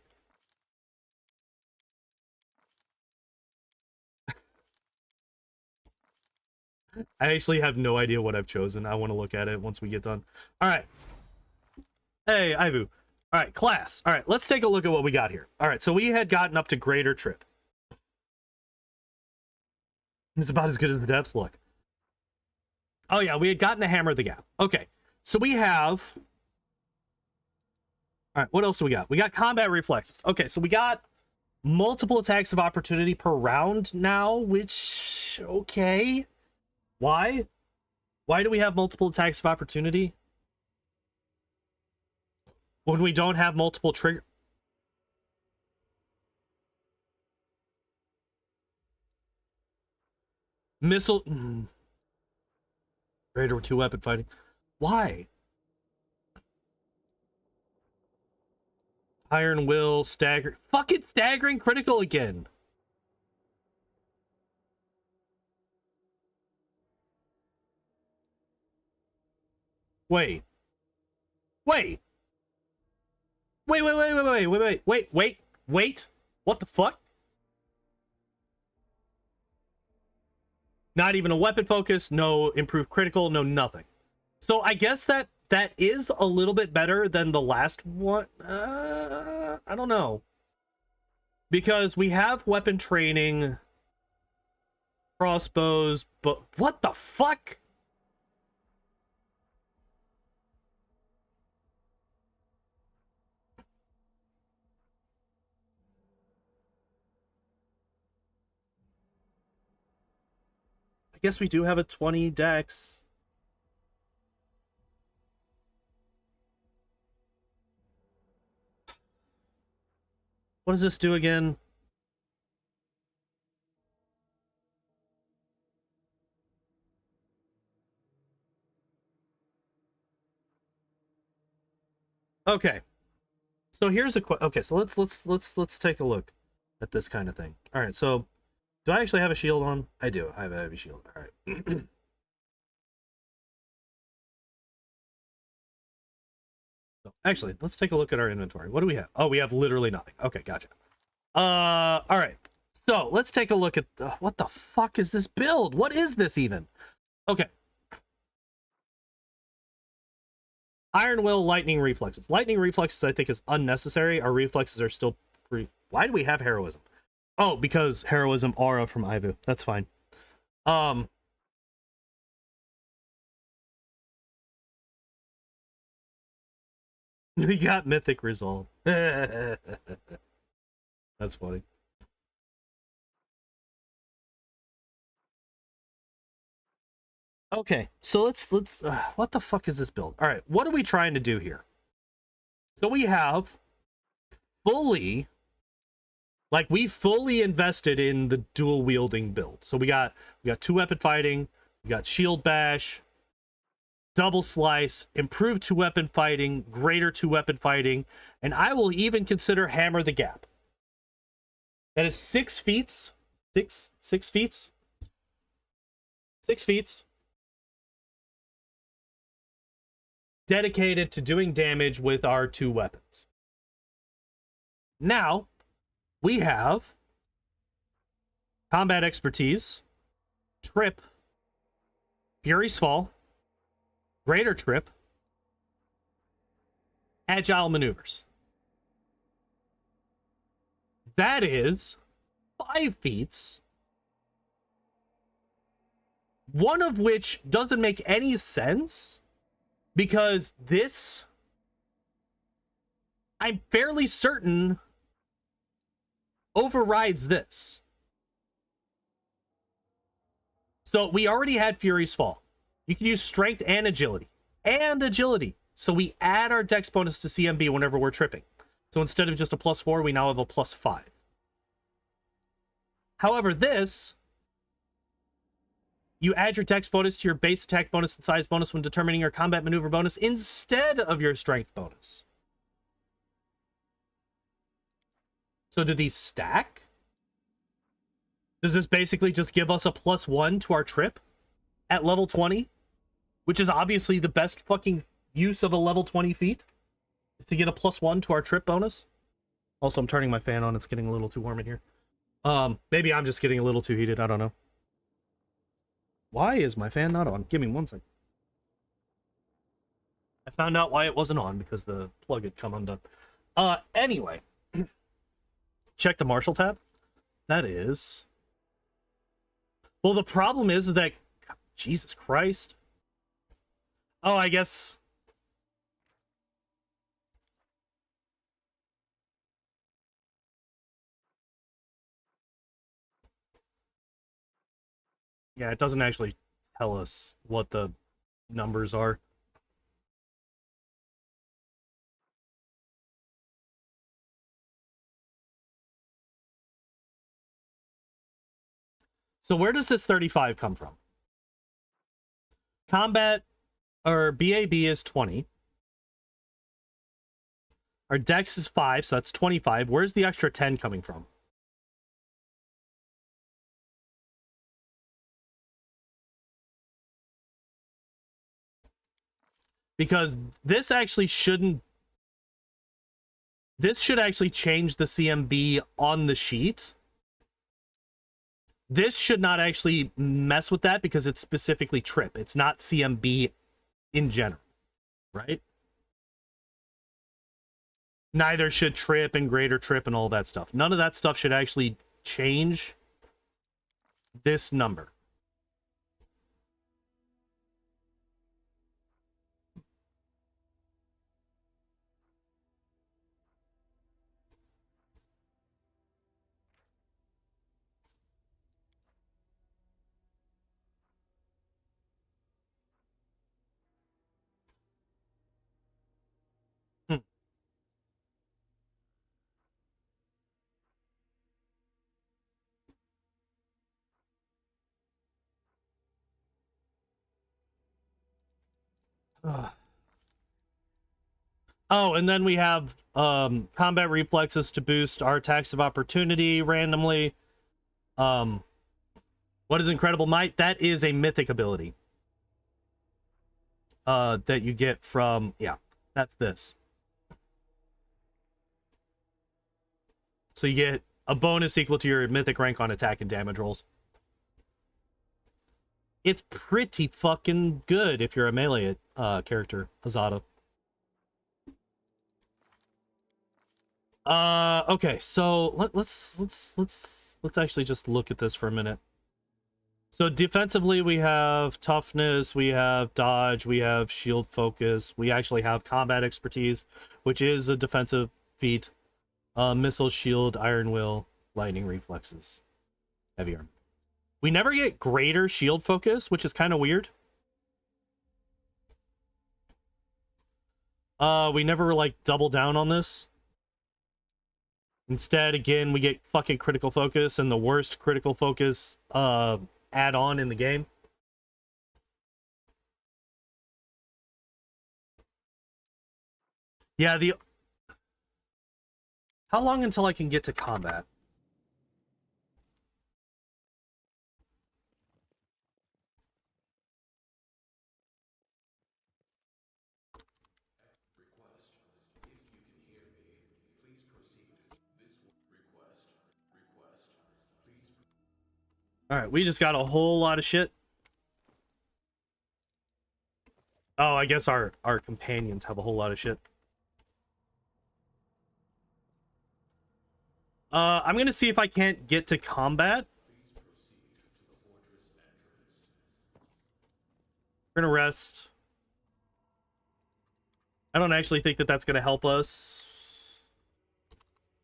I actually have no idea what I've chosen. I want to look at it once we get done. All right. Hey, Ivu. All right, class. All right, let's take a look at what we got here. All right, so we had gotten up to Greater Trip. It's about as good as the depths look. Oh, yeah, we had gotten to Hammer the Gap. Okay, so we have... All right, what else do we got? We got combat reflexes. Okay, so we got multiple attacks of opportunity per round now, which... Okay. Why? Why do we have multiple attacks of opportunity when we don't have multiple trigger? Missile... Greater two weapon fighting. Why? Iron Will, stagger... Fucking staggering critical again. Wait. Wait. Wait. What the fuck? Not even a weapon focus, no improved critical, no nothing. So I guess that is a little bit better than the last one. I don't know. Because we have weapon training, crossbows, but what the fuck? I guess we do have a 20 dex. What does this do again? Okay. So here's a okay, so let's take a look at this kind of thing. All right, so do I actually have a shield on? I do. I have a heavy shield. All right. Actually, let's take a look at our inventory. What do we have? Oh, we have literally nothing. Okay, gotcha. All right. So let's take a look at what the fuck is this build? What is this even? Okay. Iron Will, Lightning Reflexes. Lightning Reflexes, I think, is unnecessary. Our reflexes are still pretty... Why do we have Heroism? Oh, because Heroism aura from Ivu. That's fine. We got Mythic Resolve. That's funny. Okay, so let's what the fuck is this build? All right, what are we trying to do here? So we have fully, like, we fully invested in the dual wielding build. So we got 2-weapon fighting, we got shield bash, double slice, improved 2-weapon fighting, greater 2-weapon fighting, and I will even consider hammer the gap. That is 6 feats, 6 feats, 6 feats. Dedicated to doing damage with our 2 weapons. Now, we have combat expertise, trip, Fury's Fall, greater trip, agile maneuvers. That is 5 feats, one of which doesn't make any sense. Because this, I'm fairly certain, overrides this. So we already had Fury's Fall. You can use strength and agility. So we add our dex bonus to CMB whenever we're tripping. So instead of just a +4, we now have a +5. However, this... You add your dex bonus to your base attack bonus and size bonus when determining your combat maneuver bonus instead of your strength bonus. So do these stack? Does this basically just give us a +1 to our trip at level 20? Which is obviously the best fucking use of a level 20 feat, is to get a +1 to our trip bonus. Also, I'm turning my fan on. It's getting a little too warm in here. Maybe I'm just getting a little too heated. I don't know. Why is my fan not on? Give me 1 second. I found out why it wasn't on, because the plug had come undone. Anyway. Check the Marshal tab. That is... Well, the problem is that... Jesus Christ. Oh, I guess... Yeah, it doesn't actually tell us what the numbers are. So where does this 35 come from? Combat, or BAB is 20. Our dex is 5, so that's 25. Where's the extra 10 coming from? Because this actually shouldn't... This should actually change the CMB on the sheet. This should not actually mess with that because it's specifically trip. It's not CMB in general, right? Neither should trip and greater trip and all that stuff. None of that stuff should actually change this number. Oh, and then we have combat reflexes to boost our attacks of opportunity randomly. What is Incredible Might? That is a mythic ability. That you get from... Yeah, that's this. So you get a bonus equal to your mythic rank on attack and damage rolls. It's pretty fucking good if you're a melee character, Azada. Okay, so let's actually just look at this for a minute. So defensively, we have toughness, we have dodge, we have shield focus, we actually have combat expertise, which is a defensive feat. Missile shield, iron will, lightning reflexes, heavy armor. We never get greater shield focus, which is kind of weird. We never like double down on this. Instead, again, we get fucking critical focus and the worst critical focus add-on in the game. Yeah, how long until I can get to combat? All right, we just got a whole lot of shit. Oh, I guess our companions have a whole lot of shit. I'm gonna see if I can't get to combat. We're gonna rest. I don't actually think that that's gonna help us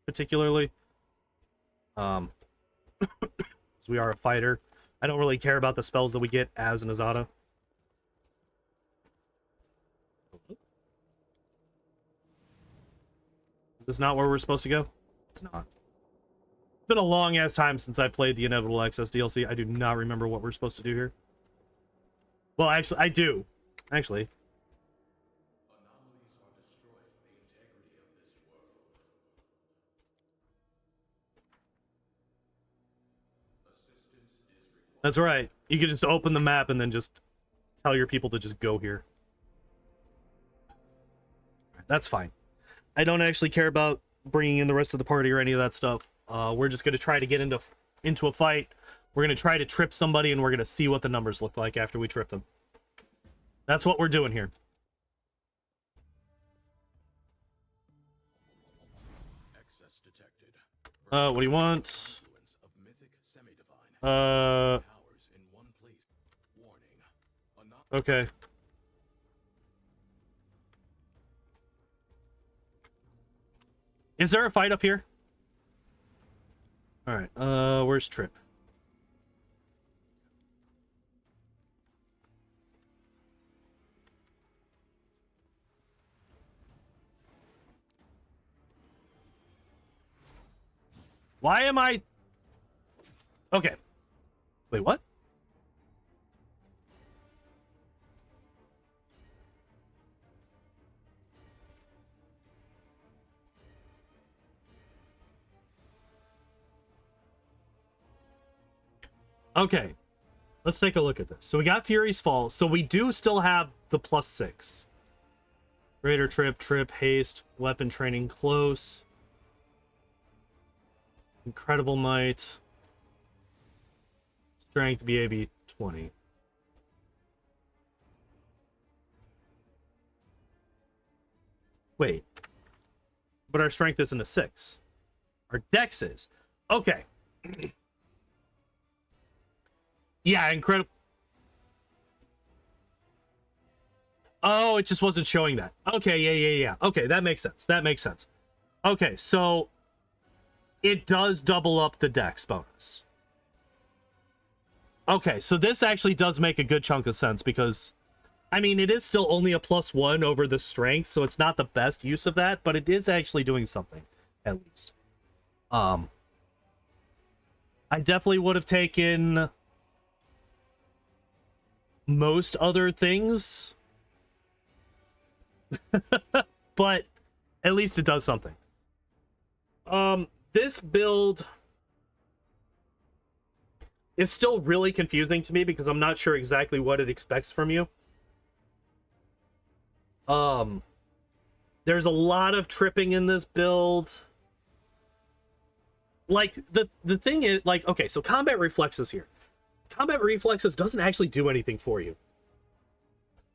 particularly. So we are a fighter. I don't really care about the spells that we get as an Azada. Is this not where we're supposed to go? It's not. It's been a long ass time since I played the Inevitable Access DLC. I do not remember what we're supposed to do here. Well, actually, I do. Actually. That's right. You can just open the map and then just tell your people to just go here. That's fine. I don't actually care about bringing in the rest of the party or any of that stuff. We're just going to try to get into a fight. We're going to try to trip somebody, and we're going to see what the numbers look like after we trip them. That's what we're doing here. What do you want? Okay. Is there a fight up here? All right. Where's Trip? Why am I... Okay. Wait, what? Okay. Let's take a look at this. So we got Fury's Fall. So we do still have the +6. Greater trip, haste, weapon training close. Incredible might. Strength, BAB 20. Wait. But our strength isn't a 6. Our dex is. Okay. Yeah, incredible. Oh, it just wasn't showing that. Okay, yeah. Okay, that makes sense. That makes sense. Okay, so it does double up the dex bonus. Okay, so this actually does make a good chunk of sense because, I mean, it is still only a +1 over the strength, so it's not the best use of that, but it is actually doing something, at least. I definitely would have taken most other things, but at least it does something. This build is still really confusing to me because I'm not sure exactly what it expects from you. There's a lot of tripping in this build. like the thing is, like, okay, so combat reflexes here. Combat reflexes doesn't actually do anything for you,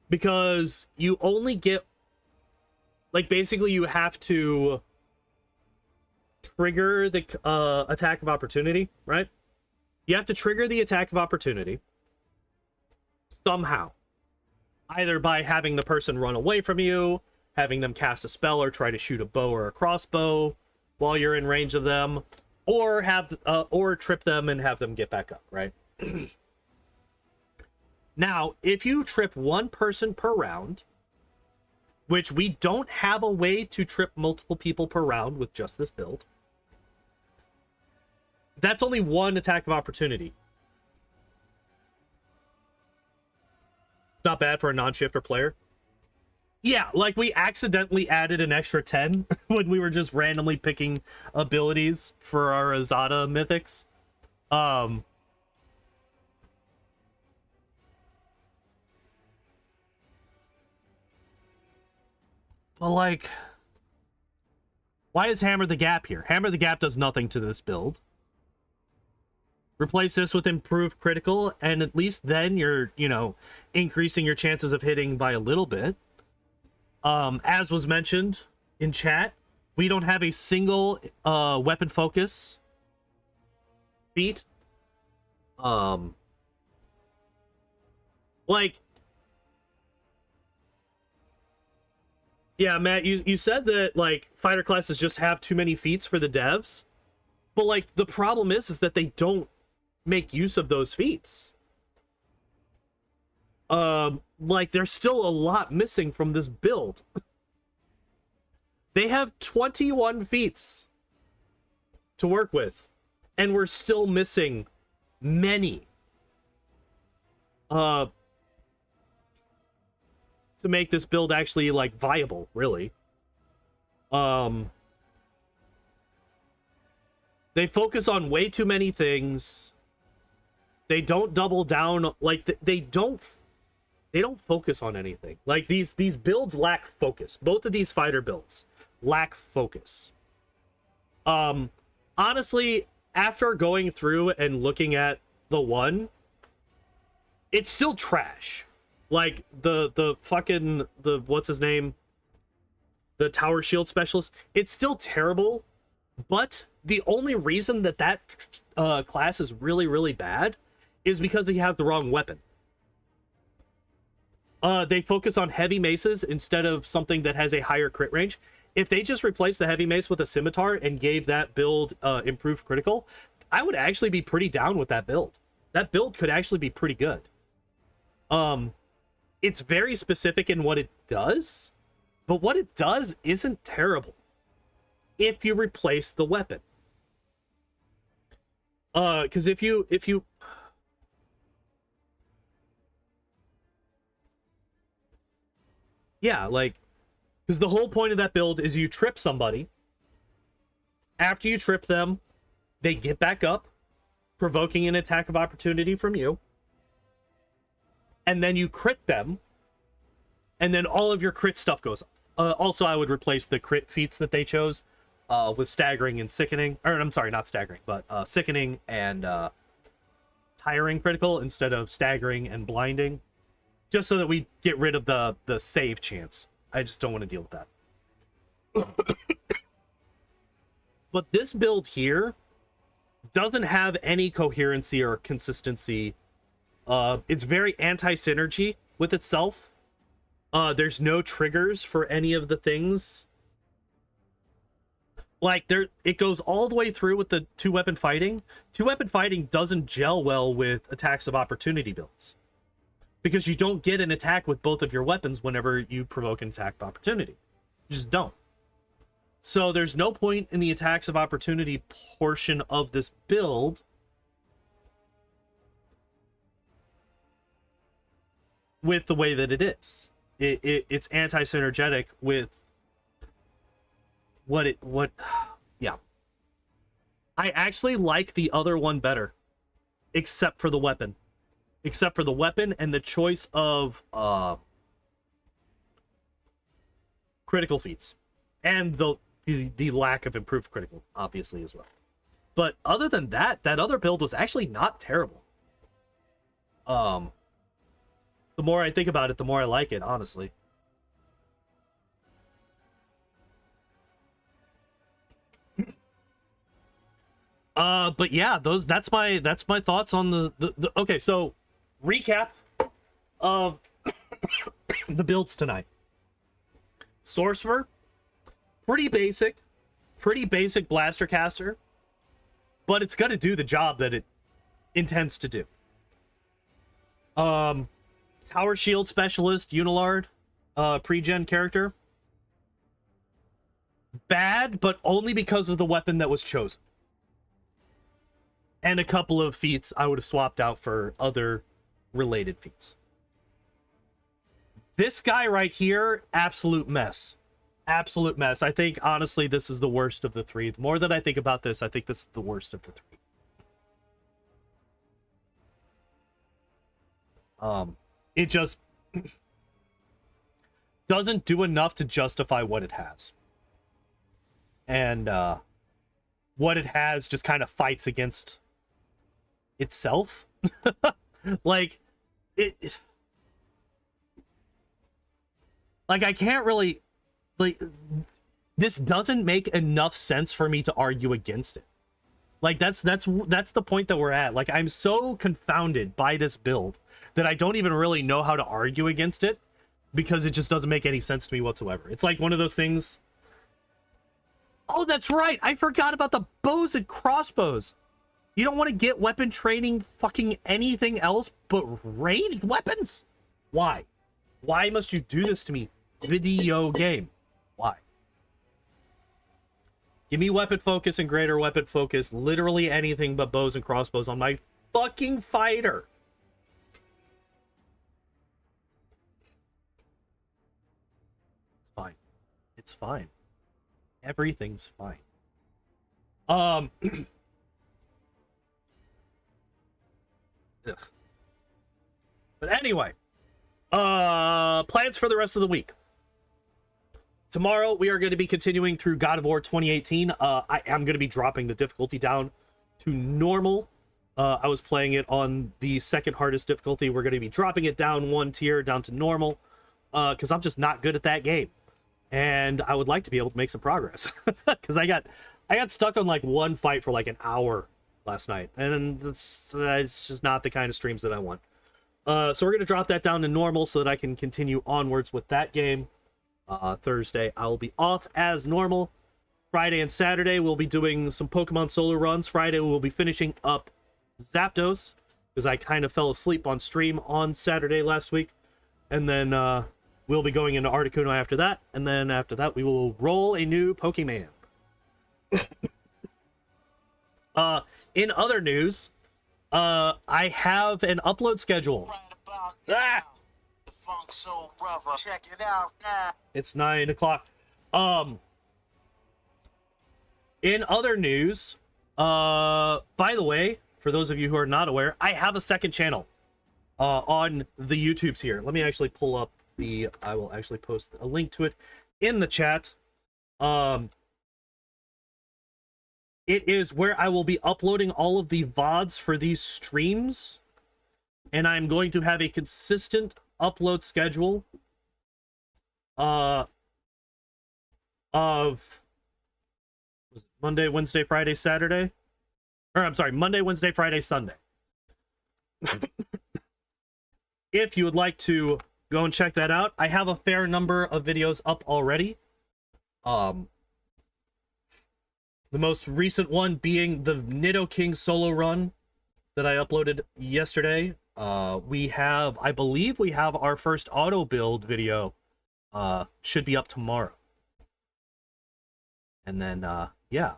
because you only get, like, basically you have to trigger the attack of opportunity, right? You have to trigger the attack of opportunity somehow, either by having the person run away from you, having them cast a spell or try to shoot a bow or a crossbow while you're in range of them, or have or trip them and have them get back up, right? Now, if you trip one person per round, which we don't have a way to trip multiple people per round with just this build, that's only one attack of opportunity. It's not bad for a non-shifter player. Yeah, like, we accidentally added an extra 10 when we were just randomly picking abilities for our Azada mythics. But, like, why is Hammer the Gap here? Hammer the Gap does nothing to this build. Replace this with improved critical, and at least then you're, you know, increasing your chances of hitting by a little bit. As was mentioned in chat, we don't have a single weapon focus feat. Like, yeah, Matt, you said that, like, fighter classes just have too many feats for the devs, but, like, the problem is that they don't make use of those feats. Like, there's still a lot missing from this build. They have 21 feats to work with, and we're still missing many to make this build actually, like, viable, really. They focus on way too many things. They don't double down, like, they don't focus on anything. Like, these builds lack focus. Both of these fighter builds lack focus. Honestly, after going through and looking at the one, it's still trash. Like, the fucking, what's his name? The Tower Shield Specialist. It's still terrible, but the only reason that class is really, really bad is because he has the wrong weapon. They focus on heavy maces instead of something that has a higher crit range. If they just replaced the heavy mace with a scimitar and gave that build improved critical, I would actually be pretty down with that build. That build could actually be pretty good. It's very specific in what it does, but what it does isn't terrible if you replace the weapon. Because if you yeah, like, because the whole point of that build is you trip somebody. After you trip them, they get back up, provoking an attack of opportunity from you. And then you crit them, and then all of your crit stuff goes up. Also, I would replace the crit feats that they chose with staggering and sickening. Or, I'm sorry, not staggering, but sickening and tiring critical instead of staggering and blinding. Just so that we get rid of the save chance. I just don't want to deal with that. But this build here doesn't have any coherency or consistency. It's very anti-synergy with itself. There's no triggers for any of the things. Like, it goes all the way through with the two-weapon fighting. Two-weapon fighting doesn't gel well with attacks of opportunity builds, because you don't get an attack with both of your weapons whenever you provoke an attack of opportunity. You just don't. So there's no point in the attacks of opportunity portion of this build with the way that it is. It's anti-synergetic with yeah. I actually like the other one better, except for the weapon. Except for the weapon and the choice of critical feats. And the lack of improved critical, obviously, as well. But other than that, that other build was actually not terrible. The more I think about it, the more I like it, honestly. But yeah, that's my thoughts on the okay, so recap of the builds tonight. Sorcerer, pretty basic blaster caster, but it's gonna do the job that it intends to do. Tower shield specialist, Yunelard, pre-gen character. Bad, but only because of the weapon that was chosen. And a couple of feats I would have swapped out for other related feats. This guy right here, absolute mess. Absolute mess. I think, honestly, this is the worst of the three. The more that I think about this, I think this is the worst of the three. It just doesn't do enough to justify what it has. And what it has just kind of fights against itself. Like I can't really, like, this doesn't make enough sense for me to argue against it. Like, that's the point that we're at. Like, I'm so confounded by this build that I don't even really know how to argue against it, because it just doesn't make any sense to me whatsoever. It's like one of those things. Oh, that's right, I forgot about the bows and crossbows. You don't want to get weapon training fucking anything else but ranged weapons? Why? Why must you do this to me, video game? Why? Give me weapon focus and greater weapon focus, literally anything but bows and crossbows on my fucking fighter. It's fine. It's fine. Everything's fine. Ugh. But anyway, plans for the rest of the week. Tomorrow we are going to be continuing through God of War 2018. I am going to be dropping the difficulty down to normal. I was playing it on the second hardest difficulty. We're going to be dropping it down one tier, down to normal, because I'm just not good at that game, and I would like to be able to make some progress. Because I got stuck on like one fight for like an hour last night, and it's just not the kind of streams that I want. So we're going to drop that down to normal so that I can continue onwards with that game. Thursday I will be off as normal. Friday and Saturday we'll be doing some Pokemon solo runs. Friday we'll be finishing up Zapdos, because I kind of fell asleep on stream on Saturday last week. And then we'll be going into Articuno after that, and then after that we will roll a new Pokemon. In other news, I have an upload schedule. So, brother, check it out now. It's 9 o'clock. In other news, by the way, for those of you who are not aware, I have a second channel on the YouTubes here. Let me actually pull up I will actually post a link to it in the chat. It is where I will be uploading all of the VODs for these streams, and I'm going to have a consistent upload schedule of Monday, Wednesday, Friday, Saturday, or I'm sorry, Monday, Wednesday, Friday, Sunday. If you would like to go and check that out, I have a fair number of videos up already. The most recent one being the Nidoking solo run that I uploaded yesterday. I believe we have our first auto build video, should be up tomorrow. And then, yeah.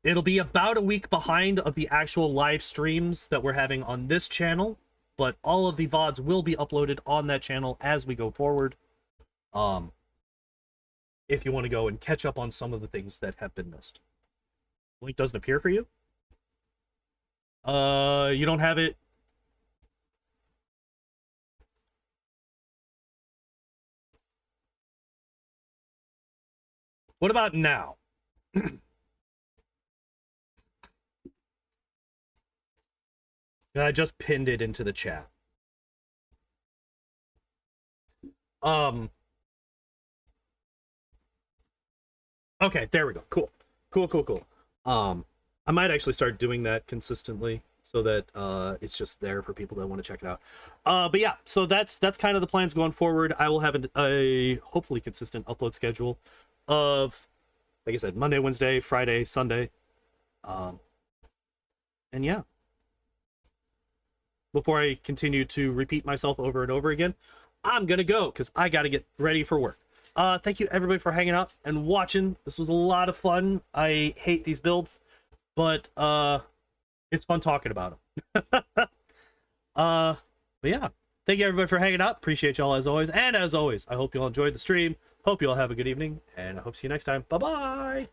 It'll be about a week behind of the actual live streams that we're having on this channel, but all of the VODs will be uploaded on that channel as we go forward. If you want to go and catch up on some of the things that have been missed. Link doesn't appear for you? You don't have it. What about now? And I just pinned it into the chat. Okay, there we go. Cool. I might actually start doing that consistently so that it's just there for people that want to check it out. But yeah, so that's kind of the plans going forward. I will have a hopefully consistent upload schedule of, like I said, Monday, Wednesday, Friday, Sunday. And yeah. Before I continue to repeat myself over and over again, I'm gonna go because I gotta get ready for work. Thank you everybody for hanging out and watching. This was a lot of fun. I hate these builds, but it's fun talking about them. But yeah, thank you everybody for hanging out. Appreciate y'all as always. And as always, I hope you all enjoyed the stream. Hope you all have a good evening, and I hope to see you next time. Bye bye.